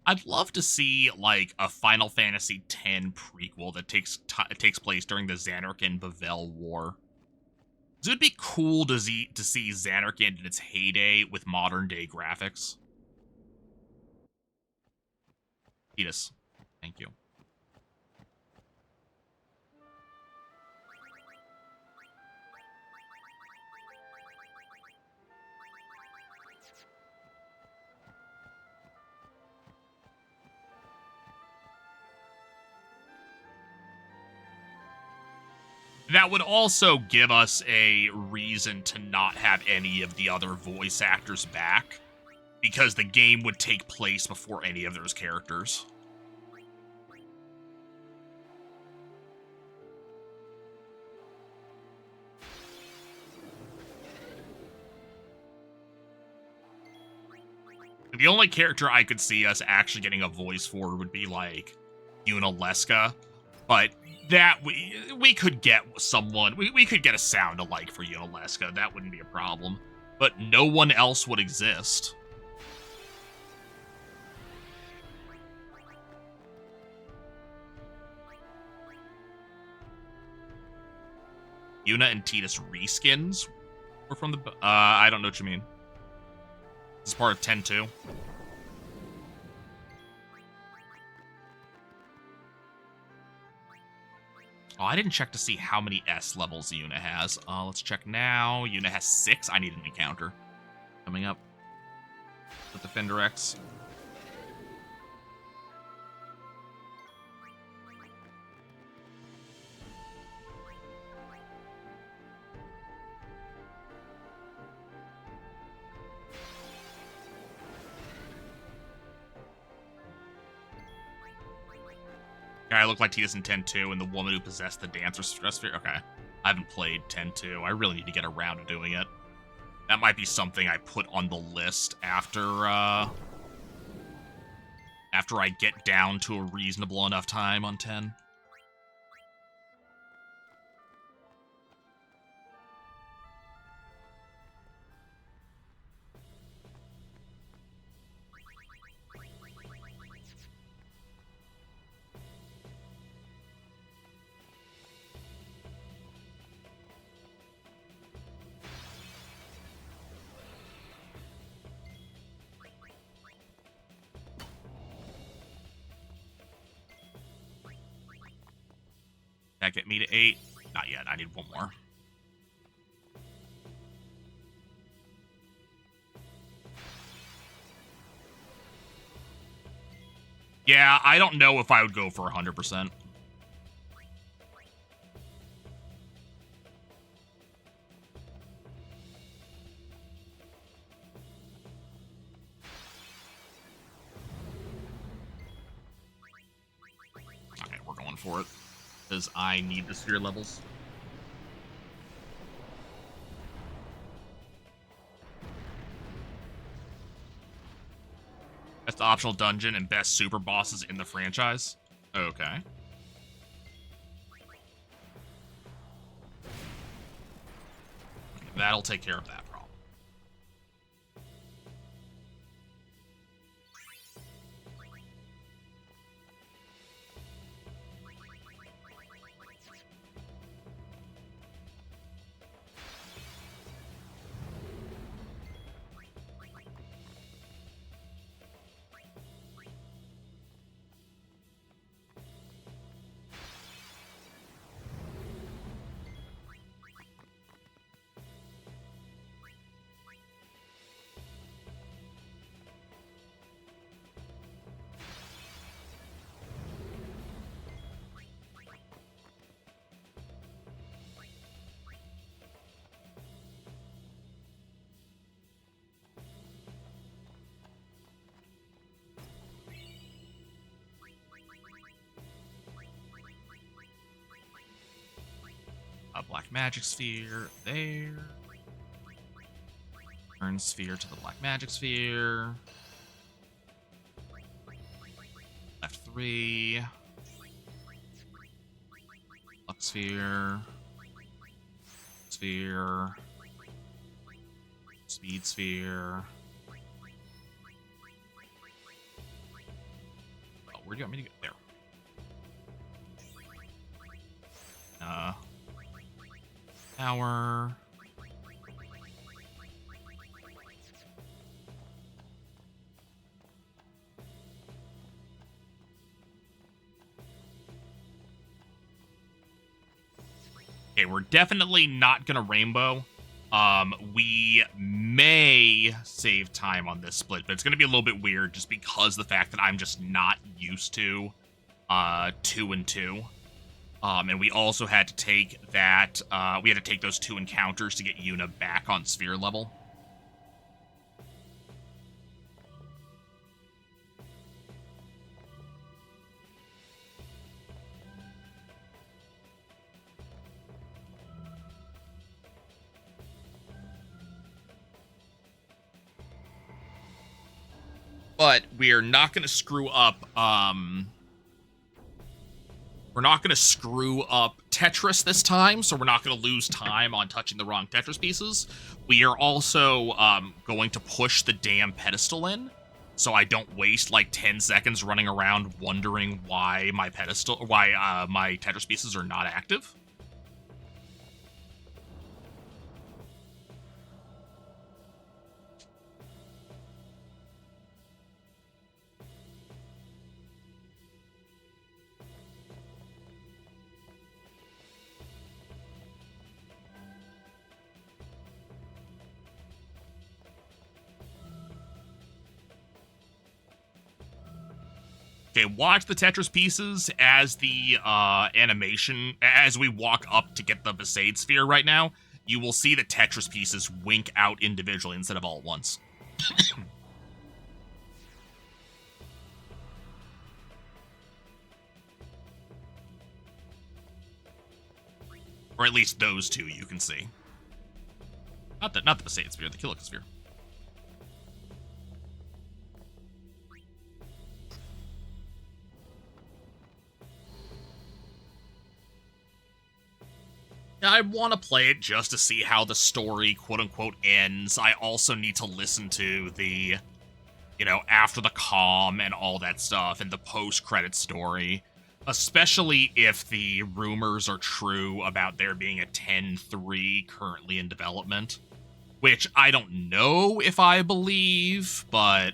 I'd love to see, like, a Final Fantasy X prequel that takes place during the Xanarkand Bavel War. It would be cool to see Xanarkand in its heyday with modern-day graphics. Tidus, thank you. That would also give us a reason to not have any of the other voice actors back, because the game would take place before any of those characters. The only character I could see us actually getting a voice for would be, like, Yuna, but that we could get someone, we could get a sound alike for Yuna. That wouldn't be a problem, but no one else would exist. Yuna and Tidus reskins were from the... I don't know what you mean. This is part of 10-2. Oh, I didn't check to see how many S levels Yuna has. Let's check now. Yuna has 6. I need an encounter coming up with Defender X. I look like Tidus in 10-2 and the woman who possessed the dancer sphere. Okay. I haven't played 10-2. I really need to get around to doing it. That might be something I put on the list after I get down to a reasonable enough time on 10. That get me to 8? Not yet. I need one more. Yeah, I don't know if I would go for 100%. Okay, we're going for it. Because I need the sphere levels. Best optional dungeon and best super bosses in the franchise. Okay. That'll take care of that problem. A black magic sphere there. Turn sphere to the black magic sphere. Left 3. Lux sphere. Sphere. Speed sphere. Oh, where do you want me to go? There. Power. Okay, we're definitely not gonna rainbow. We may save time on this split, but it's gonna be a little bit weird just because of the fact that I'm just not used to 2 and 2. And we also had to take that, we had to take those 2 encounters to get Yuna back on sphere level. But we're not going to screw up, we're not going to screw up Tetris this time, so we're not going to lose time on touching the wrong Tetris pieces. We are also going to push the damn pedestal in, so I don't waste like 10 seconds running around wondering why my pedestal, my Tetris pieces are not active. Okay, watch the Tetris pieces as the animation, as we walk up to get the Visade Sphere right now. You will see the Tetris pieces wink out individually instead of all at once. Or at least those two you can see. Not the Visade Sphere, the Kilika Sphere. I want to play it just to see how the story, quote-unquote, ends. I also need to listen to the, after the calm and all that stuff, and the post-credit story. Especially if the rumors are true about there being a 10-3 currently in development. Which I don't know if I believe, but...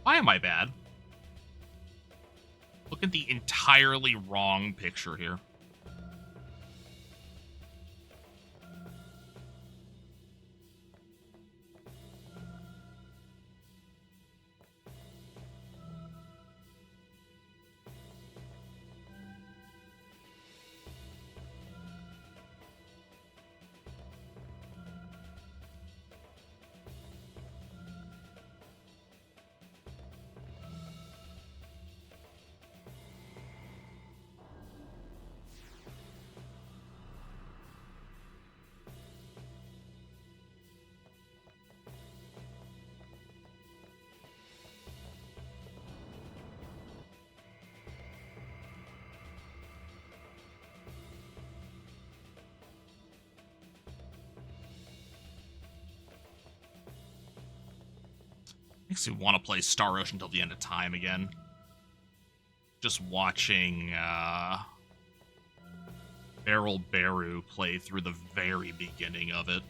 Why am I bad? Look at the entirely wrong picture here. Makes me want to play Star Ocean until the end of time again. Just watching Beryl Baru play through the very beginning of it.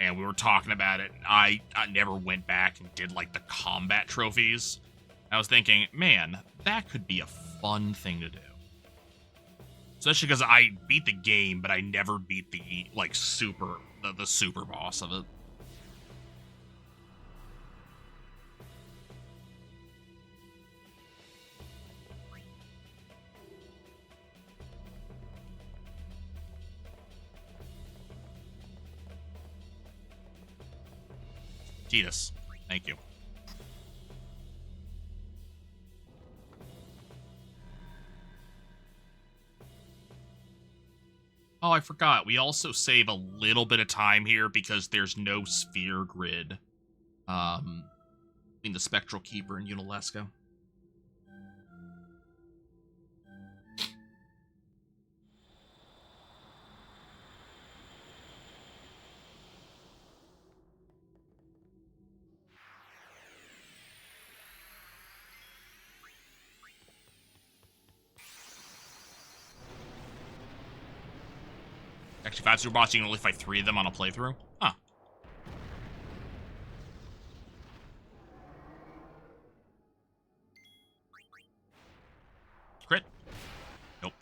And we were talking about it. I never went back and did like the combat trophies. I was thinking, man, that could be a fun thing to do. Especially because I beat the game, but I never beat the like the super boss of it. Titus, thank you. Oh, I forgot. We also save a little bit of time here because there's no sphere grid in the Spectral Keeper and Unalesco. Actually, 5 super boss, you can only fight 3 of them on a playthrough? Huh. Crit? Nope.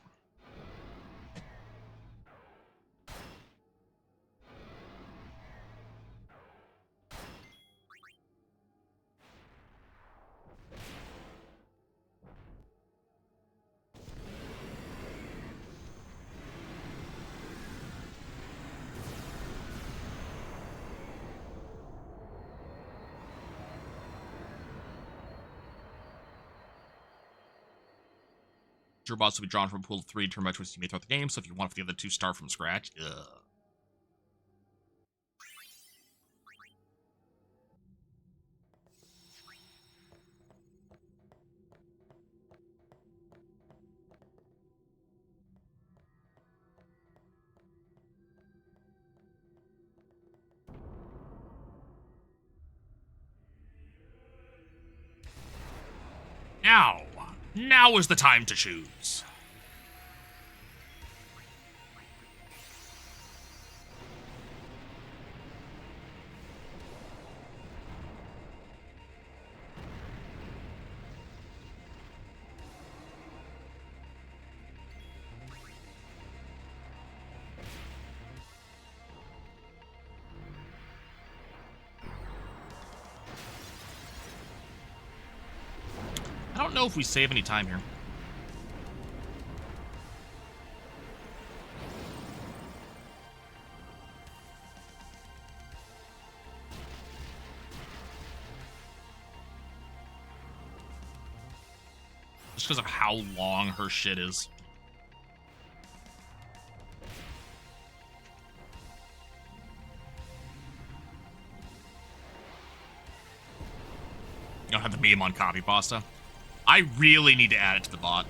Your boss will be drawn from a pool of 3 turn by twists you made throughout the game, so if you want the other 2, start from scratch. Ugh. Now is the time to choose. I don't know if we save any time here. Just because of how long her shit is. You don't have the meme on copy pasta. I really need to add it to the bot.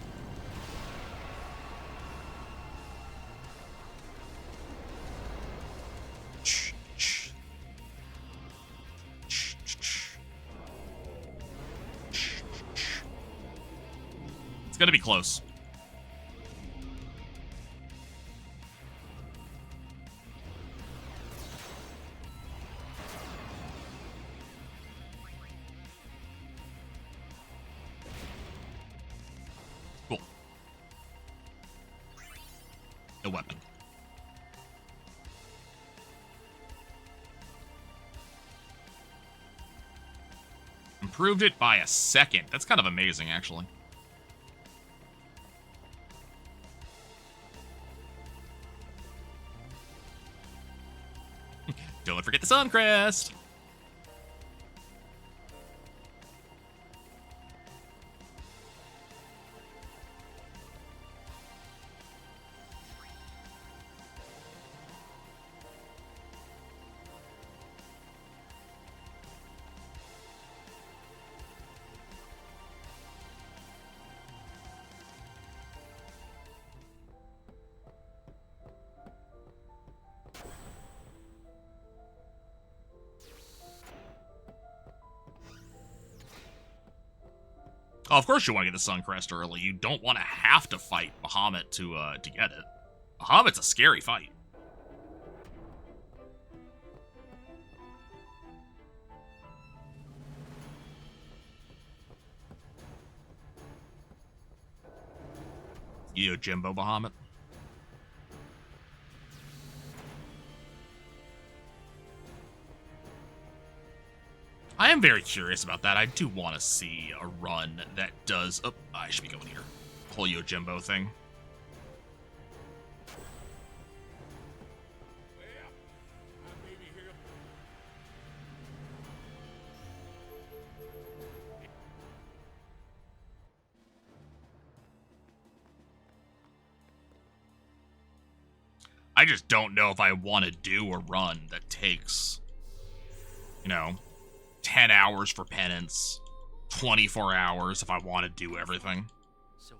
It's gonna be close. Cool. No weapon. Improved it by a second. That's kind of amazing, actually. Don't forget the Sun Crest. Oh, of course you want to get the Sun Crest early. You don't want to have to fight Bahamut to get it. Bahamut's a scary fight. Jimbo Bahamut. I am very curious about that. I do want to see a run that does... Oh, I should be going here. Whole Yojimbo thing. I just don't know if I want to do a run that takes, 10 hours for penance, 24 hours if I want to do everything. So,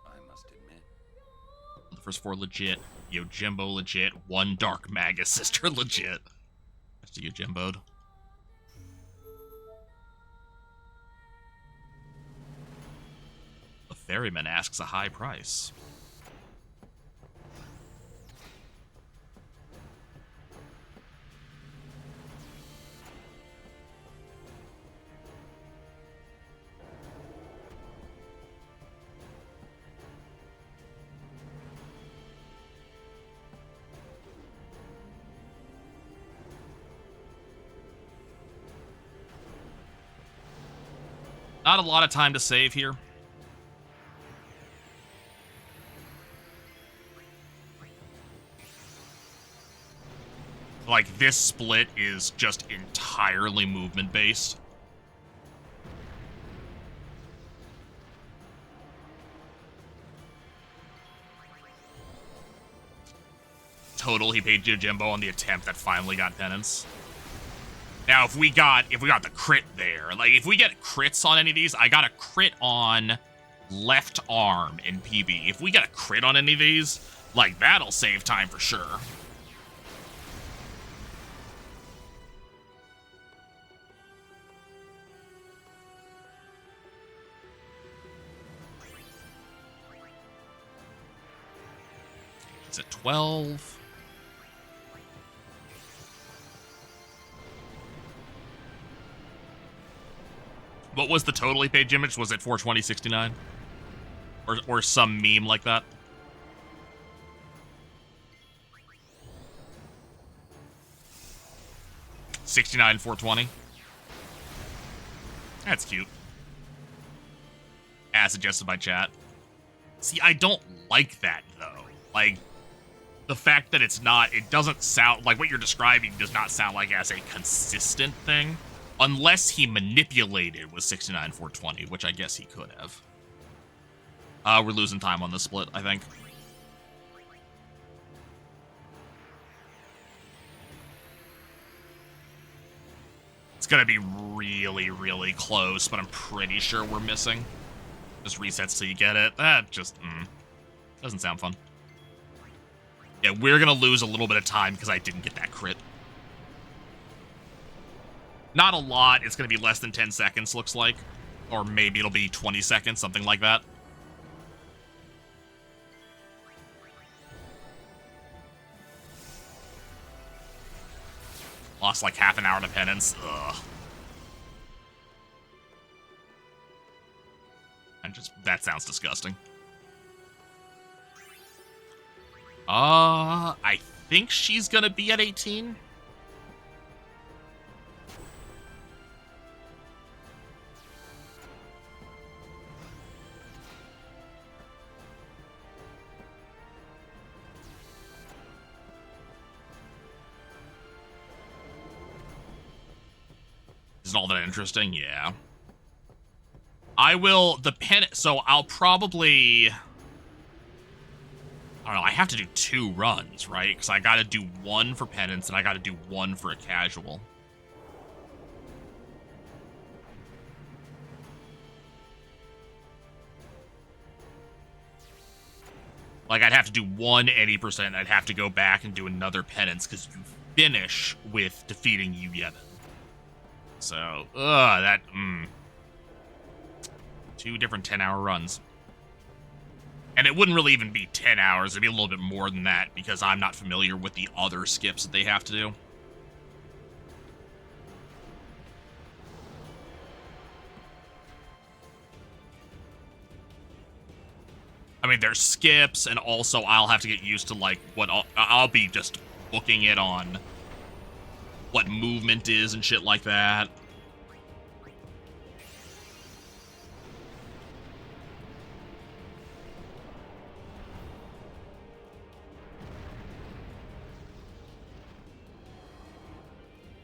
I must admit, The first 4 legit, Yojimbo legit, 1 Dark Magus sister legit. That's the Yojimbo'd. The ferryman asks a high price. Not a lot of time to save here. Like, this split is just entirely movement based. Total, he paid Jimbo on the attempt that finally got penance. Now, if we got the crit there, like if we get crits on any of these, I got a crit on left arm in PB. If we get a crit on any of these, like that'll save time for sure. It's at 12. What was the totally paid image? Was it 420.69? Or some meme like that? $69 420. That's cute. As suggested by chat. See, I don't like that though. Like the fact that it doesn't sound like what you're describing does not sound like as a consistent thing. Unless he manipulated with 69 420, which I guess he could have. We're losing time on this split, I think. It's gonna be really, really close, but I'm pretty sure we're missing. Just resets till you get it. That just, doesn't sound fun. Yeah, we're gonna lose a little bit of time because I didn't get that crit. Not a lot. It's going to be less than 10 seconds, looks like. Or maybe it'll be 20 seconds, something like that. Lost like half an hour to penance. Ugh. That sounds disgusting. I think she's going to be at 18. Isn't all that interesting? Yeah. I will, so I'll probably, I don't know, I have to do 2 runs, right? Because I gotta do 1 for penance and I gotta do 1 for a casual. Like, I'd have to do 1 any percent, I'd have to go back and do another penance, because you finish with defeating Yuna. So, that, 2 different 10-hour runs. And it wouldn't really even be 10 hours, it'd be a little bit more than that, because I'm not familiar with the other skips that they have to do. I mean, there's skips, and also I'll have to get used to, like, what I'll be just booking it on what movement is and shit like that.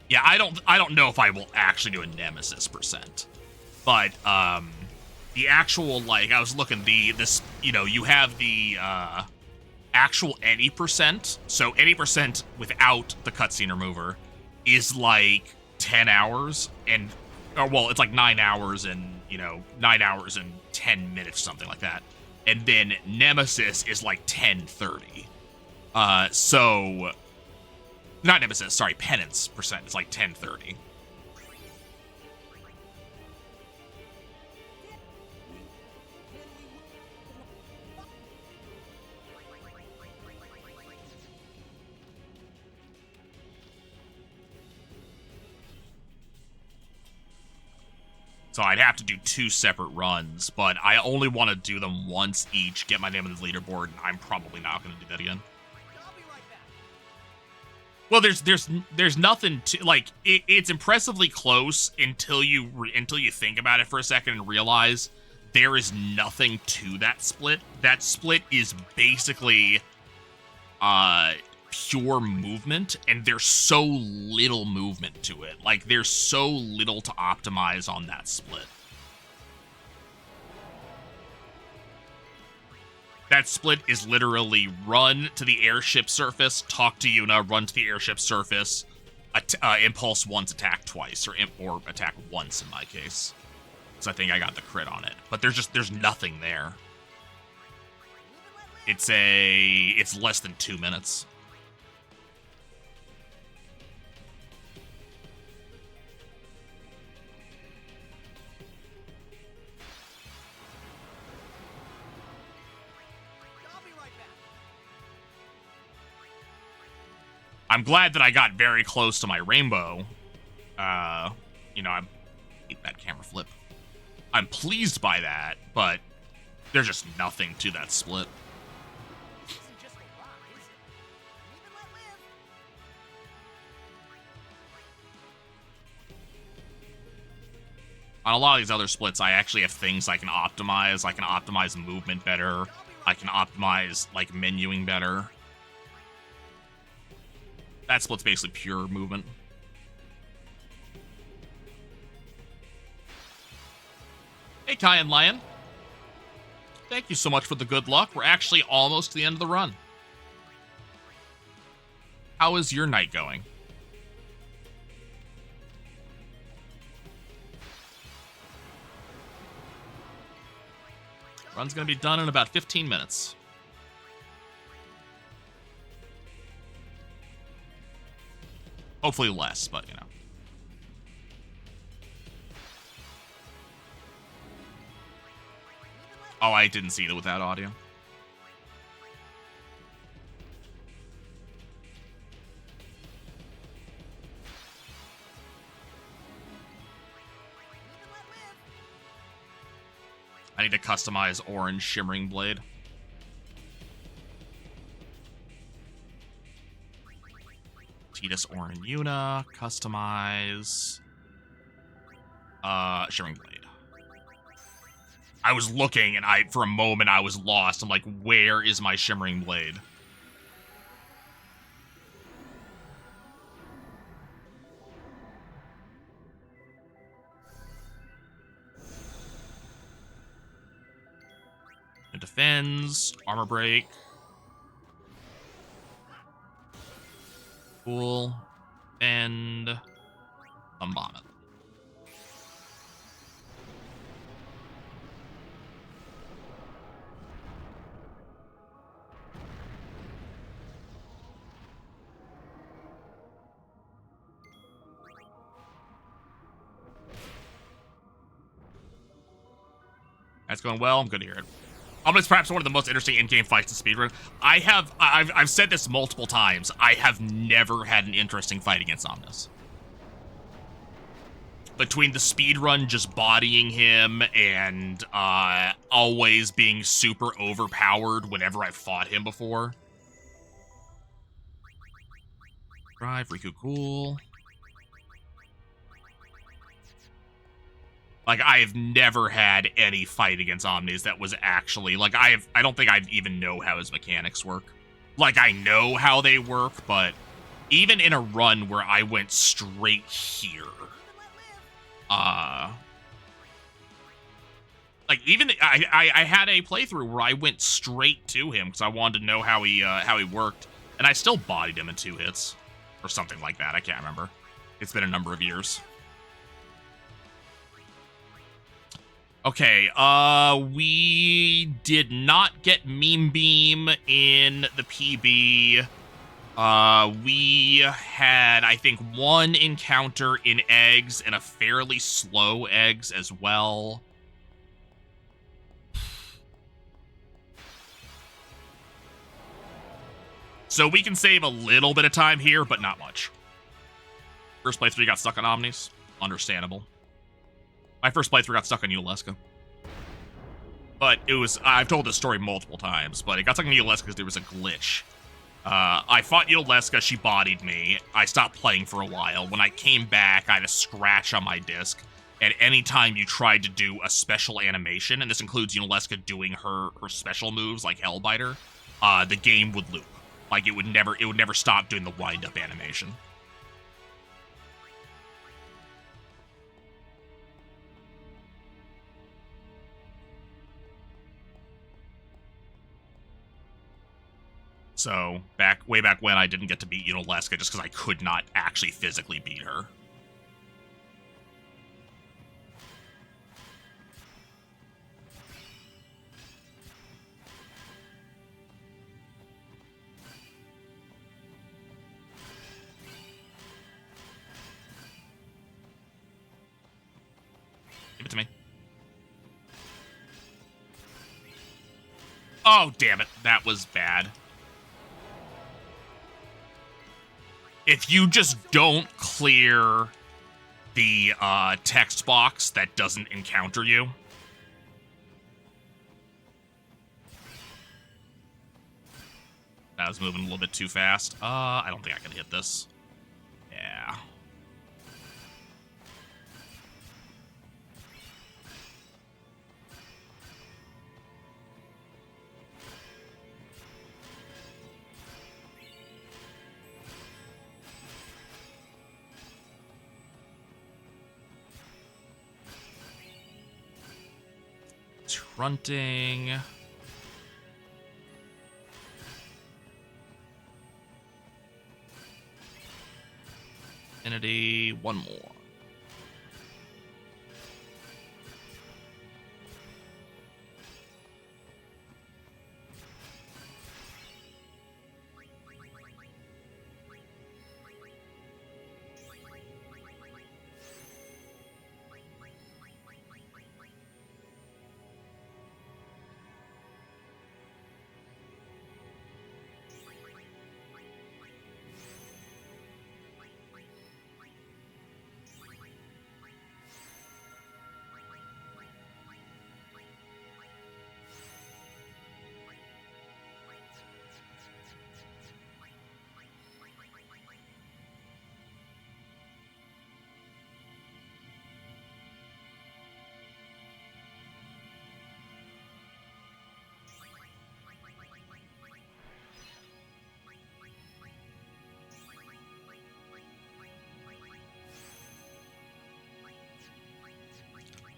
Yeah, I don't know if I will actually do a Nemesis percent. But the actual, like, I was looking, this, you know, you have the actual any percent. So any percent without the cutscene remover is like 10 hours and, or well, it's like 9 hours and, you know, 9 hours and 10 minutes, something like that. And then Nemesis is like 10:30. So not Nemesis, sorry, Penance percent. It's like 10:30. So I'd have to do 2 separate runs, but I only want to do them once each, get my name on the leaderboard, and I'm probably not going to do that again. Well, there's nothing to, like, it's impressively close until you think about it for a second and realize there is nothing to that split. That split is basically pure movement, and there's so little movement to it. Like, there's so little to optimize on that split. That split is literally run to the airship surface, talk to Yuna, run to the airship surface, impulse once, attack twice, or attack once in my case. So I think I got the crit on it. But there's nothing there. It's less than 2 minutes. I'll be right back. I'm glad that I got very close to my rainbow. You know, I hate that camera flip. I'm pleased by that, but there's just nothing to that split. This isn't just a rock, is it? Live and let live. On a lot of these other splits, I actually have things I can optimize. I can optimize movement better. I can optimize, like, menuing better. That split's basically pure movement. Hey, Kai and Lion. Thank you so much for the good luck. We're actually almost to the end of the run. How is your night going? Run's gonna be done in about 15 minutes. Hopefully less, but you know. Oh, I didn't see that without audio. I need to customize orange shimmering blade. Tidus, Orin, Yuna. Customize. Shimmering blade. I was looking, and for a moment, I was lost. I'm like, where is my shimmering blade? It defends, armor break. Cool. And bomb it. That's going well. I'm good to hear it. Omnis perhaps one of the most interesting in-game fights to speedrun. I've said this multiple times. I have never had an interesting fight against Omnis. Between the speedrun just bodying him and always being super overpowered whenever I've fought him before. Drive, Riku cool. Like, I have never had any fight against Omnis that was actually, like, I don't think I even know how his mechanics work. Like, I know how they work, but even in a run where I went straight here, like, even, I had a playthrough where I went straight to him because I wanted to know how he worked, and I still bodied him in 2 hits, or something like that, I can't remember. It's been a number of years. Okay, we did not get Meme Beam in the PB. We had, I think, 1 encounter in eggs and a fairly slow eggs as well. So we can save a little bit of time here, but not much. First playthrough got stuck on Omnis. Understandable. My first playthrough got stuck on Eulesca. But it was, I've told this story multiple times, but it got stuck on Eulesca because there was a glitch. I fought Eulesca, she bodied me. I stopped playing for a while. When I came back, I had a scratch on my disc. And anytime you tried to do a special animation, and this includes Eulesca doing her special moves like Hellbiter, the game would loop. Like, it would never stop doing the wind-up animation. So, way back when, I didn't get to beat Yunalesca just because I could not actually physically beat her. Give it to me. Oh, damn it. That was bad. If you just don't clear the text box that doesn't encounter you. That was moving a little bit too fast. I don't think I can hit this. Yeah. Trunting. Infinity. One more.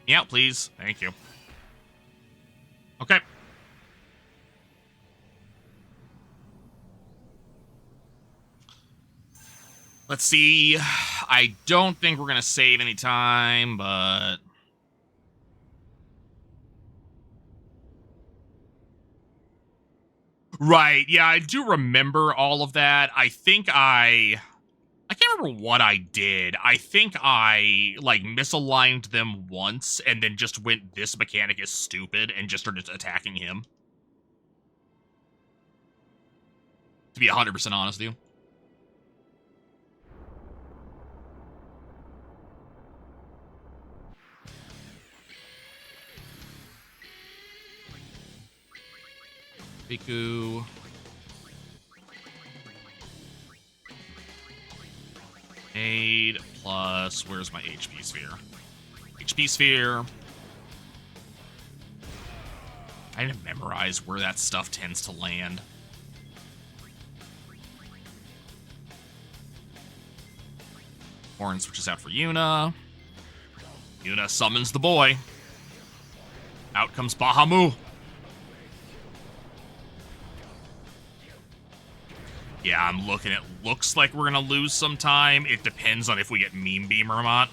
Yeah, please. Thank you. Okay. Let's see. I don't think we're going to save any time, but... Right. Yeah, I do remember all of that. I can't remember what I did. I think I, like, misaligned them once and then just went, this mechanic is stupid, and just started attacking him. To be 100% honest with you. Riku. Aid plus, where's my HP sphere? HP sphere. I didn't memorize where that stuff tends to land. Horn switches out for Yuna. Yuna summons the boy. Out comes Bahamut. Yeah, I'm looking. It looks like we're going to lose some time. It depends on if we get Meme Beam or not.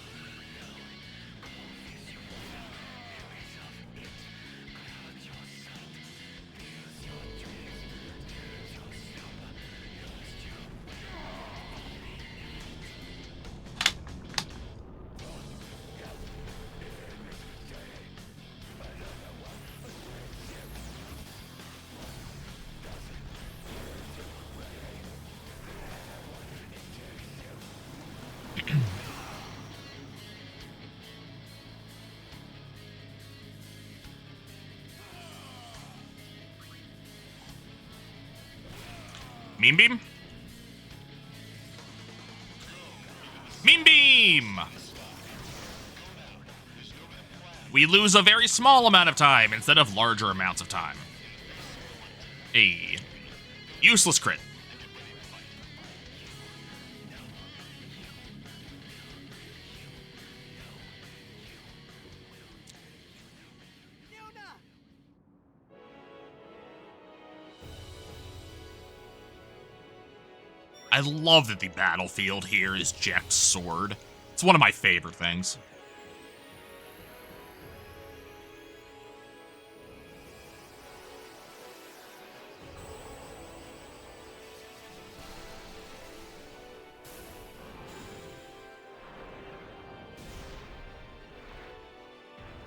Meme Beam? Meme Beam! We lose a very small amount of time instead of larger amounts of time. A useless crit. I love that the battlefield here is Jack's sword. It's one of my favorite things.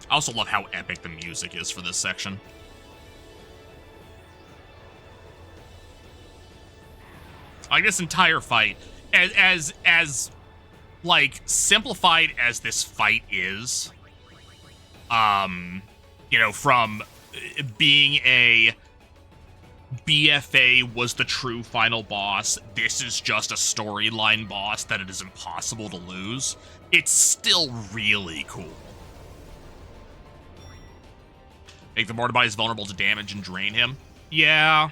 I also love how epic the music is for this section. Like, this entire fight, as like, simplified as this fight is, you know, from being a BFA was the true final boss, this is just a storyline boss that it is impossible to lose, it's still really cool. Make the mortar bodies vulnerable to damage and drain him? Yeah.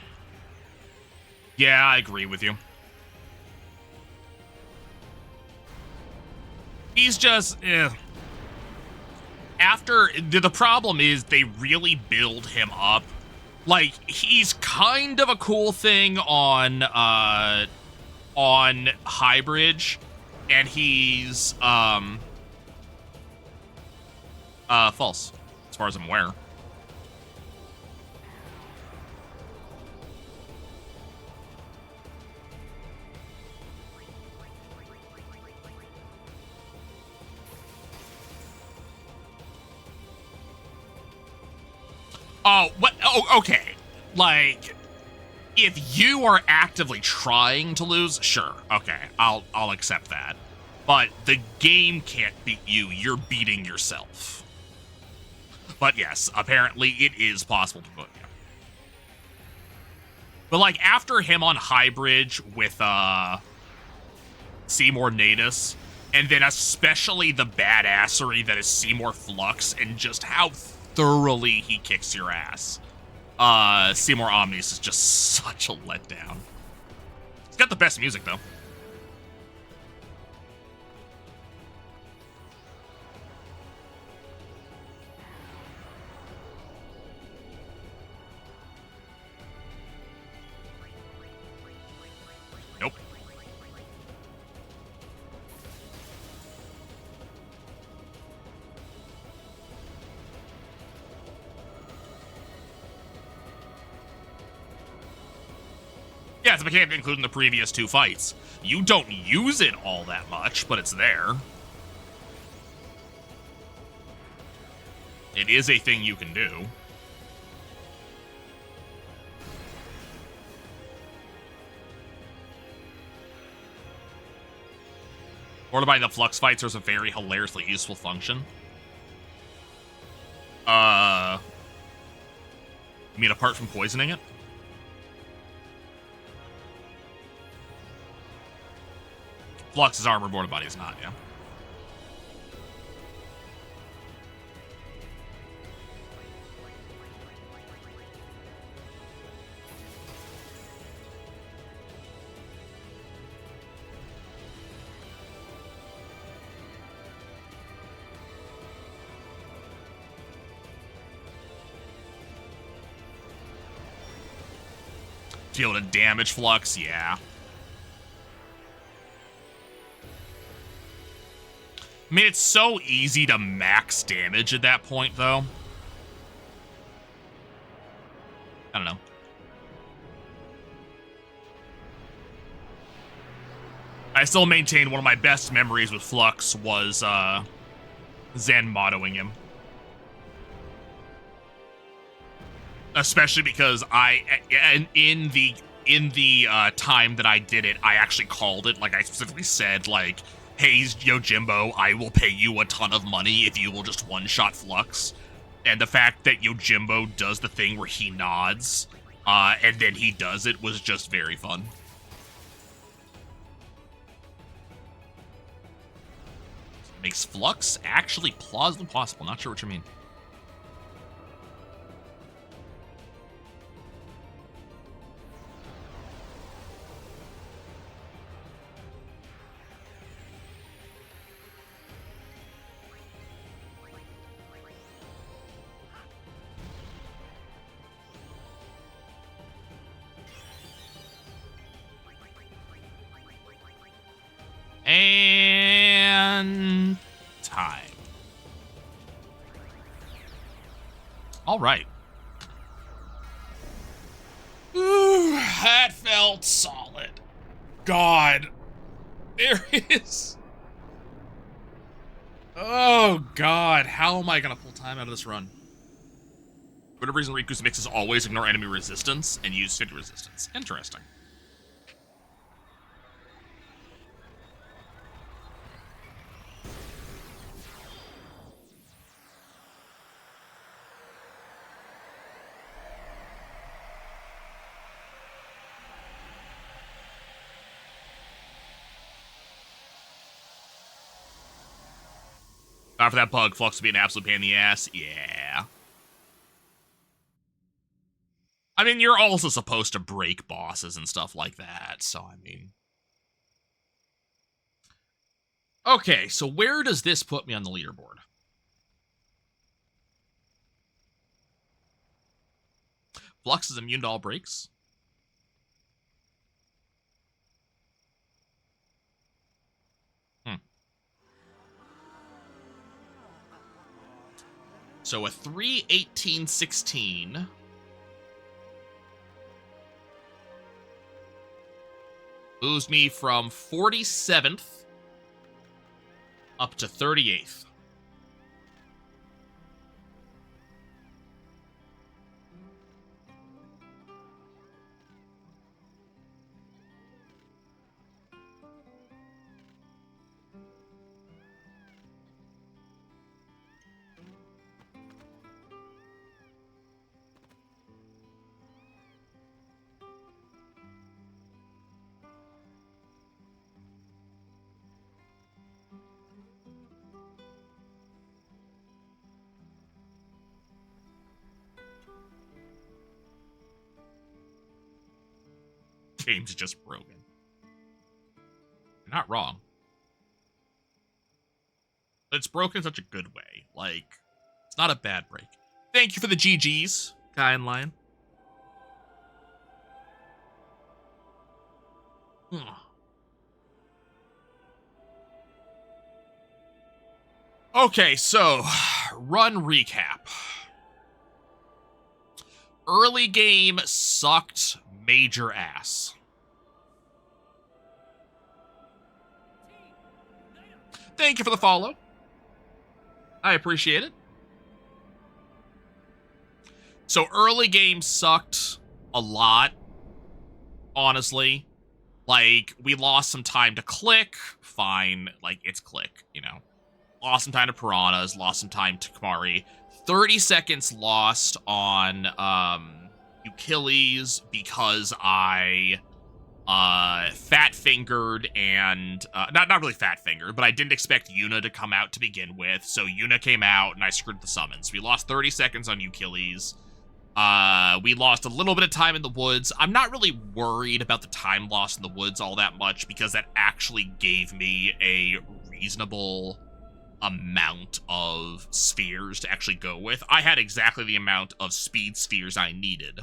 Yeah, I agree with you. He's just, After, the problem is they really build him up. Like, he's kind of a cool thing on High Bridge, and he's, false, as far as I'm aware. Oh, what? Oh, okay. Like, if you are actively trying to lose, sure. Okay, I'll accept that. But the game can't beat you. You're beating yourself. But yes, apparently it is possible to put you. But like, after him on High Bridge with Seymour Natus, and then especially the badassery that is Seymour Flux, and just how thoroughly he kicks your ass. Seymour Omnis is just such a letdown. It's got the best music, though. Nope. Yeah, it's a mechanic included in the previous two fights. You don't use it all that much, but it's there. It is a thing you can do. Or by the Flux fights, there's a very hilariously useful function. You mean apart from poisoning it? Flux's armored mortar body is not, yeah. To be able to damage Flux, yeah. I mean, it's so easy to max damage at that point, though. I don't know. I still maintain one of my best memories with Flux was Zen mottoing him. Especially because in the time that I did it, I actually called it. Like, I specifically said, like, hey, Yojimbo, I will pay you a ton of money if you will just one-shot Flux. And the fact that Yojimbo does the thing where he nods, and then he does it was just very fun. Makes Flux actually plausibly possible. Not sure what you mean. time. All right. Ooh, that felt solid. God. There is... Oh, God. How am I going to pull time out of this run? For whatever reason, Riku's mixes always ignore enemy resistance and use fit resistance. Interesting. Not for that bug, Flux would be an absolute pain in the ass. Yeah. I mean, you're also supposed to break bosses and stuff like that, so I mean... Okay, so where does this put me on the leaderboard? Flux is immune to all breaks. So a 3-18-16 moves me from 47th up to 38th. Game's just broken. You're not wrong. But it's broken in such a good way. Like, it's not a bad break. Thank you for the GGs, Guy in Line. Okay, so, run recap. Early game sucked major ass. Thank you for the follow. I appreciate it. So early game sucked a lot, honestly. Like, we lost some time to click. Fine, like, it's click, you know. Lost some time to Piranhas, lost some time to Kamari. 30 seconds lost on Euchilles because I fat-fingered and not really fat-fingered, but I didn't expect Yuna to come out to begin with, so Yuna came out and I screwed the summons. We lost 30 seconds on Euchilles. We lost a little bit of time in the woods. I'm not really worried about the time lost in the woods all that much because that actually gave me a reasonable amount of spheres to actually go with. I had exactly the amount of speed spheres I needed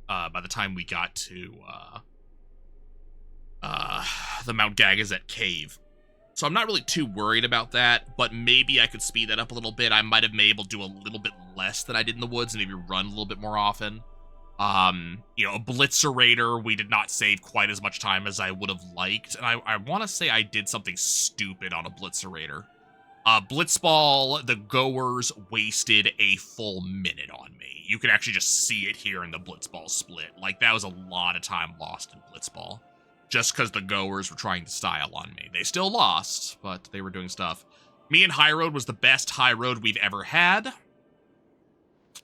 by the time we got to the Mount Gagazet cave. So I'm not really too worried about that, but maybe I could speed that up a little bit. I might have been able to do a little bit less than I did in the woods and maybe run a little bit more often. You know, a Blitzerator, we did not save quite as much time as I would have liked. And I want to say I did something stupid on a Blitzerator. Blitzball, the Goers wasted a full minute on me. You can actually just see it here in the Blitzball split. Like, that was a lot of time lost in Blitzball. Just because the Goers were trying to style on me. They still lost, but they were doing stuff. Me and High Road was the best High Road we've ever had.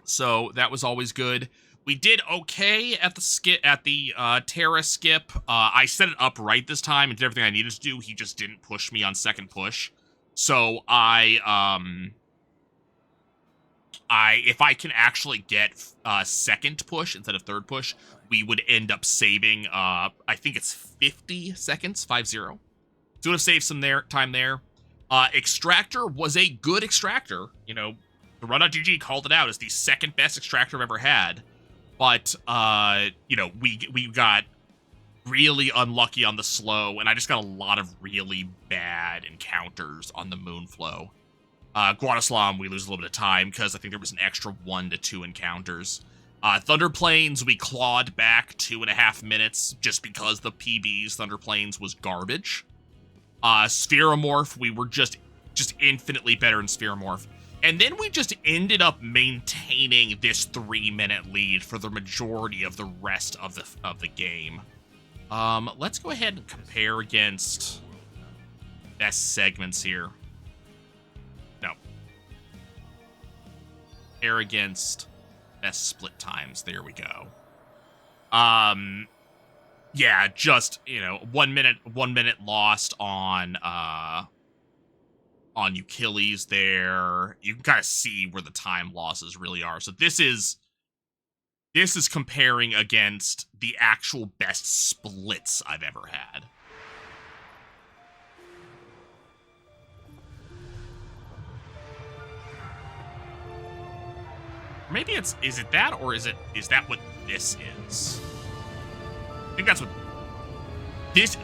So that was always good. We did okay at the Terra skip. I set it up right this time and did everything I needed to do. He just didn't push me on second push. So if I can actually get second push instead of third push, we would end up saving, I think it's 50 seconds, 50. So would have saved some time there. Extractor was a good extractor. You know, the Run.GG called it out as the second best extractor I've ever had. But, you know, we got really unlucky on the slow, and I just got a lot of really bad encounters on the Moonflow. Guadaslam, we lose a little bit of time because I think there was an extra 1 to 2 encounters. Thunder Plains, we clawed back 2.5 minutes just because the PB's Thunder Plains was garbage. Spherimorph, we were just infinitely better in Spherimorph. And then we just ended up maintaining this 3-minute lead for the majority of the rest of the game. Let's go ahead and compare against best segments here. No. Compare against best split times. There we go. Yeah, just, 1 minute lost on Euchilles there. You can kind of see where the time losses really are. So this is comparing against the actual best splits I've ever had. Maybe is it that, or is that what this is? I think that's what this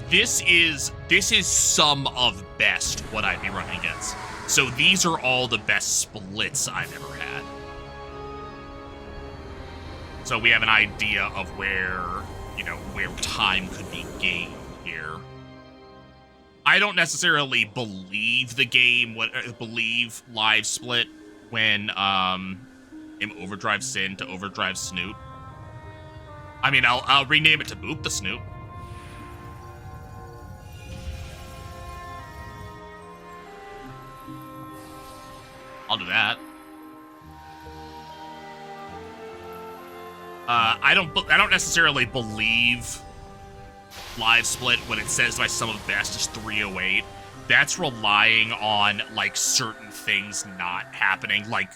is some of best what I'd be running against. So these are all the best splits I've ever had. So we have an idea of where time could be gained here. I don't necessarily believe the game, believe live split when in Overdrive Sin to Overdrive Snoot. I mean, I'll rename it to Boop the Snoot. I'll do that. I don't necessarily believe live split when it says my sum of best is 308. That's relying on like certain things not happening, like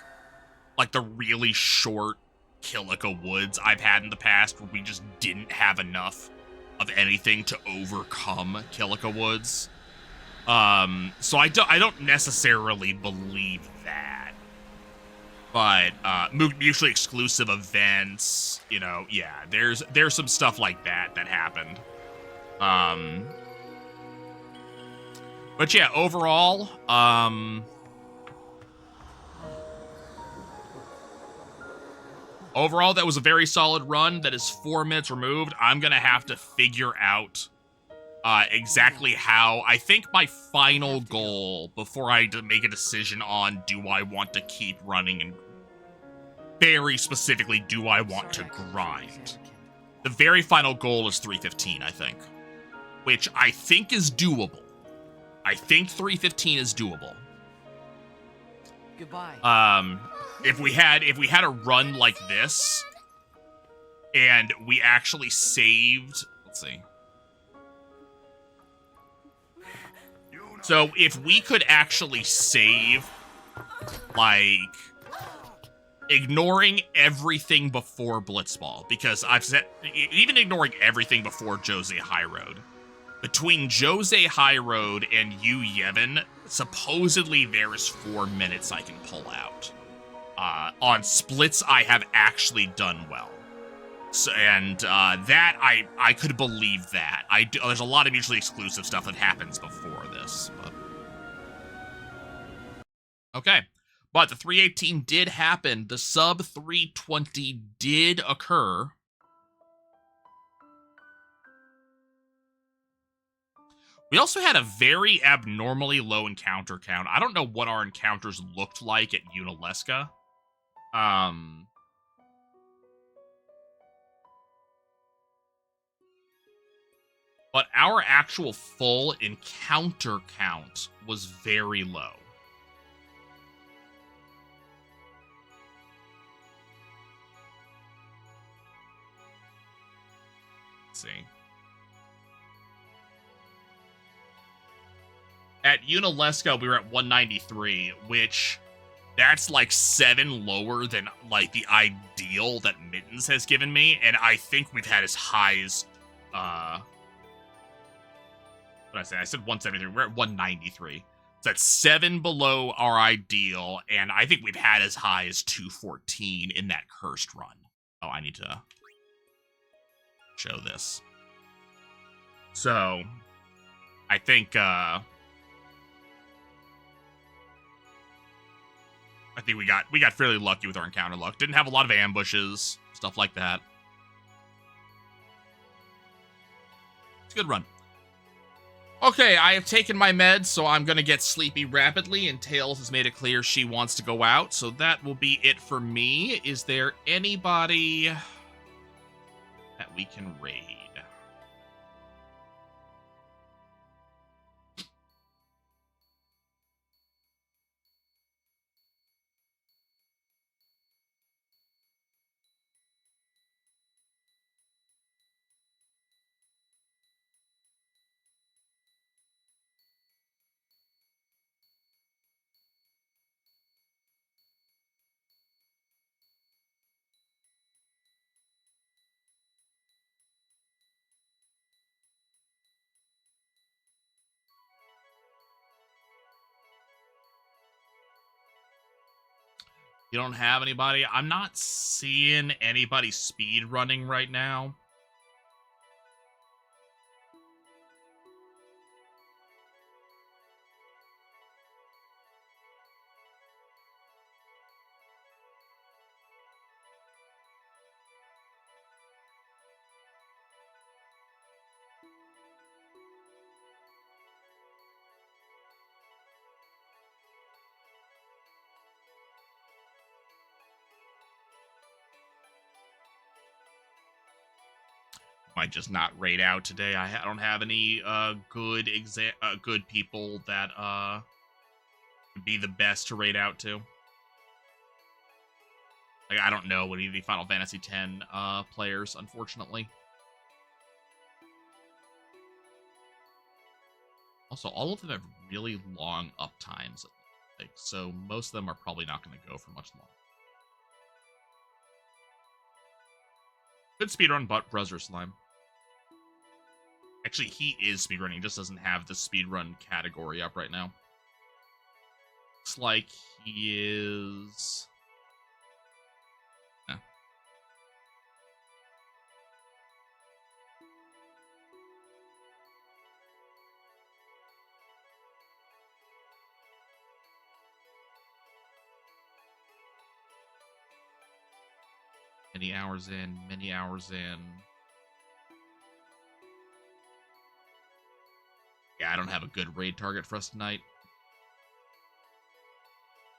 the really short Kilika Woods I've had in the past where we just didn't have enough of anything to overcome Kilika Woods. So I don't necessarily believe that. But mutually exclusive events, yeah, there's some stuff like that happened. But yeah, overall, that was a very solid run. That is 4 minutes removed. I'm gonna have to figure out exactly how. I think my final goal before I make a decision on do I want to keep running, and very specifically, do I want to grind? The very final goal is 315, I think, which I think is doable. I think 315 is doable. Goodbye. If we had a run like this, and we actually saved, let's see. So if we could actually save, like, ignoring everything before Blitzball, because I've said, even ignoring everything before Jose High Road, between Jose High Road and Yu Yevon, supposedly there is 4 minutes I can pull out. On splits, I have actually done well. So, and that, I could believe that. There's a lot of mutually exclusive stuff that happens before this. But. Okay. But the 318 did happen. The sub 320 did occur. We also had a very abnormally low encounter count. I don't know what our encounters looked like at Unaleska. But our actual full encounter count was very low. Let's see. At Unaleska, we were at 193, which that's like 7 lower than like the ideal that Mittens has given me, and I think we've had as high as what did I say? I said 173. We're at 193. So that's 7 below our ideal, and I think we've had as high as 214 in that cursed run. Oh, I need to show this. So, I think we got fairly lucky with our encounter luck. Didn't have a lot of ambushes, stuff like that. It's a good run. Okay, I have taken my meds, so I'm gonna get sleepy rapidly, and Tails has made it clear she wants to go out, so that will be it for me. Is there anybody that we can raid? You don't have anybody? I'm not seeing anybody speed running right now. Might just not raid out today. I don't have any good people that would be the best to raid out to. Like, I don't know any of the Final Fantasy X players, unfortunately. Also, all of them have really long up times, like, so most of them are probably not going to go for much longer. Good speedrun, but Brother Slime. Actually, he is speedrunning, just doesn't have the speedrun category up right now. Looks like he is... Many hours in, many hours in. Yeah, I don't have a good raid target for us tonight.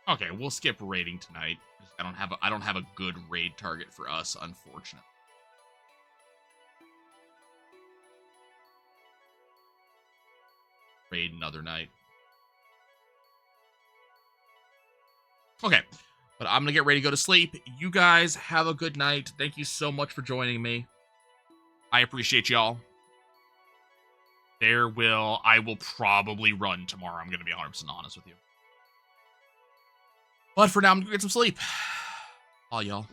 Okay, we'll skip raiding tonight. I don't have a good raid target for us, unfortunately. Raid another night. Okay, but I'm gonna get ready to go to sleep. You guys have a good night. Thank you so much for joining me. I appreciate y'all. I will probably run tomorrow. I'm gonna be 100% honest with you. But for now, I'm gonna get some sleep. All y'all.